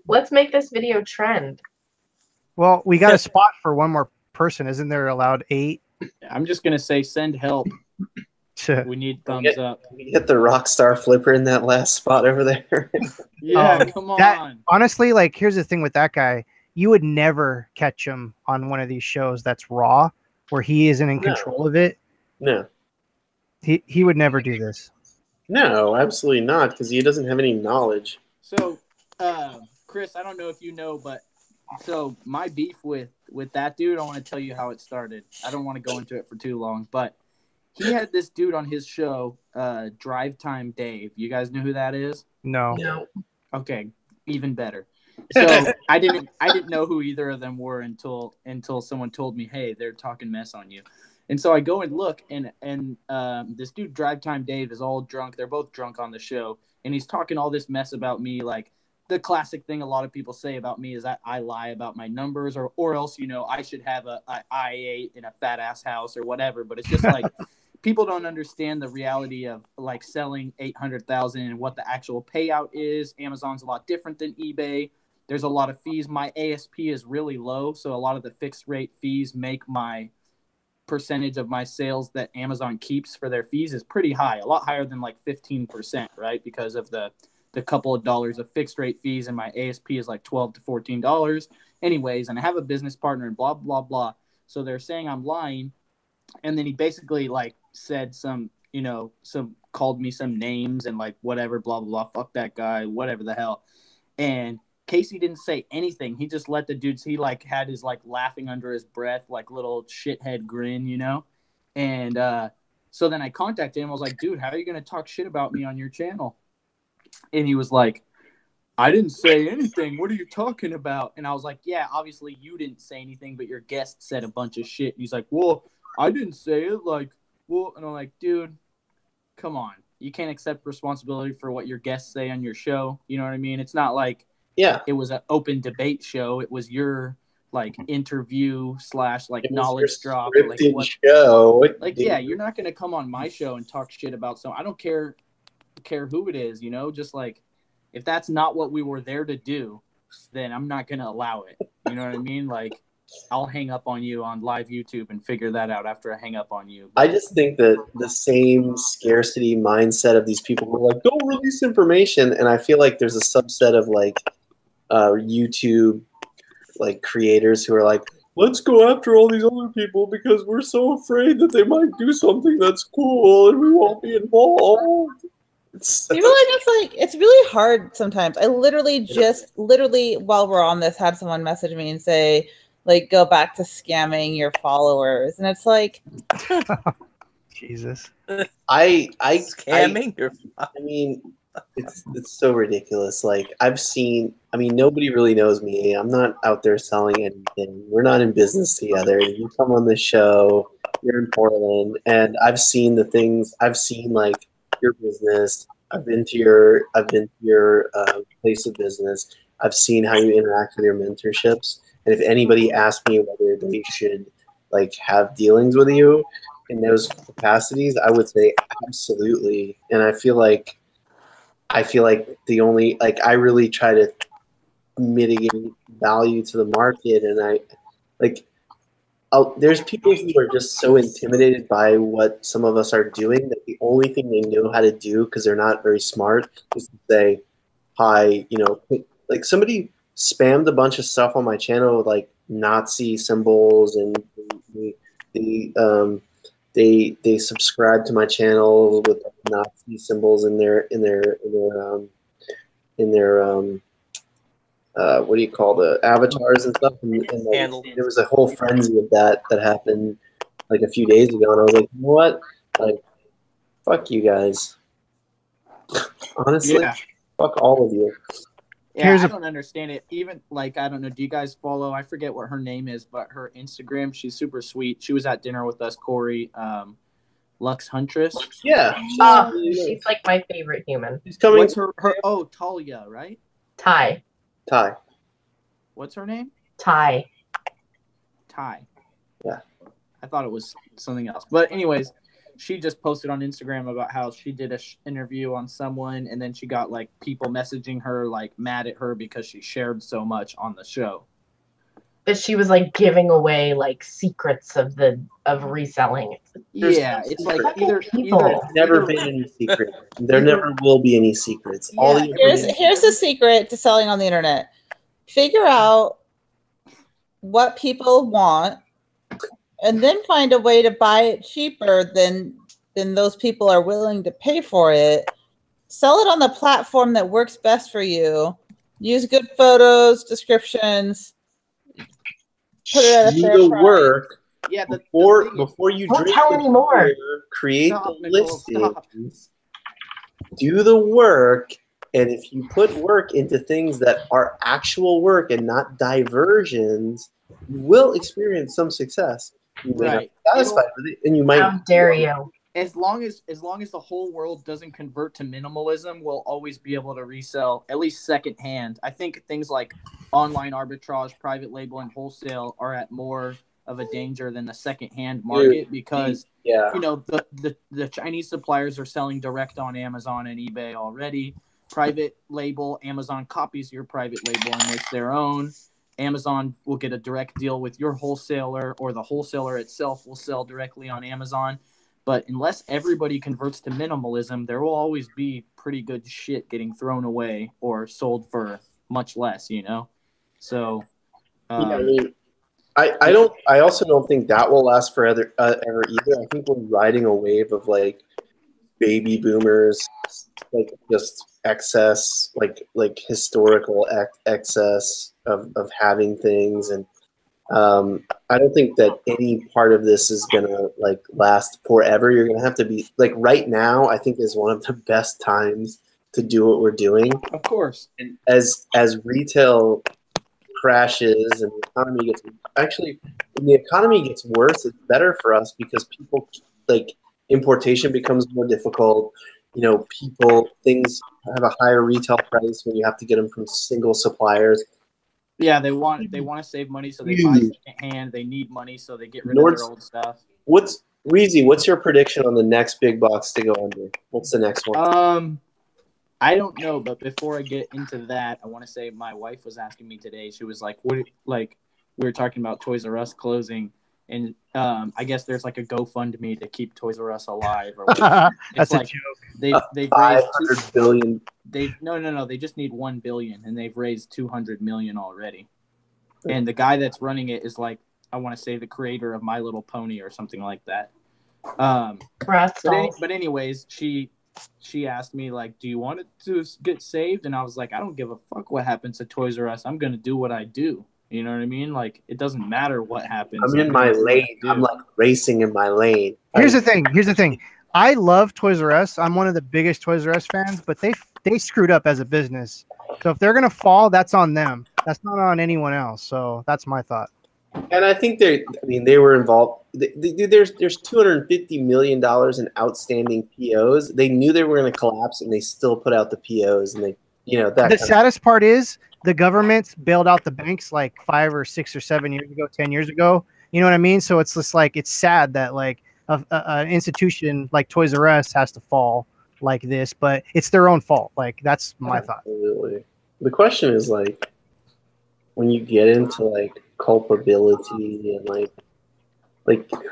Let's make this video trend. Well, we got a spot for one more person. Isn't there allowed 8? I'm just gonna say send help. We need thumbs up. We hit the rock star flipper in that last spot over there. Yeah, come on. Honestly, like, here's the thing with that guy. You would never catch him on one of these shows that's raw, where he isn't in control of it. No. He would never do this. No, absolutely not, because he doesn't have any knowledge. So, Chris, I don't know if you know, but so my beef with that dude, I want to tell you how it started. I don't want to go into it for too long, but he had this dude on his show, Drive Time Dave. You guys know who that is? No. Okay, even better. So I didn't know who either of them were until someone told me, hey, they're talking mess on you. And so I go and look, and this dude, Drive Time Dave, is all drunk. They're both drunk on the show, and he's talking all this mess about me, like the classic thing a lot of people say about me is that I lie about my numbers, or else, I should have a I-8 in a fat ass house or whatever. But it's just like people don't understand the reality of like selling 800,000 and what the actual payout is. Amazon's a lot different than eBay. There's a lot of fees. My ASP is really low, so a lot of the fixed rate fees make my percentage of my sales that Amazon keeps for their fees is pretty high, a lot higher than like 15%, right? Because of the couple of dollars of fixed rate fees, and my ASP is like $12 to $14 anyways, and I have a business partner and blah, blah, blah. So they're saying I'm lying. And then he basically like said some, called me some names and like whatever, blah, blah, blah, fuck that guy, whatever the hell. And Casey didn't say anything. He just let the dudes, he like had his like laughing under his breath, like little shithead grin, And so then I contacted him. I was like, dude, how are you going to talk shit about me on your channel? And he was like, I didn't say anything. What are you talking about? And I was like, yeah, obviously you didn't say anything, but your guest said a bunch of shit. And he's like, well, I didn't say it. Like, well, and I'm like, dude, come on. You can't accept responsibility for what your guests say on your show. You know what I mean? It's not like it was an open debate show. It was your like interview / like knowledge drop. Or, like, what, show. Like, yeah, you're not going to come on my show and talk shit about someone. I don't care who it is, just like, if that's not what we were there to do, then I'm not going to allow it. You know what I mean? Like, I'll hang up on you on live YouTube and figure that out after I hang up on you. I just think that the same scarcity mindset of these people who are like, don't release information. And I feel like there's a subset of like YouTube like creators who are like, let's go after all these other people because we're so afraid that they might do something that's cool and we won't be involved. People are just like, it's really hard sometimes. I literally while we're on this, had someone message me and say, like, go back to scamming your followers. And it's like, Jesus. Scamming your I mean, it's so ridiculous. Like, nobody really knows me. I'm not out there selling anything. We're not in business together. You come on the show, you're in Portland, and I've seen the things. I've seen like your business. I've been to your place of business. I've seen how you interact with your mentorships. And if anybody asked me whether they should like have dealings with you in those capacities, I would say absolutely. And I feel like the only like I really try to mitigate value to the market, and there's people who are just so intimidated by what some of us are doing that the only thing they know how to do, because they're not very smart, is to say, hi, like somebody spammed a bunch of stuff on my channel with like Nazi symbols, and they subscribe to my channel with Nazi symbols in their what do you call the avatars and stuff, and like, there was a whole frenzy of that happened like a few days ago, and I was like, you know what, like, fuck you guys. Honestly, fuck all of you. Yeah, I don't understand it. Even like, I don't know. Do you guys follow? I forget what her name is, but her Instagram, she's super sweet. She was at dinner with us, Corey, Lux Huntress. Yeah, she's like my favorite human. She's coming. What's her? Oh, Talia, right? Ty. What's her name? Ty. Yeah. I thought it was something else, but anyways. She just posted on Instagram about how she did a interview on someone, and then she got like people messaging her like mad at her because she shared so much on the show. But she was like giving away like secrets of reselling. Yeah, it's like either never been any secret. There never will be any secrets. Yeah, here's the secret to selling on the internet. Figure out what people want, and then find a way to buy it cheaper than those people are willing to pay for it. Sell it on the platform that works best for you. Use good photos, descriptions. Put it at a fair price. Work. Yeah, before you don't tell anymore. Create the listings. Do the work, and if you put work into things that are actual work and not diversions, you will experience some success. You may not be satisfied with it, and you might. How dare you? As long as the whole world doesn't convert to minimalism, we'll always be able to resell at least secondhand. I think things like online arbitrage, private label, and wholesale are at more of a danger than the secondhand market because Yeah. you know the Chinese suppliers are selling direct on Amazon and eBay already. Private label, Amazon copies your private label and makes their own. Amazon will get a direct deal with your wholesaler, or the wholesaler itself will sell directly on Amazon. But unless everybody converts to minimalism, there will always be pretty good shit getting thrown away or sold for much less, you know? So, Yeah, I mean, I also don't think that will last forever ever either. I think we're riding a wave of like baby boomers, like just excess, like historical excess of having things, and I don't think that any part of this is gonna like last forever. You're gonna have to be like right now. I think is one of the best times to do what we're doing. of course, And as retail crashes and the economy gets when the economy gets worse, it's better for us because people like importation becomes more difficult. You know, things have a higher retail price when you have to get them from single suppliers. yeah, they want to save money, so they buy secondhand. They need money, so they get rid of their old stuff. What's your prediction on the next big box to go under? What's the next one? I don't know, but before I get into that, I want to say my wife was asking me today. She was like, "What?" Like we were talking about Toys R Us closing, and I guess there's like a GoFundMe to keep Toys R Us alive. Or That's like, a joke. They've $500 raised billion. No. They just need $1 billion, and they've raised $200 million already. And the guy that's running it is like, I want to say the creator of My Little Pony or something like that. But anyways, she asked me like, "Do you want it to get saved?" And I was like, "I don't give a fuck what happens to Toys R Us. I'm gonna do what I do." You know what I mean? Like, it doesn't matter what happens. I'm in my lane. I'm like racing in my lane. Here's the thing. I love Toys R Us. I'm one of the biggest Toys R Us fans, but they screwed up as a business. So if they're gonna fall, that's on them. That's not on anyone else. So that's my thought. And I think they were involved. There's $250 million in outstanding POs. They knew they were going to collapse, and they still put out the POs. And the saddest part is the government bailed out the banks like 5 or 6 or 7 years ago, 10 years ago. You know what I mean? So it's just like it's sad that like an institution like Toys R Us has to fall like this, but it's their own fault. Like that's my thought. Absolutely. The question is like when you get into like culpability and like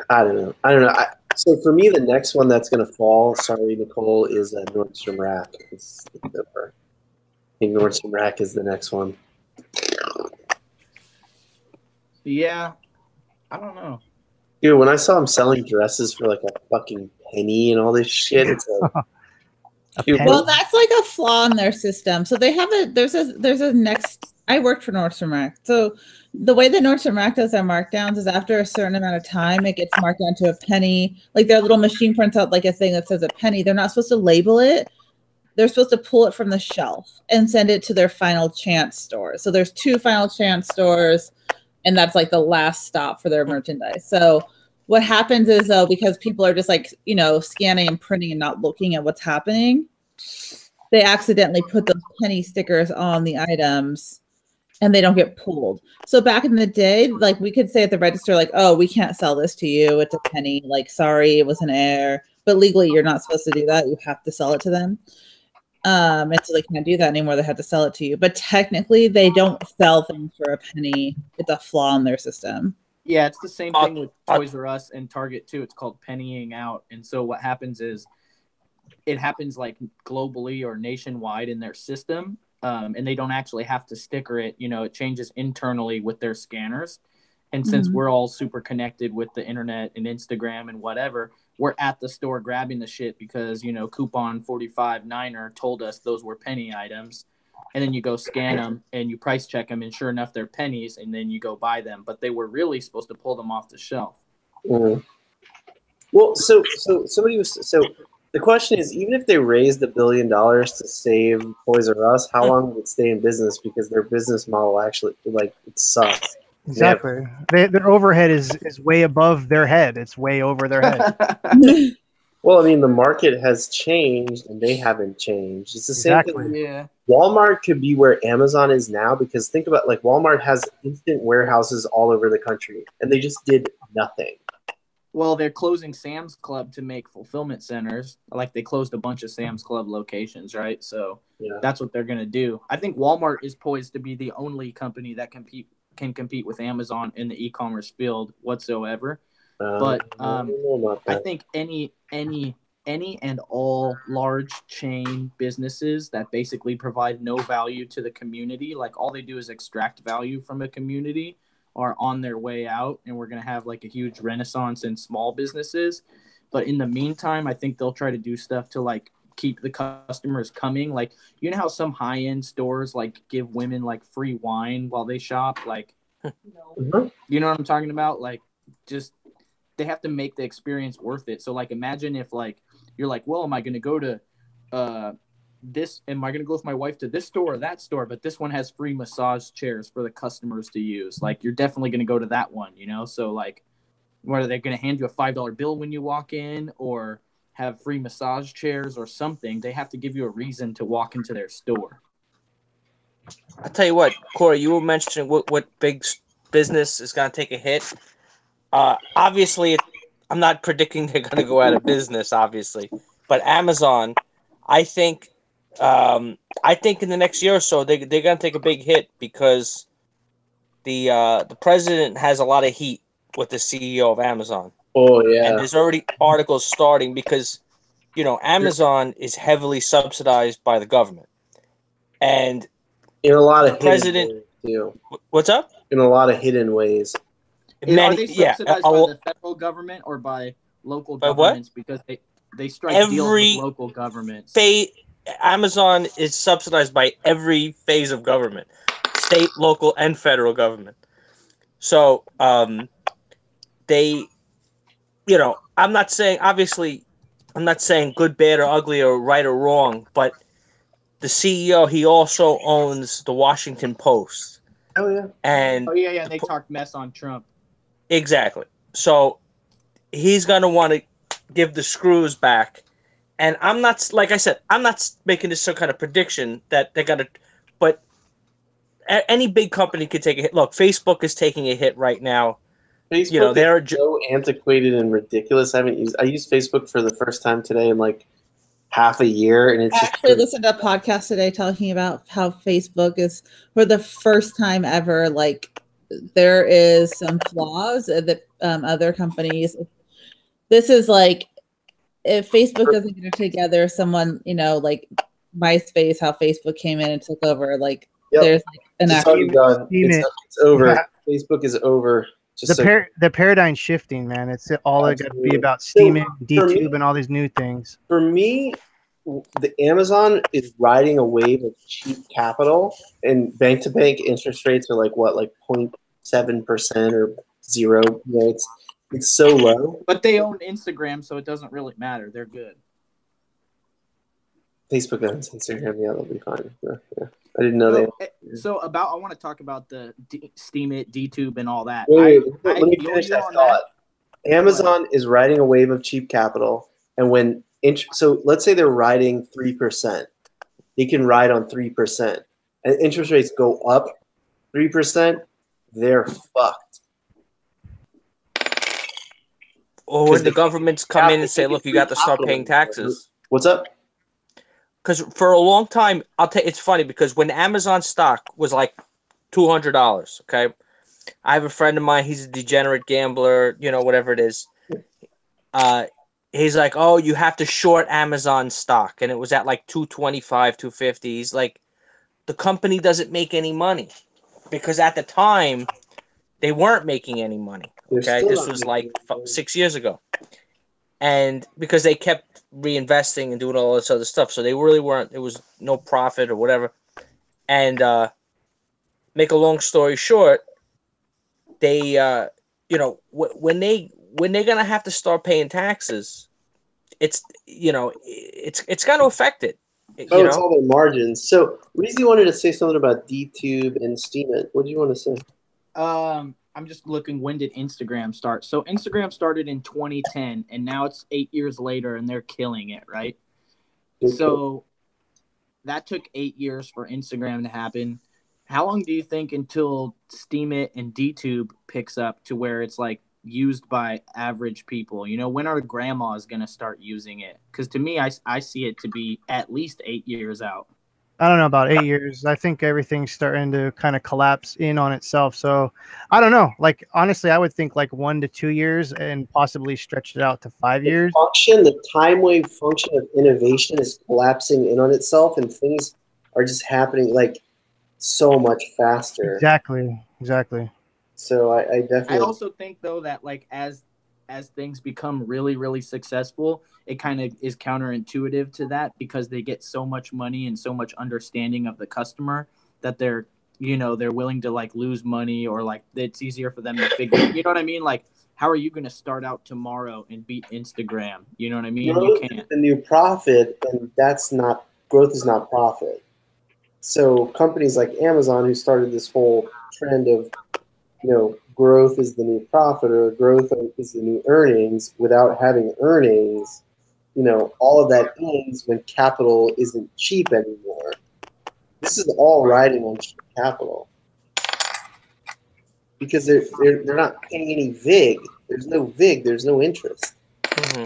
I don't know. So for me, the next one that's going to fall, sorry, Nicole, is Nordstrom Rack. I think Nordstrom Rack is the next one. Yeah, I don't know. Dude, when I saw him selling dresses for like a fucking penny and all this shit, it's well, that's like a flaw in their system. So they have there's a next. I worked for Nordstrom Rack. So the way that Nordstrom Rack does their markdowns is after a certain amount of time, it gets marked down to a penny. Like their little machine prints out like a thing that says a penny. They're not supposed to label it. They're supposed to pull it from the shelf and send it to their Final Chance store. So there's 2 Final Chance stores, and that's like the last stop for their merchandise. So what happens is, though, because people are just like, scanning and printing and not looking at what's happening, they accidentally put those penny stickers on the items and they don't get pulled. So back in the day, like we could say at the register, like, "Oh, we can't sell this to you. It's a penny. Like, sorry, it was an error." But legally, you're not supposed to do that. You have to sell it to them. And so they can't do that anymore. They have to sell it to you. But technically, they don't sell things for a penny. It's a flaw in their system. Yeah, it's the same thing with Toys R Us and Target too. It's called pennying out. And so what happens is it happens like globally or nationwide in their system. And they don't actually have to sticker it. It changes internally with their scanners. And since we're all super connected with the internet and Instagram and whatever, we're at the store grabbing the shit because, coupon 45 Niner told us those were penny items. And then you go scan them and you price check them, and sure enough, they're pennies, and then you go buy them. But they were really supposed to pull them off the shelf. Mm. Well, so the question is, even if they raised $1 billion to save Toys R Us, how long would it stay in business? Because their business model actually, like, it sucks. Exactly. Their overhead is way above their head. It's way over their head. Well, I mean, the market has changed, and they haven't changed. It's the same thing. Yeah. Walmart could be where Amazon is now, because think about, like, Walmart has instant warehouses all over the country, and they just did nothing. Well, they're closing Sam's Club to make fulfillment centers. Like, they closed a bunch of Sam's Club locations, right? So that's what they're going to do. I think Walmart is poised to be the only company that can compete with Amazon in the e-commerce field whatsoever. But I think any and all large chain businesses that basically provide no value to the community, like all they do is extract value from a community, are on their way out, and we're going to have like a huge renaissance in small businesses. But in the meantime, I think they'll try to do stuff to like keep the customers coming. Like, you know how some high-end stores like give women like free wine while they shop? Like, you know what I'm talking about? Like, just they have to make the experience worth it. So like, imagine if like you're like, well, am I going to go to am I going to go with my wife to this store or that store? But this one has free massage chairs for the customers to use. Like, you're definitely going to go to that one, you know? So like, what are they going to hand you a $5 bill when you walk in, or have free massage chairs or something? They have to give you a reason to walk into their store. I'll tell you what, Corey, you were mentioning what big business is going to take a hit. Obviously, I'm not predicting they're going to go out of business, obviously. But Amazon, I think in the next year or so, they're going to take a big hit, because the president has a lot of heat with the CEO of Amazon. Oh, yeah. And there's already articles starting because, you know, Amazon is heavily subsidized by the government. And in a lot of president, hidden ways, too. What's up? In a lot of hidden ways. Are they subsidized by the federal government or by local governments? Because they strike deals with local governments. Amazon is subsidized by every phase of government, state, local, and federal government. So they, you know, I'm not saying good, bad, or ugly, or right or wrong, but the CEO, he also owns the Washington Post. Oh yeah. And they talked mess on Trump. Exactly. So he's going to want to give the screws back. And I'm not, like I said, I'm not making this some kind of prediction that they're going to, but any big company could take a hit. Look, Facebook is taking a hit right now. Facebook, you know, they're so antiquated and ridiculous. I used Facebook for the first time today in like half a year, and it's actually listened to a podcast today talking about how Facebook is, for the first time ever, like, there is some flaws that other companies. This is like, if Facebook doesn't get it together, someone, you know, like MySpace, how Facebook came in and took over, like, there's like an it's over. Yeah. Facebook is over. The paradigm shifting, man. It's all got to be about steaming, DTube, and all these new things. For me, the Amazon is riding a wave of cheap capital, and bank-to-bank interest rates are like 0.7% or 0. You know, it's so low. But they own Instagram, so it doesn't really matter. They're good. Facebook owns Instagram. Yeah, they'll be fine. Yeah. I didn't know that. So I want to talk about the Steam It, DTube, and all that. Wait, let me finish that thought. Amazon is riding a wave of cheap capital, and when so let's say they're riding 3%, they can ride on 3%, and interest rates go up 3%, they're fucked. Or when the governments come in and say, "Look, you got to start paying taxes." What's up? Because for a long time, it's funny because when Amazon stock was like $200, okay, I have a friend of mine. He's a degenerate gambler, you know, whatever it is. He's like, "Oh, you have to short Amazon stock," and it was at like 225, 250. He's like, the company doesn't make any money because at the time they weren't making any money. Okay, this was like 6 years ago, and because they kept reinvesting and doing all this other stuff, so they really weren't. It was no profit or whatever. And make a long story short, they, you know, when they're gonna have to start paying taxes, it's, you know, it's going to affect it. It's all their margins. So, Reezy wanted to say something about DTube and Steam It. What do you want to say? I'm just looking, when did Instagram start? So Instagram started in 2010, and now it's 8 years later, and they're killing it, right? So that took 8 years for Instagram to happen. How long do you think until Steemit and DTube picks up to where it's like used by average people? You know, when are grandmas going to start using it? Because to me, I see it to be at least 8 years out. I don't know about 8 years. I think everything's starting to kind of collapse in on itself. So I don't know. Like, honestly, I would think like 1 to 2 years and possibly stretch it out to 5 years. The time wave function of innovation is collapsing in on itself, and things are just happening like so much faster. Exactly. So I definitely. I also think though that like as things become really, really successful, it kind of is counterintuitive to that because they get so much money and so much understanding of the customer that they're willing to like lose money, or like it's easier for them to figure, you know what I mean? Like, how are you going to start out tomorrow and beat Instagram? You know what I mean? You can't. The new profit, and growth is not profit. So companies like Amazon, who started this whole trend of, growth is the new profit, or growth is the new earnings, without having earnings, all of that ends when capital isn't cheap anymore. This is all riding on cheap capital because they're not paying any VIG. There's no VIG. There's no interest. Mm-hmm.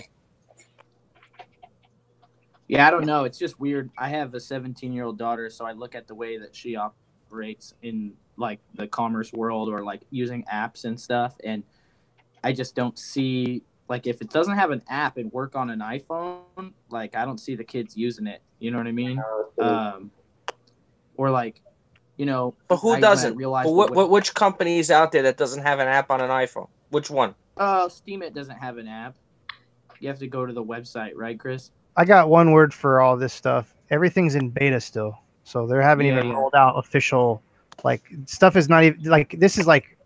Yeah, I don't know. It's just weird. I have a 17-year-old daughter, so I look at the way that she operates in like the commerce world, or like using apps and stuff, and I just don't see, like, if it doesn't have an app and work on an iPhone, like, I don't see the kids using it. You know what I mean? Or like, But who doesn't? Which company is out there that doesn't have an app on an iPhone? Which one? Steemit doesn't have an app. You have to go to the website, right, Chris? I got one word for all this stuff. Everything's in beta still. So they haven't even rolled out official, like, stuff is not even, like, this is like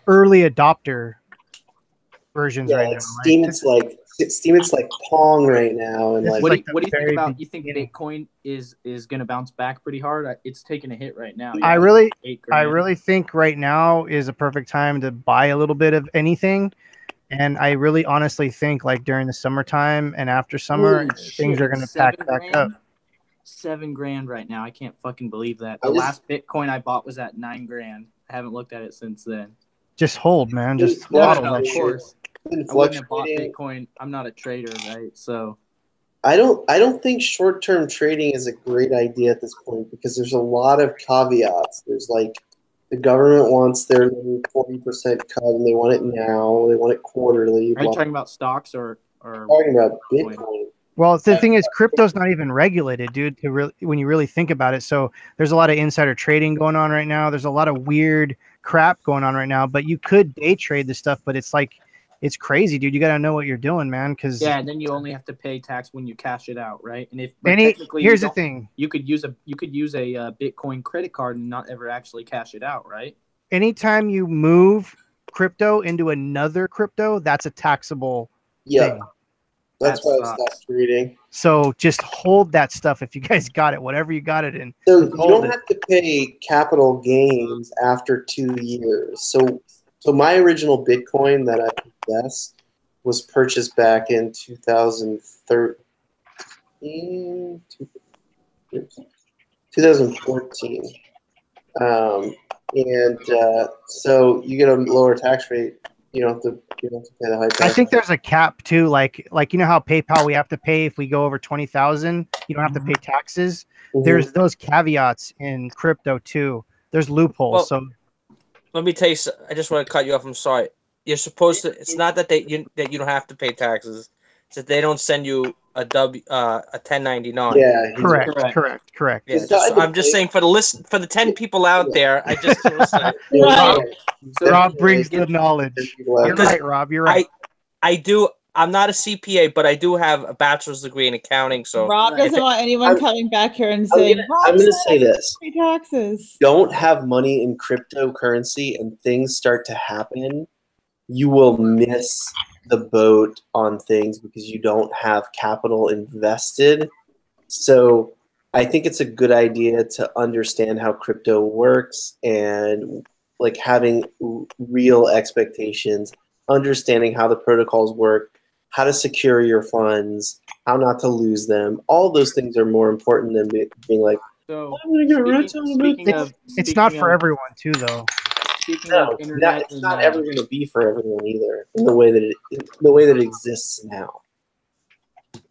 early adopter versions right now. Steemit's like Pong right now. And like, what do you think about, you think Bitcoin is going to bounce back pretty hard? It's taking a hit right now. I really think right now is a perfect time to buy a little bit of anything. And I really honestly think like during the summertime and after summer, things are going to pack back up. $7,000 right now. I can't fucking believe that. The last Bitcoin I bought was at $9,000. I haven't looked at it since then. Just hold, man. Just hold. Of course. I wouldn't have bought Bitcoin. I'm not a trader, right? So I don't think short-term trading is a great idea at this point because there's a lot of caveats. There's like the government wants their 40% cut and they want it now. They want it quarterly. Are you talking about stocks or talking about Bitcoin? Well, the thing is, crypto's not even regulated, dude, when you really think about it. So there's a lot of insider trading going on right now. There's a lot of weird crap going on right now, but you could day trade this stuff, but it's like, it's crazy, dude. You got to know what you're doing, man. And then you only have to pay tax when you cash it out, right? And here's the thing: you could use a Bitcoin credit card and not ever actually cash it out, right? Anytime you move crypto into another crypto, that's a taxable thing. That's why I stopped trading. So just hold that stuff if you guys got it, whatever you got it in. So you don't have to pay capital gains after 2 years. So my original Bitcoin that I possess was purchased back in 2013, 2014. So you get a lower tax rate. You don't have to pay the high tax. I think there's a cap too, like you know how PayPal we have to pay if we go over 20,000. You don't have to pay taxes. Mm-hmm. There's those caveats in crypto too. There's loopholes. So let me tell you. I just want to cut you off. I'm sorry. You're supposed to. It's not that you don't have to pay taxes. It's that they don't send you a 1099. Yeah, correct. Yeah, I'm just saying for the 10 people out there. I just Rob brings the knowledge. You're right, Rob. You're right. I do. I'm not a CPA, but I do have a bachelor's degree in accounting. So Rob doesn't want anyone coming back here and saying, I'm going to say this. Pay taxes. Don't have money in cryptocurrency and things start to happen. You will miss the boat on things because you don't have capital invested. So I think it's a good idea to understand how crypto works and like having real expectations, understanding how the protocols work, how to secure your funds, how not to lose them. All those things are more important than being like, So I'm going to get rich on It's not for everyone too, though. Speaking No, of internet, it's not ever going to be for everyone either. In the way that it exists now.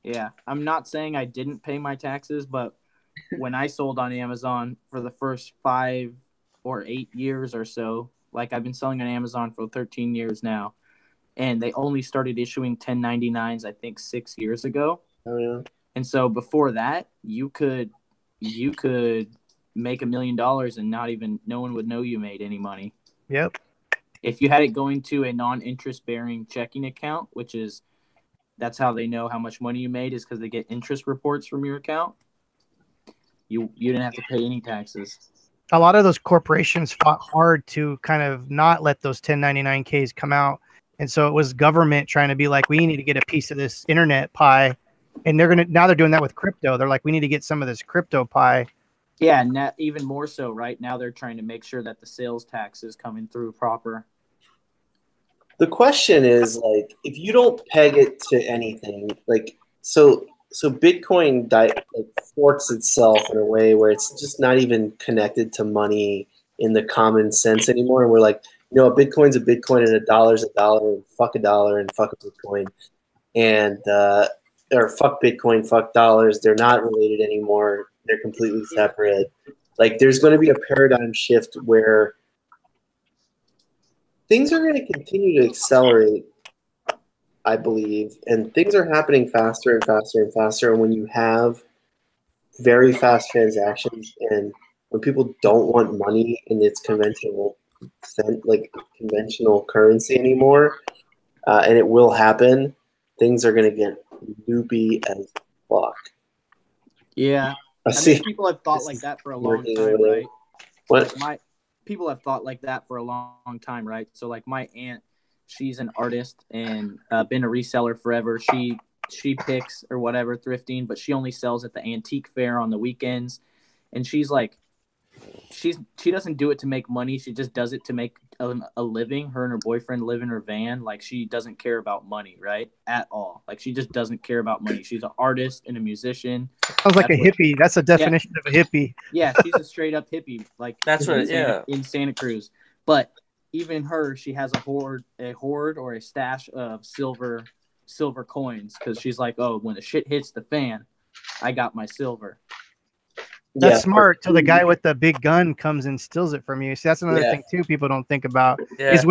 yeah, I'm not saying I didn't pay my taxes, but when I sold on Amazon for the first 5 or 8 years or so, like I've been selling on Amazon for 13 years now, and they only started issuing 1099s, I think 6 years ago. Oh yeah. And so before that, you could make $1 million and no one would know you made any money. Yep. If you had it going to a non-interest bearing checking account, that's how they know how much money you made, is because they get interest reports from your account. You didn't have to pay any taxes. A lot of those corporations fought hard to kind of not let those 1099Ks come out. And so it was government trying to be like, we need to get a piece of this internet pie. And now they're doing that with crypto. They're like, we need to get some of this crypto pie. Yeah, and even more so right now, they're trying to make sure that the sales tax is coming through proper. The question is, like, if you don't peg it to anything, like, so Bitcoin forks itself in a way where it's just not even connected to money in the common sense anymore. And we're like, a Bitcoin's a Bitcoin and a dollar's a dollar, and fuck a dollar and fuck a Bitcoin. And or fuck Bitcoin, fuck dollars. They're not related anymore. They're completely separate. Like, there's going to be a paradigm shift where things are going to continue to accelerate, I believe, and things are happening faster and faster and faster. And when you have very fast transactions, and when people don't want money in its conventional currency anymore, and it will happen, things are going to get loopy as fuck. Yeah. I mean, people have thought like that for a long time, right? What? People have thought like that for a long time, right? So, like, my aunt, she's an artist and been a reseller forever. She picks or whatever thrifting, but she only sells at the antique fair on the weekends. And she's like, she doesn't do it to make money. She just does it to make a living. Her and her boyfriend live in her van. Like, she doesn't care about money, right? At all. Like, she just doesn't care about money. She's an artist and a musician. Sounds like a hippie. That's a definition of a hippie. Yeah, she's a straight up hippie. Like, that's what. In Santa Cruz. But even her, she has a hoard or a stash of silver coins, because she's like, oh, when the shit hits the fan, I got my silver. That's smart. Till the guy with the big gun comes and steals it from you. See, that's another thing too. People don't think about is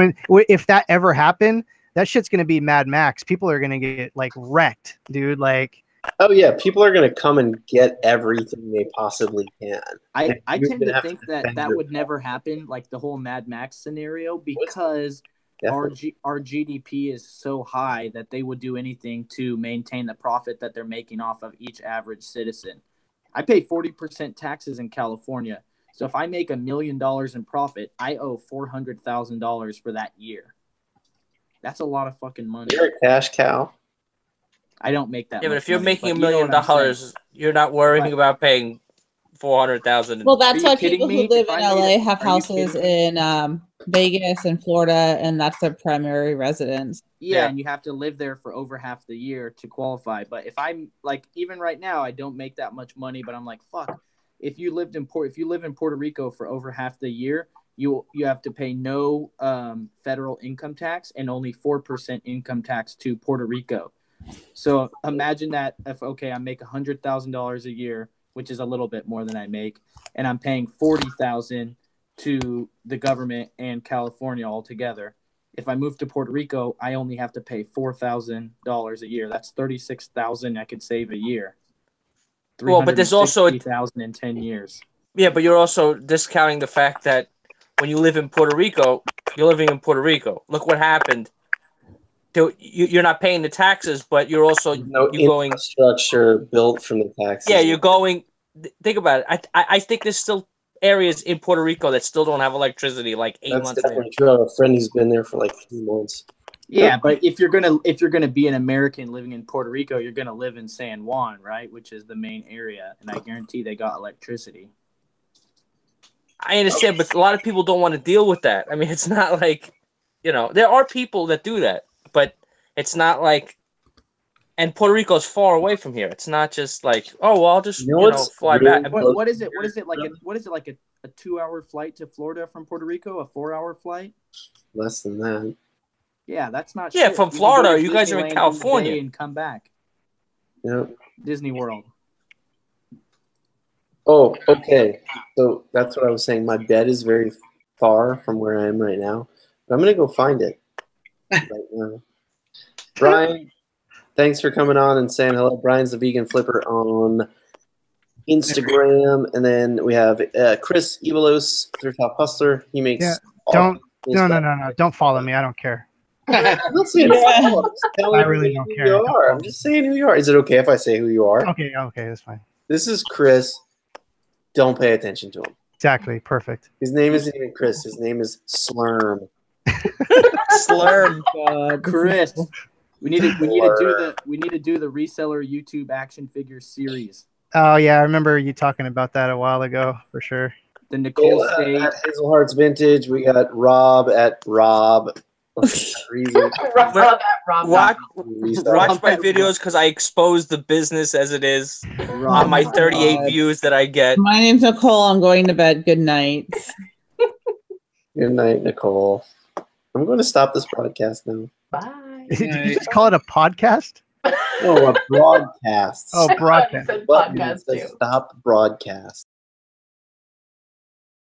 if that ever happened, that shit's gonna be Mad Max. People are gonna get like wrecked, dude. Like, oh yeah, people are gonna come and get everything they possibly can. I tend to think that would never happen, like the whole Mad Max scenario, because our GDP is so high that they would do anything to maintain the profit that they're making off of each average citizen. I pay 40% taxes in California. So if I make $1 million in profit, I owe $400,000 for that year. That's a lot of fucking money. You're a cash cow. I don't make that. Yeah, but if you're money, making $1 million, you're not worrying about paying $400,000. Well, that's why people me? who live If in I LA made it- have are you houses kidding in Vegas and Florida, and that's their primary residence. Yeah, and you have to live there for over half the year to qualify. But if I'm like, even right now, I don't make that much money, but I'm like, fuck. If you live in Puerto Rico for over half the year, you have to pay no federal income tax and only 4% income tax to Puerto Rico. So imagine that if I make $100,000 a year, which is a little bit more than I make, and I'm paying $40,000 to the government and California altogether. If I move to Puerto Rico, I only have to pay $4,000 a year. That's $36,000 I could save a year. Well, but there's also $360,000 in 10 years. Yeah, but you're also discounting the fact that when you live in Puerto Rico, you're living in Puerto Rico. Look what happened. You're not paying the taxes, but you're also infrastructure built from the taxes. Yeah, you're going. Think about it. I think there's still areas in Puerto Rico that still don't have electricity, like 8 months. That's definitely true. I have a friend who's been there for like 3 months. Yeah, but if you're gonna be an American living in Puerto Rico, you're gonna live in San Juan, right, which is the main area, and I guarantee they got electricity. I understand, but a lot of people don't want to deal with that. I mean, it's not like, there are people that do that, but it's not like And Puerto Rico's far away from here. It's not just like, oh, well, I'll just You know what's fly really back. What is it? What is it like a 2-hour flight to Florida from Puerto Rico? A 4-hour flight? Less than that. Yeah, that's not. Yeah, shit. from You can Florida, go to you guys are in Disneyland California. during the day and come back. Yep. Disney World. Oh, okay. So that's what I was saying. My bed is very far from where I am right now. But I'm gonna go find it right now. Brian, thanks for coming on and saying hello. Brian's the vegan flipper on Instagram, and then we have Chris Evilos, Thrift Shop Hustler. He makes No, don't follow me. I don't care. I'm not saying follow. I'm just telling I really don't who care. you are. I'm just saying who you are. Is it okay if I say who you are? Okay, that's fine. This is Chris. Don't pay attention to him. Exactly, perfect. His name isn't even Chris. His name is Slurm. Slurm. Chris. We need to do the reseller YouTube action figure series. Oh yeah, I remember you talking about that a while ago for sure. The Nicole At State. Hazelheart's Vintage, we got Rob at Rob. Rob at Rob. Watch my videos because I expose the business as it is on my 38 views that I get. My name's Nicole. I'm going to bed. Good night. Good night, Nicole. I'm going to stop this broadcast now. Bye. Did you just call it a podcast? No, a broadcast. Oh, broadcast. Said Button podcast says too. stop broadcast.